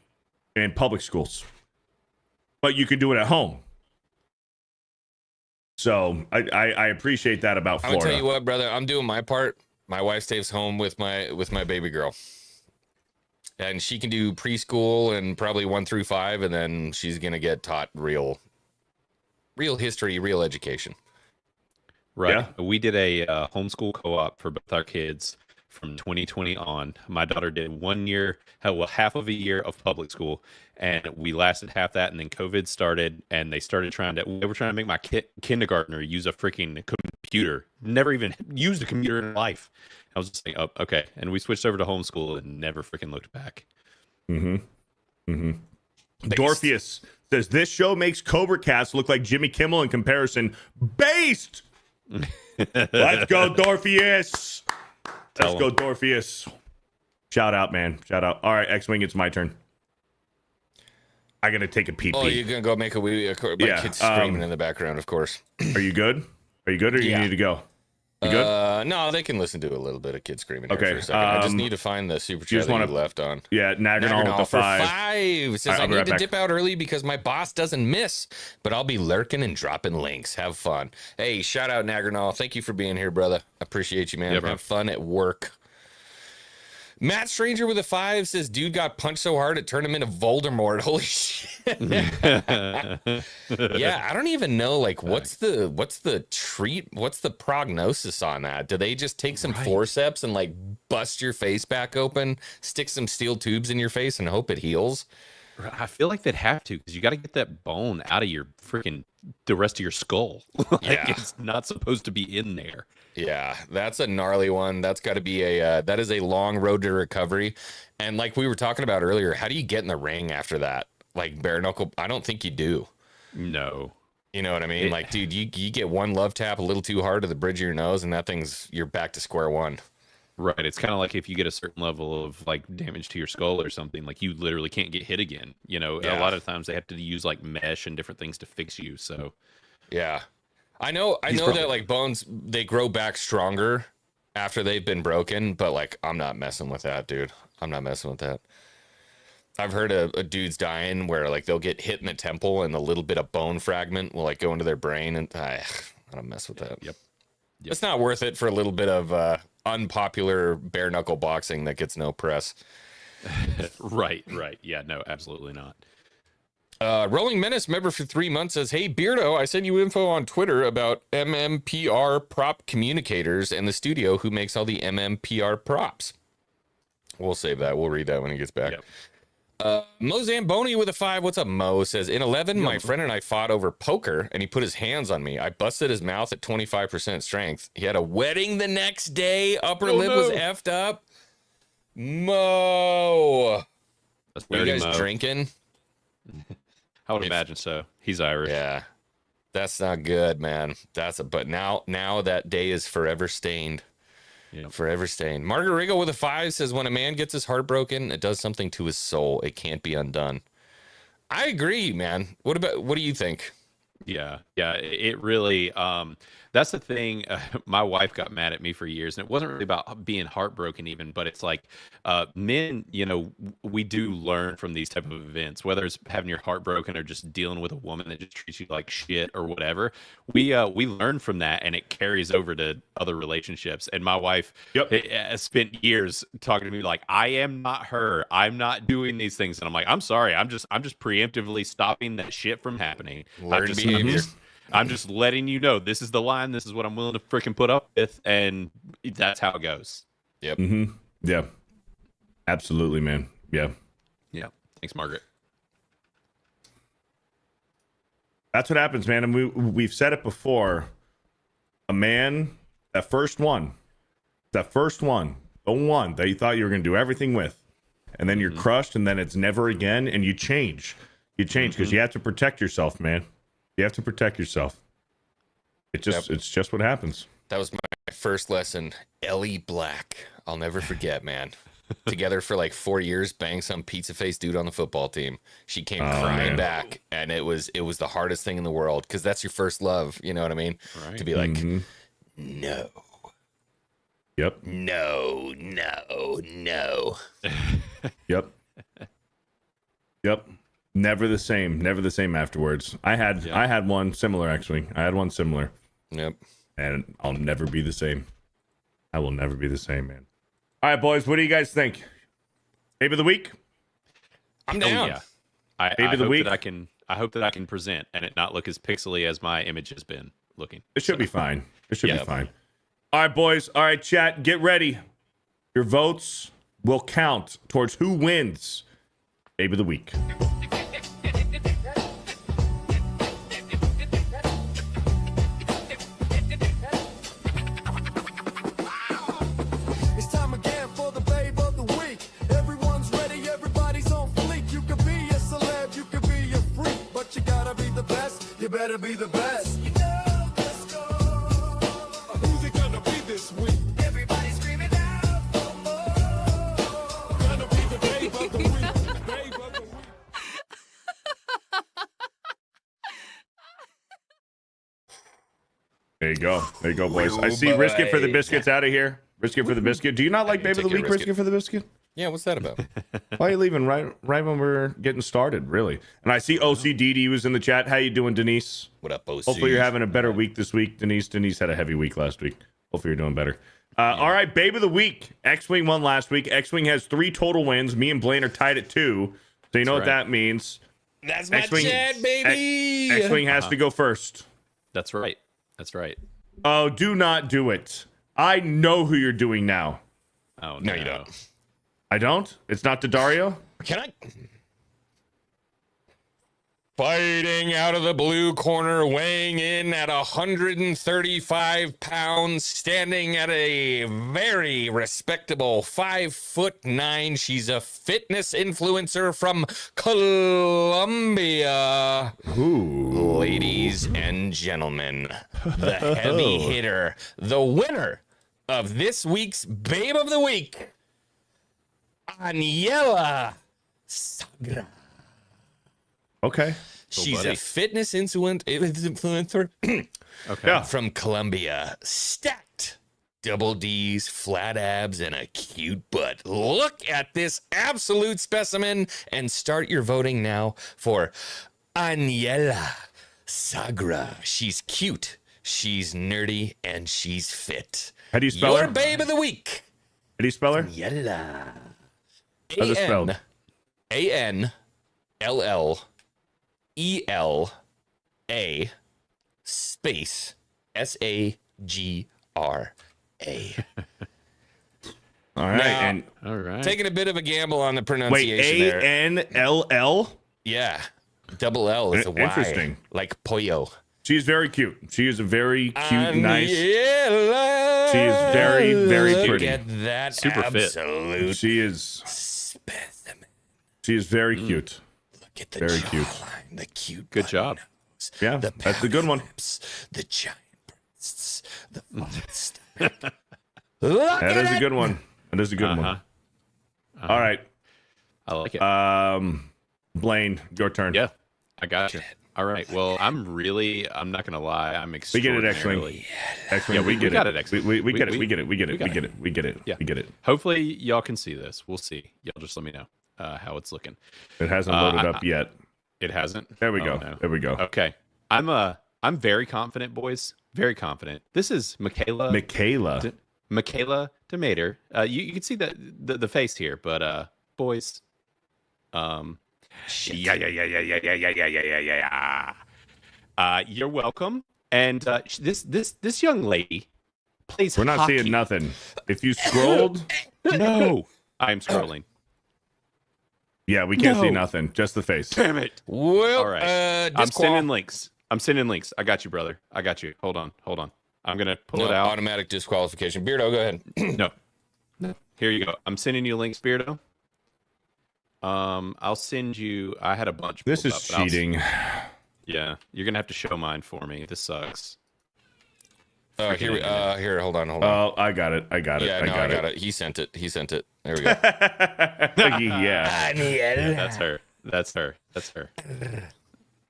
public schools. But you can do it at home. So I appreciate that about Florida. I'll tell you what, brother, I'm doing my part. My wife stays home with my baby girl. And she can do preschool and probably 1 through 5, and then she's gonna get taught real history, real education. Right. Yeah. We did a homeschool co-op for both our kids from 2020 on. My daughter did 1 year, half of a year of public school, and we lasted half that, and then COVID started, and they were trying to make my kindergartner use a freaking computer. Never even used a computer in her life. I was just like, oh, okay. And we switched over to homeschool and never freaking looked back. Dorpheus says, this show makes Cobra Cats look like Jimmy Kimmel in comparison. Based! Let's go, Dorpheus! Let's go, Dorpheus. Shout out, man. Shout out. All right, Xwing, it's my turn. I gotta take a pee-pee. Oh, you're gonna go make a wee? My kid's screaming in the background, of course. Are you good? Or you need to go? You good? No, they can listen to a little bit of kids screaming here okay. for a second. I just need to find the super chat that you left on. Yeah, Nagrinol with the for 5. 5. Says, I need to dip out early because my boss doesn't miss, but I'll be lurking and dropping links. Have fun. Hey, shout out Nagrinol. Thank you for being here, brother. Appreciate you, man. Yeah, have fun at work. Matt Stranger with a 5 says, dude got punched so hard it turned him into Voldemort. Holy shit. Yeah, I don't even know, like, what's the prognosis on that? Do they just take some forceps and, like, bust your face back open, stick some steel tubes in your face and hope it heals? I feel like they'd have to because you got to get that bone out of your the rest of your skull. Like, Yeah. it's not supposed to be in there. Yeah, that's a gnarly one. That's got to be that is a long road to recovery. And like we were talking about earlier, how do you get in the ring after that? Like bare knuckle, I don't think you do. No. You know what I mean? Like, dude, you get one love tap a little too hard to the bridge of your nose, and you're back to square one. Right. It's kind of like if you get a certain level of like damage to your skull or something, like you literally can't get hit again. You know, a lot of times they have to use like mesh and different things to fix you. So, yeah, I know that like bones, they grow back stronger after they've been broken, but like, I'm not messing with that, dude. I'm not messing with that. I've heard of dudes dying where like they'll get hit in the temple and a little bit of bone fragment will like go into their brain, and I don't mess with that. Yep. It's not worth it for a little bit of unpopular bare knuckle boxing that gets no press. Right. Yeah, no, absolutely not. Rolling Menace member for 3 months says, "Hey Beardo, I sent you info on Twitter about MMPR prop communicators and the studio who makes all the MMPR props." We'll save that. We'll read that when he gets back. Yep. Mo Zamboni with a 5. What's up, Mo? Says, in 11, my friend and I fought over poker, and he put his hands on me. I busted his mouth at 25% strength. He had a wedding the next day. Upper lip was effed up. Mo. Were you guys drinking? I would imagine so. He's Irish. Yeah. That's not good, man. But now that day is forever stained. Yep. Forever stained. Margarito with a 5 says, when a man gets his heart broken, it does something to his soul. It can't be undone. I agree, man. What do you think? Yeah, it really, that's the thing. My wife got mad at me for years, and it wasn't really about being heartbroken even, but it's like, men, you know, we do learn from these type of events, whether it's having your heart broken or just dealing with a woman that just treats you like shit or whatever. We learn from that, and it carries over to other relationships. And my wife spent years talking to me like, I am not her. I'm not doing these things. And I'm like, I'm sorry. I'm just preemptively stopping that shit from happening. Learned behavior. I'm just letting you know this is the line. This is what I'm willing to freaking put up with, and that's how it goes. Yep. Mm-hmm. Yeah. Absolutely, man. Yeah. Yeah. Thanks, Margaret. That's what happens, man. And we've said it before. A man, that first one, the one that you thought you were going to do everything with, and then you're crushed, and then it's never again, and you change. You change because you have to protect yourself, man. You have to protect yourself. It's just what happens. That was my first lesson. Ellie Black. I'll never forget, man. Together for like 4 years, banged some pizza face dude on the football team. She came crying back, and it was the hardest thing in the world because that's your first love. You know what I mean? Right. To be like, no. Yep. No. Yep. Never the same afterwards. I had one similar, actually. I had one similar. Yep. And I'll never be the same. I will never be the same, man. All right, boys, what do you guys think? Babe of the week? I'm down. Yeah. I Babe of the week? I hope that I can present and it not look as pixely as my image has been looking. It should be fine. It should be fine. All right, boys. All right, chat, get ready. Your votes will count towards who wins Babe of the week. It's time again for the babe of the week. Everyone's ready, everybody's on fleek. You could be a celeb, you could be a freak, but you gotta be the best. You better be the best. Who's it gonna be this week? Everybody screaming out for more. Gonna be the babe of the week. Babe of the week. There you go, boys. I see Risk for the Biscuits out of here. Risk for the Biscuit. Do you not like Babe of the Week, Risk for the Biscuit? Yeah, what's that about? Why are you leaving right when we're getting started, really? And I see OCDD was in the chat. How you doing, Denise? What up, OC? Hopefully you're having a better week this week, Denise. Denise had a heavy week last week. Hopefully you're doing better. All right, Babe of the Week. Xwing won last week. Xwing has 3 total wins. Me and Blaine are tied at 2. So you know what that means. That's my chat, baby. Xwing has to go first. That's right. That's right. Oh, do not do it. I know who you're doing now. Oh, no, you don't. I don't? It's not Daddario? Can I? Fighting out of the blue corner, weighing in at 135 pounds, standing at a very respectable 5'9". She's a fitness influencer from Colombia. Ooh. Ladies and gentlemen, the heavy hitter, the winner of this week's Babe of the Week, Aniela Sagra. Okay. She's a fitness influencer Okay. from Colombia. Stacked double D's, flat abs, and a cute butt. Look at this absolute specimen and start your voting now for Aniela Sagra. She's cute, she's nerdy, and she's fit. How do you spell Your her? Babe of the Week. How do you spell her? Aniela. How's it spelled? ANLLELA space SAGRA. All right. Now, And All right. taking a bit of a gamble on the wait, pronunciation there. ANLL? Yeah. Double L is a Y. Interesting. Like pollo. She's very cute. She is a very cute, nice. Aniela. She is very, very Look pretty. at that Super fit. absolute She is. specimen. She is very cute. Look at the Very cute. jawline, the cute Good button job. nose, Yeah, the that's a good one. lips, the giant breasts, the fucking stomach. Look That at is a it. good one. That is a good one. All right. I like it. Blaine, your turn. Yeah, I got you. All right. Well, I'm not gonna lie. I'm We get it, extraordinarily. X-Wing. X-Wing, Yeah, we get got it. it, X-Wing. We get it. We- We get it. We get it. we We got get it. We get it. Yeah. We get it. Hopefully, y'all can see this. We'll see. Y'all just let me know how it's looking. It hasn't loaded up yet. It hasn't. There we Oh, go. no. There we go. Okay. I'm very confident, boys. Very confident. This is Michaela. Michaela. Michaela Demater. You can see the face here, but boys. Yeah. You're welcome. And this young lady plays. We're not hockey. seeing nothing. If you scrolled, No, I'm scrolling. yeah, we can't see No. nothing. Just the face. Damn it! Well, All right. I'm disqual. sending links. I got you, brother. I got you. Hold on. I'm gonna pull No, it out. automatic disqualification. Beardo, go ahead. No. Here you go. I'm sending you links, Beardo. I'll send you. I had a bunch. This pulled is up, but I'll- cheating. Yeah, you're gonna have to show mine for me. This sucks. Here, hold on. Oh, I got it. I got it. Yeah, I no, got I got it. it. He sent it. There we go. Yeah. Yeah, that's her.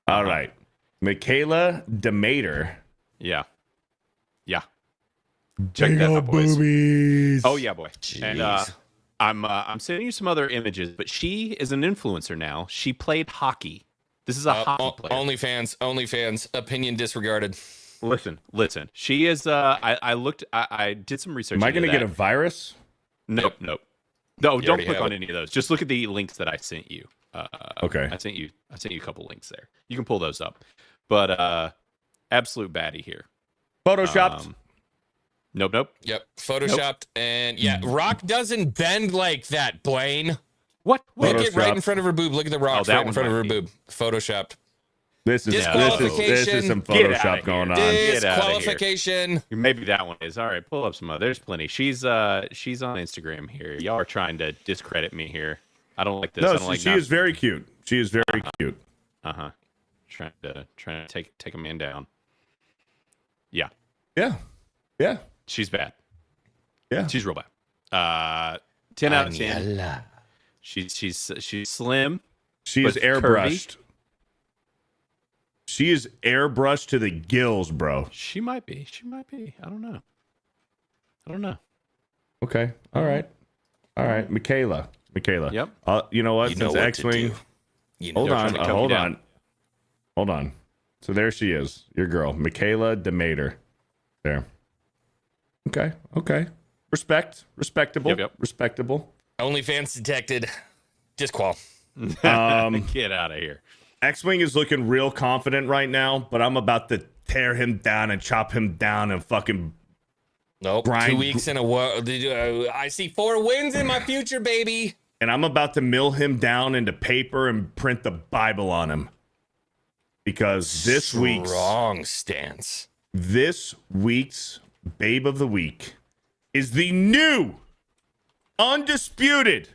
All right. Michaela Demater. Yeah. Check that out, boys. boobies. Oh yeah, boy. And Jeez. I'm sending you some other images, but she is an influencer now. She played hockey. This is a hockey player. OnlyFans. Opinion disregarded. Listen. She is. I did some research. Am I into going to get a that. virus? Nope. No, don't already click have on it. any of those. Just look at the links that I sent you. Okay. I sent you a couple links there. You can pull those up. But absolute baddie here. Photoshopped. Nope. Yep. Photoshopped. And yeah, Rock doesn't bend like that, Blaine. What? Look it right in Photoshopped. front of her boob. Look at the rocks that right in one front of her might be. boob. Photoshopped. This is some Get outta Photoshop here. going on. Get outta here. Disqualification. Maybe that one is. All right, pull up some other. There's plenty. She's on Instagram here. Y'all are trying to discredit me here. I don't like this. I No, don't like she is very cute. She is very cute. trying to take a man down. Yeah. Yeah. She's bad. Yeah. She's real bad. 10 out of 10. She's slim. She is but airbrushed. curvy. She is airbrushed to the gills, bro. She might be. I don't know. Okay. All right. Michaela. Yep. You know what? You know Since what to X-Wing. do. You know Hold trying on. to choke you Hold down. on. So there she is. Your girl, Michaela Demater. There. Okay. Respectable. Yep. Respectable. OnlyFans detected. Disqual. Get out of here. X-Wing is looking real confident right now, but I'm about to tear him down and chop him down and fucking Nope. Brian- 2 weeks in a row. I see 4 wins in my future, baby. and I'm about to mill him down into paper and print the Bible on him. because this week's strong stance. This week's Babe of the Week is the new, undisputed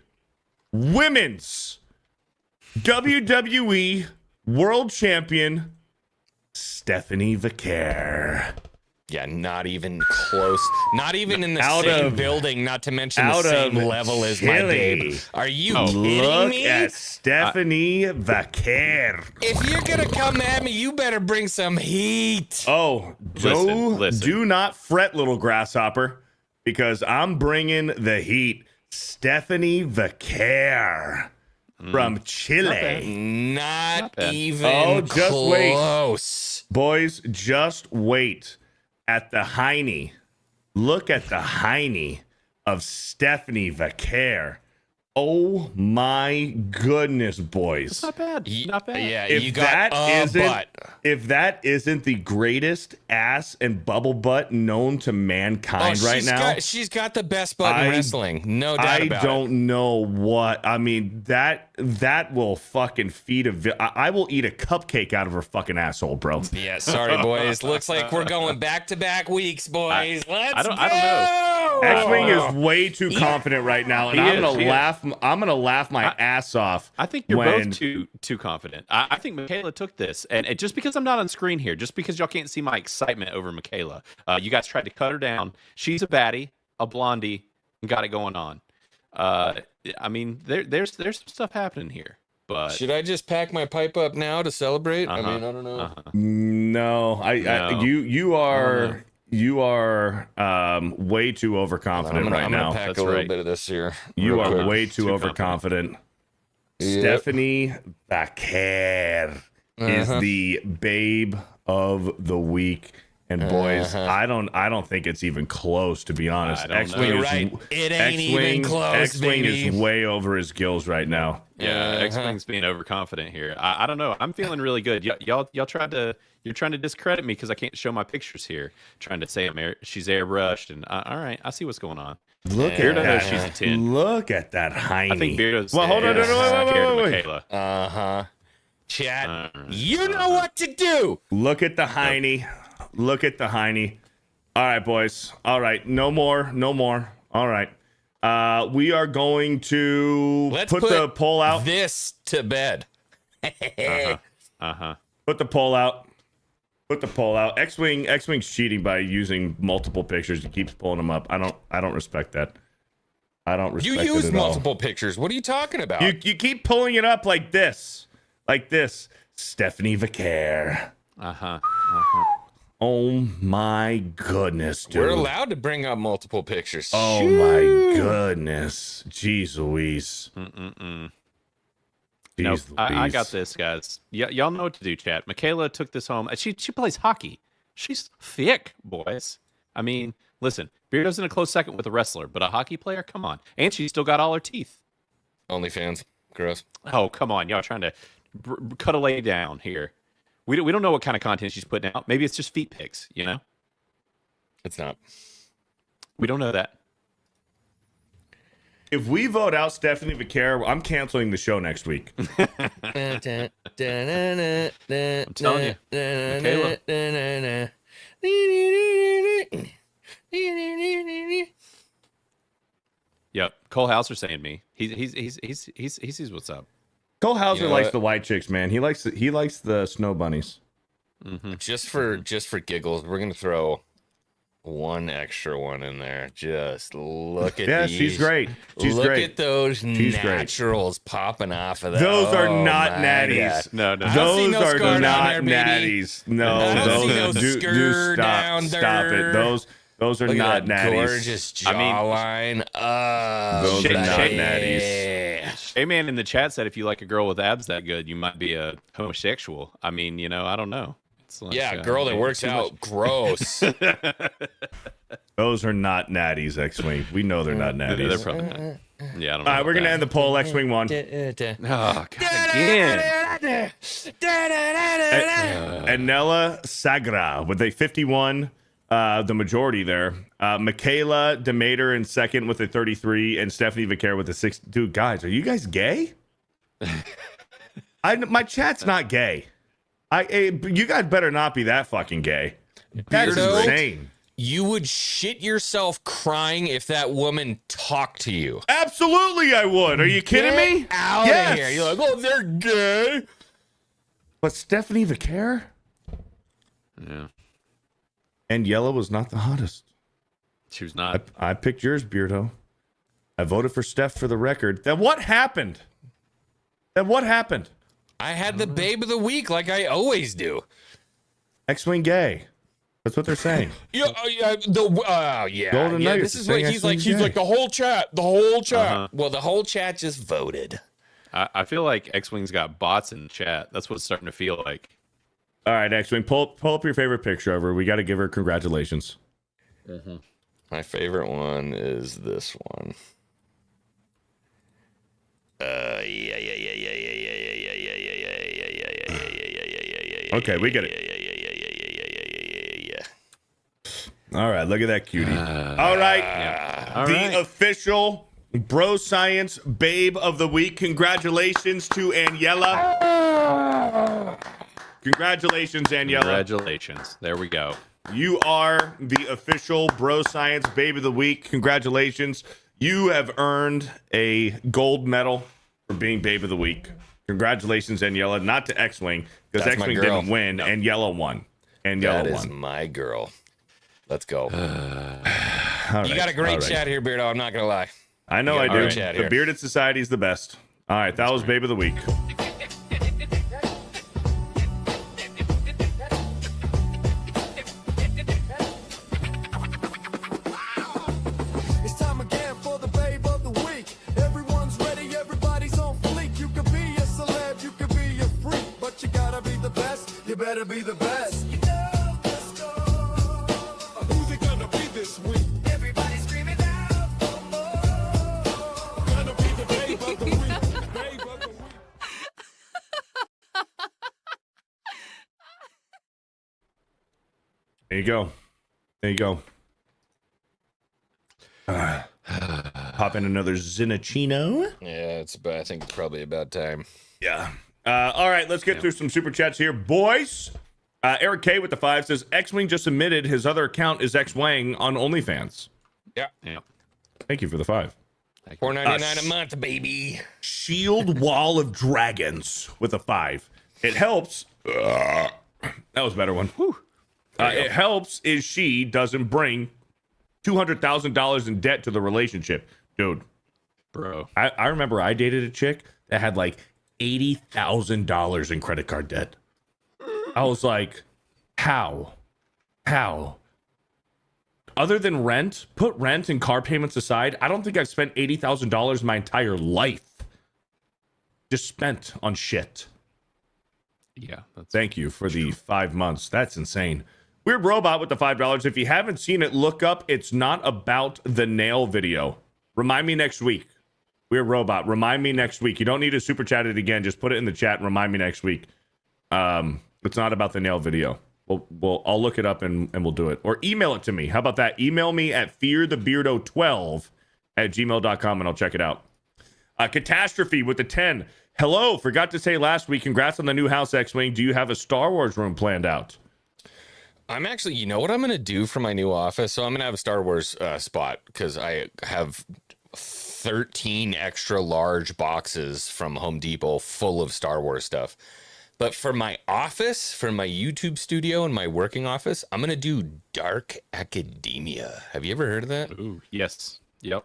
women's WWE World Champion, Stephanie Vaquer. Yeah, not even close. Not even in the Out same of- building, not to mention the out same of level as my Chile. babe. Are you Look kidding me? at Stephanie Vaquer. If you're going to come at me, you better bring some heat. Oh, do not fret, little grasshopper, because I'm bringing the heat. Stephanie Vaquer from Chile. Not even Oh, just close. wait. Boys, just wait at the hiney. Look at the hiney of Stephanie Vaquer. Oh my goodness, boys. It's not bad. Not bad. Yeah, If you got that a butt. if that isn't the greatest ass and bubble butt known to mankind right now, She's got the best butt in wrestling. No doubt I about it. don't know what. I mean, that will fucking feed I will eat a cupcake out of her fucking asshole, bro. Yeah, sorry, boys. Looks like we're going back-to-back weeks, boys. Let's go. I don't know. X-Wing is way too confident right now, and I'm gonna laugh my ass off. I think you're both too confident. I think Michaela took this, and just because I'm not on screen here, just because y'all can't see my excitement over Michaela, you guys tried to cut her down. She's a baddie, a blondie, and got it going on. I mean, there's some stuff happening here. But should I just pack my pipe up now to celebrate? I mean, I don't know. No, you are way too overconfident right now. I'm gonna pack a little bit of this here. You real are quick. way too overconfident. Yep. Stephanie Vaquer is the babe of the week. And boys, I don't think it's even close, to be honest. X-Wing You're right. It ain't even close, X-Wing baby. is way over his gills right now. Yeah, X-Wing's being overconfident here. I don't know. I'm feeling really good. Y'all you're trying to discredit me because I can't show my pictures here. Trying to say she's airbrushed, and all right, I see what's going on. Look Beardo at knows that. she's a 10. Look at that hiney. I think Beardo's well, hold on, wait. Michaela. Chat, you know what to do. Look at the hiney. Look at the hiney. All right, boys. All right, no more. All right. We are going to put the poll out. This to bed. Put the poll out. Put the poll out. X-Wing's cheating by using multiple pictures. He keeps pulling them up. I don't respect that. I don't respect it You use at all. multiple pictures. What are you talking about? You keep pulling it up like this. Like this. Stephanie Vaquer. Oh my goodness, dude. We're allowed to bring up multiple pictures. Oh my goodness. Jeez Louise. Nope. Jeez I Louise. got this, guys. Y'all know what to do, chat. Michaela took this home. She plays hockey. She's thick, boys. I mean, listen, Beardo's in a close second with a wrestler, but a hockey player? Come on. And she's still got all her teeth. OnlyFans. Gross. Oh, come on. Y'all trying to cut a lay down here. We don't know what kind of content she's putting out. Maybe it's just feet pics, you know? It's not. We don't know that. If we vote out Stephanie Vaquer, I'm canceling the show next week. I'm telling you. Michaela. Yep. Cole Hauser saying me. He sees what's up. Cole Hauser You know likes what? the white chicks, man. He likes the snow bunnies. Just for giggles, we're gonna throw one extra one in there. Just look at Yeah, these. she's great. She's look great. at those She's great. naturals popping off of that. Those are Oh not my natties. God. No. I don't see Those no are skirt on not there, baby. natties. No, I don't see no those skirt stop down stop it. there. Those are Look not at that natties. gorgeous I mean, jawline. Those are not baby. natties. Hey, man, in the chat said if you like a girl with abs that good, you might be a homosexual. I mean, I don't know. It's like, Yeah, girl that maybe works too out. much. Gross. Those are not natties, X-Wing. We know they're not natties. They're probably not. Yeah, I don't know. All right, we're gonna end the poll. X-Wing won. Oh, God, again. And Nella Sagra with a 51, the majority there. Michaela Demeter in second with a 33, and Stephanie Vaquer with a 6. Dude, guys, are you guys gay? My chat's not gay. You guys better not be that fucking gay. That's Beardo, insane. You would shit yourself crying if that woman talked to you. Absolutely, I would. Are you kidding me? Out of here. You're like, oh, they're gay. But Stephanie Vicaire? Yeah. And Yellow was not the hottest. She was not. I picked yours, Beardo. I voted for Steph for the record. Then what happened? I had the babe of the week like I always do. Xwing gay. That's what they're saying. Yeah. Golden Yeah, Nuggets this is is what saying he's like. Xwing He's gay. like the whole chat. Well, the whole chat just voted. I feel like X-Wing's got bots in the chat. That's what it's starting to feel like. All right, Xwing, pull up your favorite picture of her. We got to give her congratulations. Mm-hmm. My favorite one is this one. Okay, we get it. All right, look at that cutie. All right, the official Bro Science Babe of the Week. Congratulations to Aniela. Congratulations, Aniela. Congratulations. There we go. You are the official Bro Science Babe of the Week. Congratulations. You have earned a gold medal for being Babe of the Week. Congratulations, Aniela. Not to Xwing, because That's my Xwing girl. didn't win, and Yellow won. And That Yellow is won. my girl. Let's go. All You right, got a great all right. chat here, Beardo. I'm not going to lie. I know I You got a do. great chat The here. Bearded Society is the best. All right, that was Babe of the Week. It's time again for the babe of the week. Everyone's ready, everybody's on fleek. You could be a celeb, you could be a freak, but you gotta be the best. You better be the best. Who's it gonna be this week? Everybody screaming out for more. Gonna be the babe of the week. Babe of the week. There you go. There you go. Pop in another Zinachino. Yeah, I think it's probably about time. Yeah. All right, let's get through some super chats here, boys. Eric K with the 5 says Xwing just admitted his other account is Xwang on OnlyFans. Yeah. Thank you for the 5. $4.99 a month, baby. Shield Wall of Dragons with a 5. It helps. That was a better one. It helps is she doesn't bring $200,000 in debt to the relationship. Dude, bro. I remember I dated a chick that had like $80,000 in credit card debt. I was like, how? Other than rent, put rent and car payments aside, I don't think I've spent $80,000 my entire life. Just spent on shit. Yeah. Thank you for the 5 months. That's insane. Weird Robot with the $5. If you haven't seen it, look up. It's not about the nail video. Remind me next week. Weird Robot, remind me next week. You don't need to super chat it again. Just put it in the chat and remind me next week. It's not about the nail video. I'll look it up and we'll do it. Or email it to me. How about that? Email me at fearthebeardo12@gmail.com and I'll check it out. Catastrophe with the 10. Hello, forgot to say last week, congrats on the new house, X-Wing. Do you have a Star Wars room planned out? I'm actually, you know what I'm going to do for my new office? So I'm going to have a Star Wars spot because I have 13 extra large boxes from Home Depot full of Star Wars stuff. But for my office, for my YouTube studio and my working office, I'm going to do Dark Academia. Have you ever heard of that? Ooh, yes. Yep.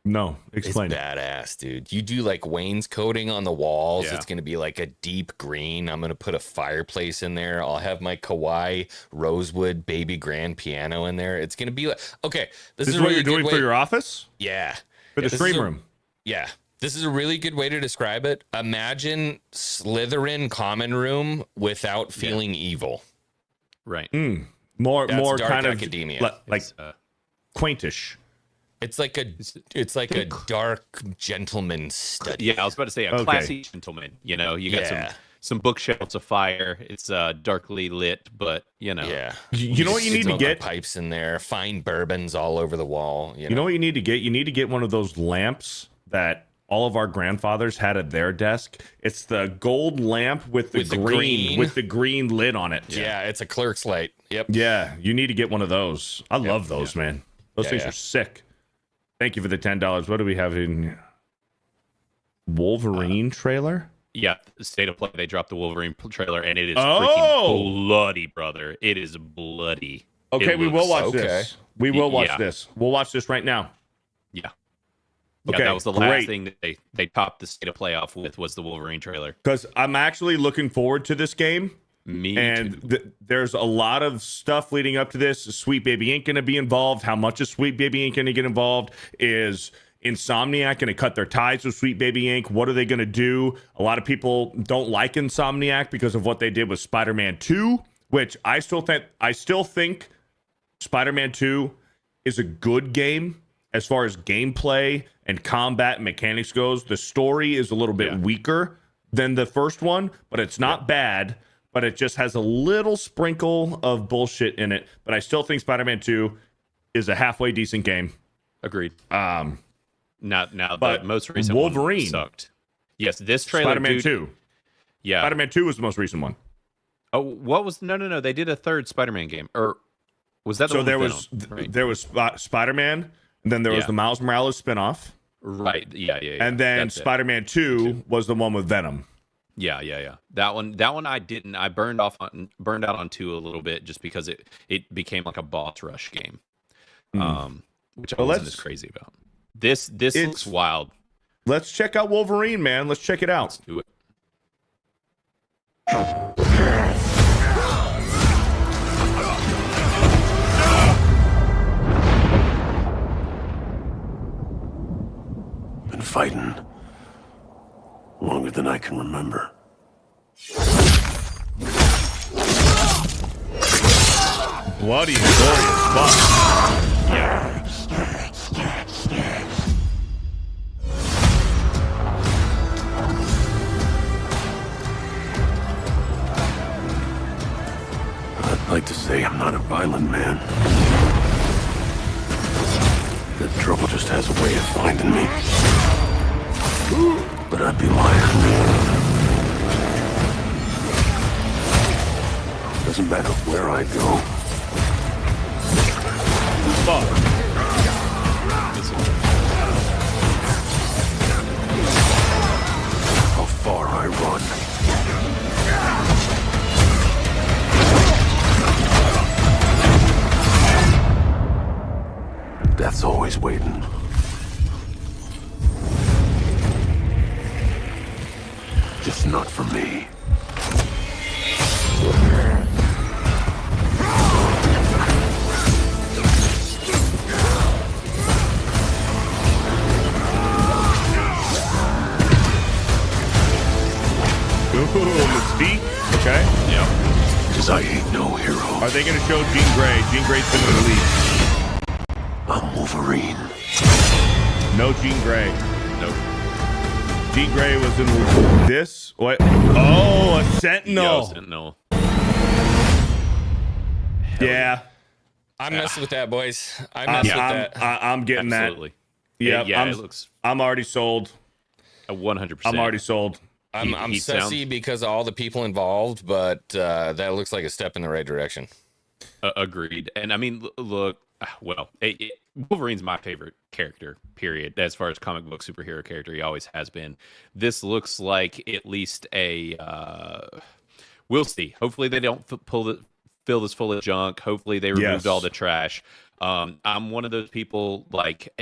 No, explain. It's badass, dude. You do like wainscoting on the walls. Yeah. It's going to be like a deep green. I'm going to put a fireplace in there. I'll have my kawaii rosewood baby grand piano in there. It's going to be like, okay, This is a what really you're doing good for way- your office? Yeah. For the this stream is a- room? Yeah. This is a really good way to describe it. Imagine Slytherin common room without feeling evil. Right. More Dark kind of Academia. like quaintish. It's like a dark gentleman study. Yeah, I was about to say a Okay. classy gentleman. You know, you got Yeah. some bookshelves of fire. It's darkly lit, but you know. Yeah. You know what you need to smoke get? pipes in there, fine bourbons all over the wall. You know what you need to get? You need to get one of those lamps that all of our grandfathers had at their desk. It's the gold lamp with the green lid on it. Yeah, it's a clerk's light. Yep. Yeah, you need to get one of those. I love those, man. Those things are sick. Thank you for the $10. What do we have in Wolverine trailer? Yeah, State of Play. They dropped the Wolverine trailer, and it is freaking bloody, brother. It is bloody. Okay, we will watch this. We will watch this. We'll watch this right now. Yeah. Okay, that was the last thing that they topped the State of Play off with was the Wolverine trailer. Because I'm actually looking forward to this game. Me too. There's a lot of stuff leading up to this. Is Sweet Baby Inc. going to be involved? How much is Sweet Baby Inc. going to get involved? Is Insomniac going to cut their ties with Sweet Baby Inc.? What are they going to do? A lot of people don't like Insomniac because of what they did with Spider-Man 2, which I still think Spider-Man 2 is a good game as far as gameplay and combat and mechanics goes. The story is a little bit weaker than the first one, but it's not bad. But it just has a little sprinkle of bullshit in it. But I still think Spider-Man 2 is a halfway decent game. Agreed. But the most recent Wolverine one sucked. Yes, this trailer. Spider-Man 2. Yeah. Spider-Man 2 was the most recent one. Oh, what was no? They did a third Spider-Man game, or was that the one there with was Venom? there was Spider-Man, and then there was the Miles Morales spinoff. Right. Yeah. And then Spider-Man 2 was the one with Venom. Yeah. That one I didn't. I burned out on 2 a little bit just because it became like a boss rush game, which I wasn't as crazy about. This looks wild. Let's check out Wolverine, man. Let's check it out. Let's do it. Been fighting longer than I can remember. Bloody and gory as fuck. Yeah. I'd like to say I'm not a violent man. That trouble just has a way of finding me. But I'd be lying. Doesn't matter where I go. Fuck. How far I run. Death's always waiting. Just not for me. Ooh, Mystique. Okay. Yeah. Because I ain't no hero. Are they going to show Jean Grey? Jean Grey's been released. I'm Wolverine. No Jean Grey. Nope. Jean Grey was in this. What? Oh, a Sentinel. Yo, Sentinel. Yeah. I'm messing with that, boys. I'm messing with that. I'm getting Absolutely. that. Yeah, it looks. I'm already sold. 100%. I'm already sold. I'm sussy because of all the people involved, but that looks like a step in the right direction. Agreed. And I mean, look, well, Wolverine's my favorite character, period. As far as comic book superhero character, he always has been. This looks like at least a. We'll see. Hopefully, they don't fill this full of junk. Hopefully, they removed all the trash. I'm one of those people like.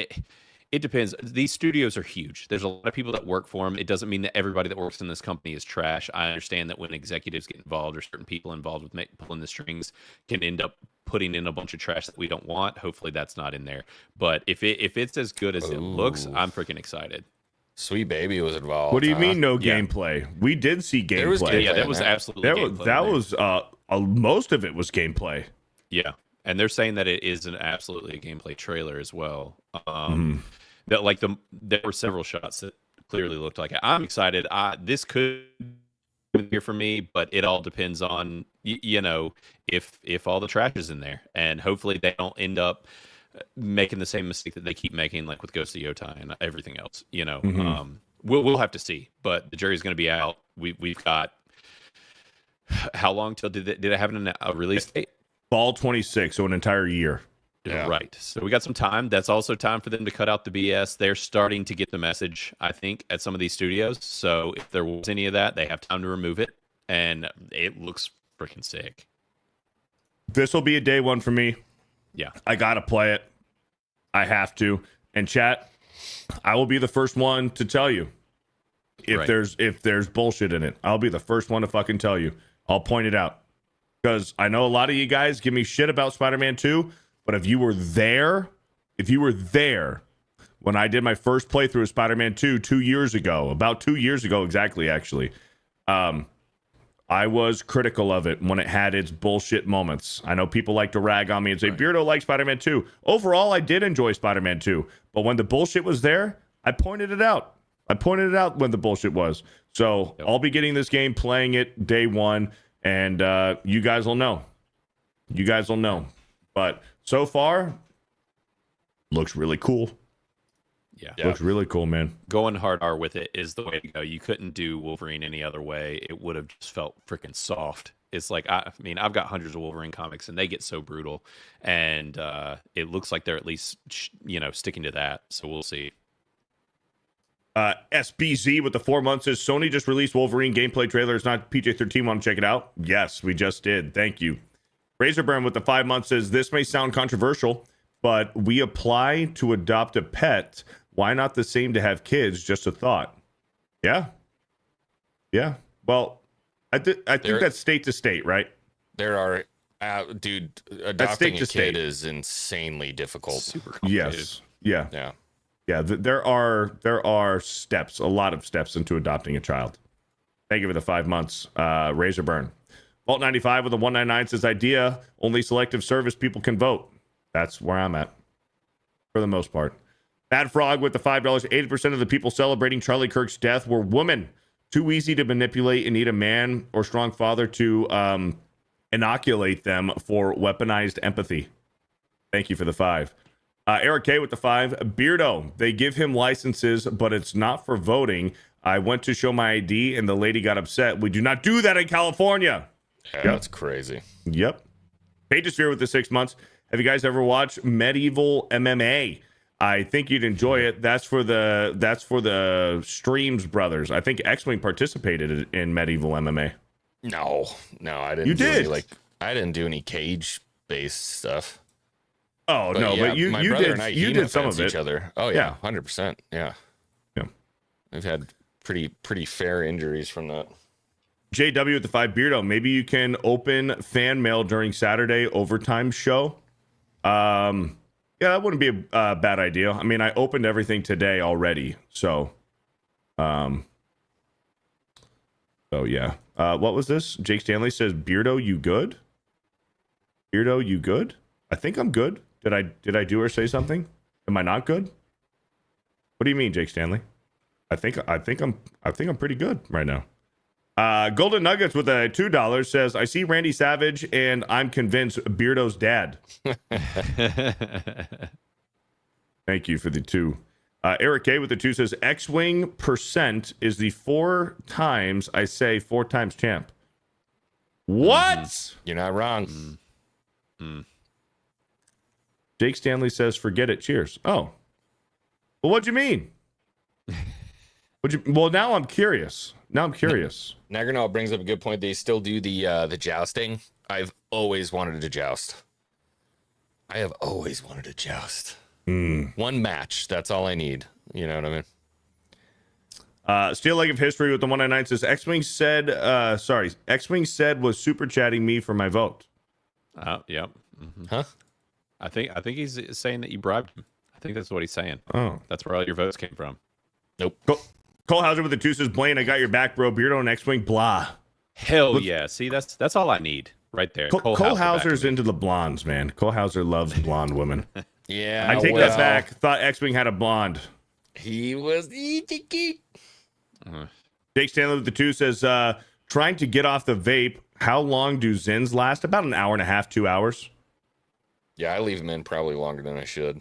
It depends. These studios are huge. There's a lot of people that work for them. It doesn't mean that everybody that works in this company is trash. I understand that when executives get involved or certain people involved with pulling the strings can end up putting in a bunch of trash that we don't want. Hopefully that's not in there. But if it's as good as it looks, I'm freaking excited. Sweet Baby was involved. What do you mean no gameplay? We did see gameplay. There was gameplay. Yeah, that was absolutely gameplay. That was most of it was gameplay. Yeah. And they're saying that it is absolutely a gameplay trailer as well. That there were several shots that clearly looked like it. I'm excited. This could be here for me, but it all depends on if all the trash is in there, and hopefully they don't end up making the same mistake that they keep making, like with Ghost of Yotai and everything else. Mhm. We'll have to see, but the jury's going to be out. We've got how long till did I have a release date? Fall 26, so an entire year. Yeah. Right. So we got some time. That's also time for them to cut out the BS. They're starting to get the message, I think, at some of these studios. So if there was any of that, they have time to remove it. And it looks freaking sick. This will be a day one for me. Yeah. I got to play it. I have to. And chat, I will be the first one to tell you if Right. there's bullshit in it. I'll be the first one to fucking tell you. I'll point it out. Because I know a lot of you guys give me shit about Spider-Man 2, but if you were there when I did my first playthrough of Spider-Man 2 2 years ago, about 2 years ago exactly, actually, I was critical of it when it had its bullshit moments. I know people like to rag on me and say, Beardo likes Spider-Man 2. Overall, I did enjoy Spider-Man 2, but when the bullshit was there, I pointed it out. I pointed it out when the bullshit was. So I'll be getting this game, playing it day one, and you guys will know. You guys will know. But so far, looks really cool. Yeah. Looks really cool, man. Going hard R with it is the way to go. You couldn't do Wolverine any other way. It would have just felt freaking soft. It's like, I mean, I've got hundreds of Wolverine comics, and they get so brutal. And it looks like they're at least, sticking to that. So we'll see. SBZ with the 4 months says, Sony just released Wolverine gameplay trailer. It's not PJ-13. Want to check it out? Yes, we just did. Thank you. Razorburn with the 5 months says, this may sound controversial, but we apply to adopt a pet. Why not the same to have kids? Just a thought. Yeah. Well, I think that's state to state, right? There are, adopting a kid is insanely difficult. Super complicated. Yes. Yeah. There are steps, a lot of steps into adopting a child. Thank you for the 5 months, Razorburn. Vault 95 with a 199 says, idea, only selective service people can vote. That's where I'm at, for the most part. Bad Frog with the $5. 80% of the people celebrating Charlie Kirk's death were women. Too easy to manipulate and need a man or strong father to inoculate them for weaponized empathy. Thank you for the 5. Eric K with the 5. Beardo, they give him licenses, but it's not for voting. I went to show my ID and the lady got upset. We do not do that in California. Yeah, that's crazy. Yep. Pageosphere with the 6 months. Have you guys ever watched Medieval MMA? I think you'd enjoy it. That's for the Streams brothers. I think Xwing participated in Medieval MMA. No, I didn't. You did. I didn't do any cage based stuff. Oh, but no, yeah, but you my you brother did and I, you did some of it. each other. Oh yeah, 100%. Yeah. We've had pretty fair injuries from that. JW with the 5 Beardo. Maybe you can open fan mail during Saturday overtime show. Yeah, that wouldn't be a bad idea. I mean, I opened everything today already, so yeah. What was this? Jake Stanley says, Beardo, you good? Beardo, you good? I think I'm good. Did I do or say something? Am I not good? What do you mean, Jake Stanley? I think I'm pretty good right now. Golden Nuggets with a $2 says, I see Randy Savage and I'm convinced Beardo's dad. Thank you for the 2. Eric K with the 2 says, Xwing % is the 4 times champ. What? You're not wrong. Jake Stanley says, forget it. Cheers. Oh. Well, what'd you mean? Well, now I'm curious. Nagranol brings up a good point. They still do the jousting. I've always wanted to joust. One match. That's all I need. You know what I mean? Steel Leg of History with the 199 says, Xwing said was super chatting me for my vote. Yep. Mm-hmm. Huh? I think he's saying that you bribed him. I think that's what he's saying. Oh. That's where all your votes came from. Nope. Cole Hauser with the 2 says, Blaine, I got your back, bro. Beardo and Xwing, blah. Hell yeah. See, that's all I need right there. Cole Hauser's into the blondes, man. Cole Hauser loves blonde women. Yeah. I take that back. Thought Xwing had a blonde. He was Jake Stanley with the 2 says, trying to get off the vape. How long do Zins last? About an hour and a half, 2 hours. Yeah, I leave them in probably longer than I should.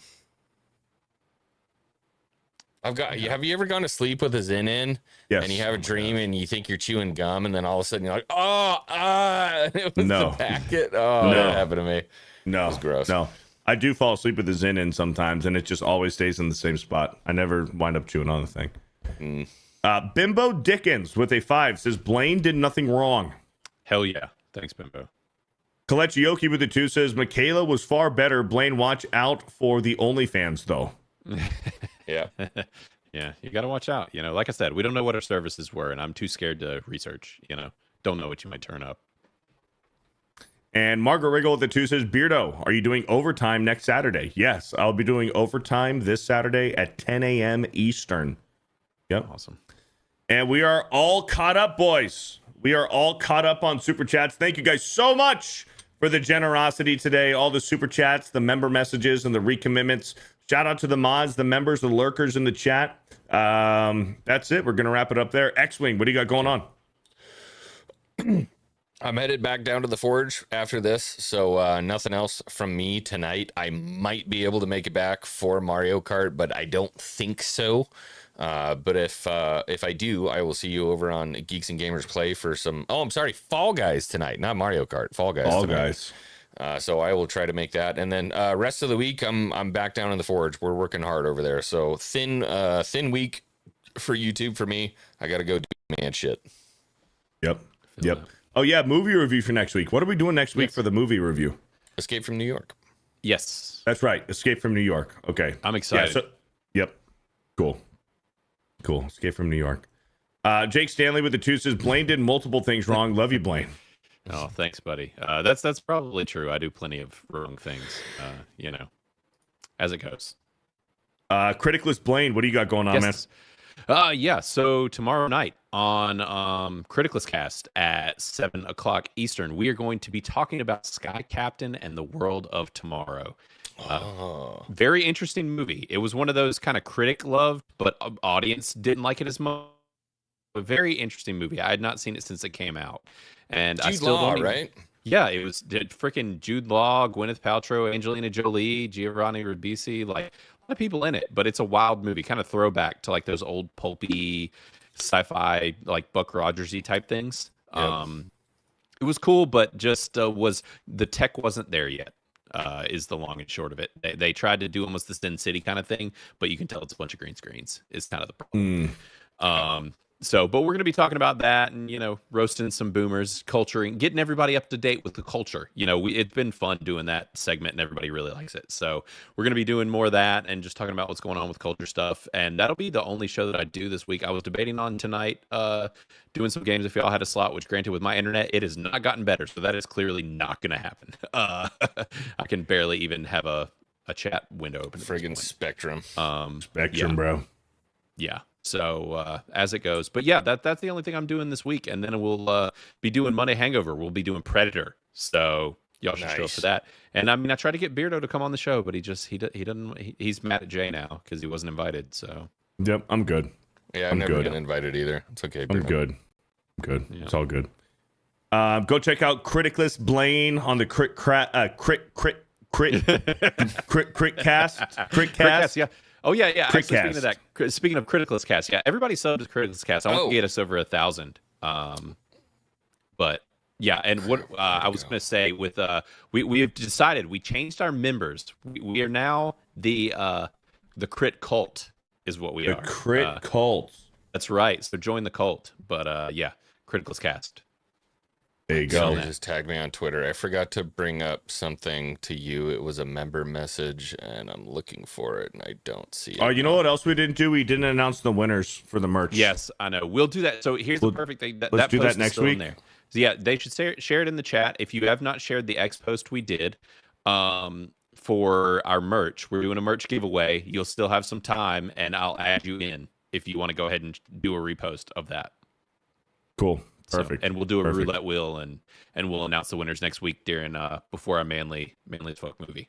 Have you ever gone to sleep with a Zin in? Yes. And you have a dream and you think you're chewing gum, and then all of a sudden you're like, and it was No. the packet. Oh, No. that happened to me. No. It was gross. No. I do fall asleep with the Zin in sometimes, and it just always stays in the same spot. I never wind up chewing on the thing. Bimbo Dickens with a 5 says Blaine did nothing wrong. Hell yeah. Thanks, Bimbo. Kalechi with a 2 says Michaela was far better. Blaine, watch out for the OnlyFans, though. Yeah. Yeah, you got to watch out. You know, like I said, we don't know what our services were, and I'm too scared to research. You know, don't know what you might turn up. And Margaret Riggle with the 2 says, Beardo, are you doing overtime next Saturday? Yes, I'll be doing overtime this Saturday at 10 a.m. Eastern. Yep. Awesome. And we are all caught up, boys. We are all caught up on Super Chats. Thank you guys so much for the generosity today. All the Super Chats, the member messages, and the recommitments. Shout out to the mods, the members, the lurkers in the chat. That's it. We're going to wrap it up there. Xwing, what do you got going on? I'm headed back down to the forge after this, so nothing else from me tonight. I might be able to make it back for Mario Kart, but I don't think so. But if I do, I will see you over on Geeks and Gamers Play for some. Oh, I'm sorry, Fall Guys tonight, not Mario Kart. Fall Guys. Fall tonight. Guys. So I will try to make that, and then rest of the week I'm back down in the forge. We're working hard over there. So thin week for YouTube for me. I got to go do man shit. Yep. Oh yeah, movie review for next week. What are we doing next week for the movie review? Escape from New York. Yes, that's right. Escape from New York. Okay, I'm excited. Yep. Cool. Escape from New York. Jake Stanley with the 2 says Blaine did multiple things wrong. Love you, Blaine. Oh, thanks, buddy. That's probably true. I do plenty of wrong things. You know, as it goes. Criticless Blaine, what do you got going on, man? Yeah. So tomorrow night on Criticless Cast at 7 o'clock Eastern, we are going to be talking about Sky Captain and the World of Tomorrow. Very interesting movie. It was one of those kind of critic loved, but audience didn't like it as much. A very interesting movie. I had not seen it since it came out, and Jude I still Law, don't. Right? Yeah, it was freaking Jude Law, Gwyneth Paltrow, Angelina Jolie, Giovanni Ribisi, like a lot of people in it. But it's a wild movie, kind of throwback to like those old pulpy sci-fi, like Buck Rogersy type things. Yep. It was cool, but just the tech wasn't there yet. Is the long and short of it. They tried to do almost the Sin City kind of thing, but you can tell it's a bunch of green screens. It's kind of the problem. But we're going to be talking about that and, you know, roasting some boomers, culturing, getting everybody up to date with the culture. You know, it's been fun doing that segment and everybody really likes it. So we're going to be doing more of that and just talking about what's going on with culture stuff. And that'll be the only show that I do this week. I was debating on tonight, doing some games if y'all had a slot, which granted with my internet, it has not gotten better. So that is clearly not going to happen. I can barely even have a chat window open. Friggin' Spectrum. Spectrum, bro. Yeah. So as it goes, but yeah, that's the only thing I'm doing this week, and then we'll be doing Monday Hangover. We'll be doing Predator, so y'all should show up for that. And I mean, I tried to get Beardo to come on the show, but he doesn't. He's mad at Jay now because he wasn't invited. So yep, I'm good. Yeah, I've never been invited either. It's okay. I'm good. Yeah. It's all good. Go check out Criticless Blaine on the Crit Cast. Yeah. Oh yeah. Actually, speaking of Criticless Cast, yeah, everybody subbed to Criticless Cast. I want to get us over 1,000. But yeah, and what I was going to say with we have decided we changed our members. We are now the Crit Cult is what we are. The Crit Cult. That's right. So join the cult. But yeah, Criticless Cast. There you go. Somebody just tagged me on Twitter. I forgot to bring up something to you. It was a member message, and I'm looking for it, and I don't see it. Oh, you know what else we didn't do? We didn't announce the winners for the merch. Yes, I know. We'll do that. So here's the perfect thing. Let's do that next week. There. So yeah, they should share it in the chat. If you have not shared the X post we did for our merch, we're doing a merch giveaway. You'll still have some time, and I'll add you in if you want to go ahead and do a repost of that. Cool. Perfect. So, and we'll do a roulette wheel and we'll announce the winners next week during before our Manly as Fuck movie.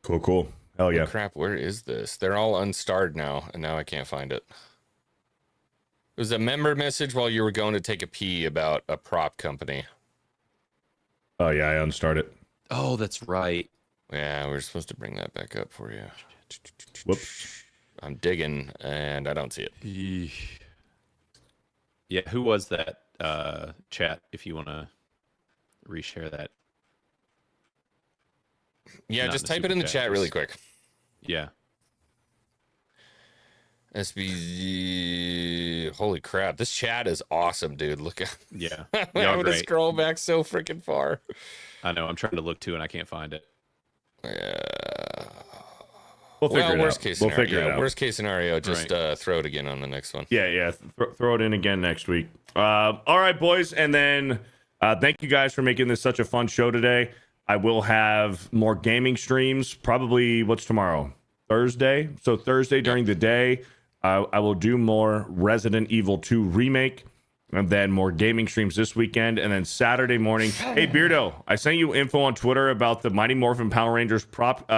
Cool. Hell yeah. Oh, crap, where is this? They're all unstarred now, and now I can't find it. It was a member message while you were going to take a pee about a prop company. Oh yeah, I unstarred it. Oh, that's right. Yeah, we're supposed to bring that back up for you. Whoops. I'm digging, and I don't see it. Yeah, who was that? Chat, if you want to reshare that. Yeah, Not just in the type it in the super chat really quick. Yeah. SBZ. Holy crap. This chat is awesome, dude. Look at Yeah. I'm Y'all having to great. scroll back so freaking far. I know. I'm trying to look too, and I can't find it. Yeah. We'll figure it worst out. Case We'll scenario. figure it out. Worst case scenario, just throw it again on the next one. Yeah. Throw it in again next week. All right, boys. And then thank you guys for making this such a fun show today. I will have more gaming streams. Probably, what's tomorrow? Thursday. So Thursday during the day, I will do more Resident Evil 2 remake, and then more gaming streams this weekend. And then Saturday morning, hey Beardo, I sent you info on Twitter about the Mighty Morphin Power Rangers prop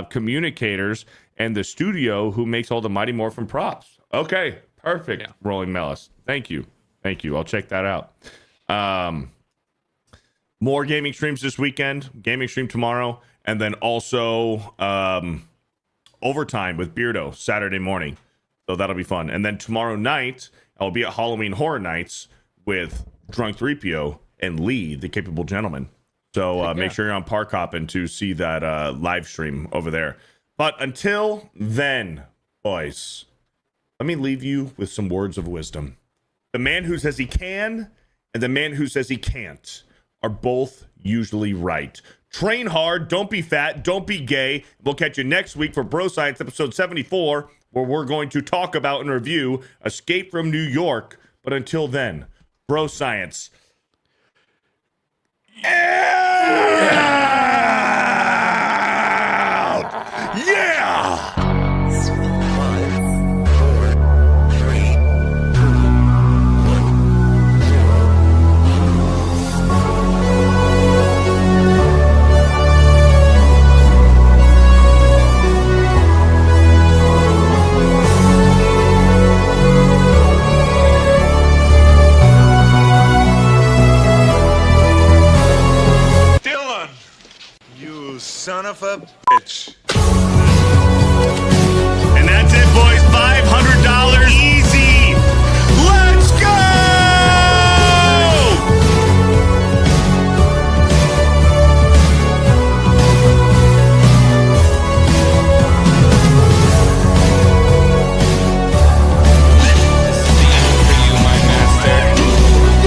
communicators and the studio who makes all the Mighty Morphin props. Okay, perfect. Yeah. Rolling Mellis. Thank you. I'll check that out. More gaming streams this weekend, gaming stream tomorrow, and then also overtime with Beardo Saturday morning. So that'll be fun. And then tomorrow night, I'll be at Halloween Horror Nights with Drunk 3PO and Lee, the Capable Gentleman. So make sure you're on Park Hoppin' to see that live stream over there. But until then, boys, let me leave you with some words of wisdom. The man who says he can and the man who says he can't are both usually right. Train hard, don't be fat, don't be gay. We'll catch you next week for Bro Science episode 74, where we're going to talk about and review Escape from New York. But until then, Bro Science. Yeah! Dylan, you son of a bitch. And that's it, boys. $500 easy. Let's go!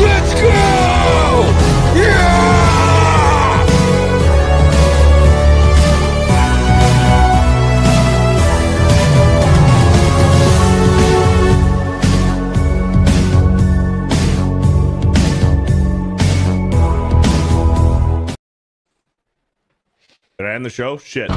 Let's go! Yeah! Did I end the show? Shit.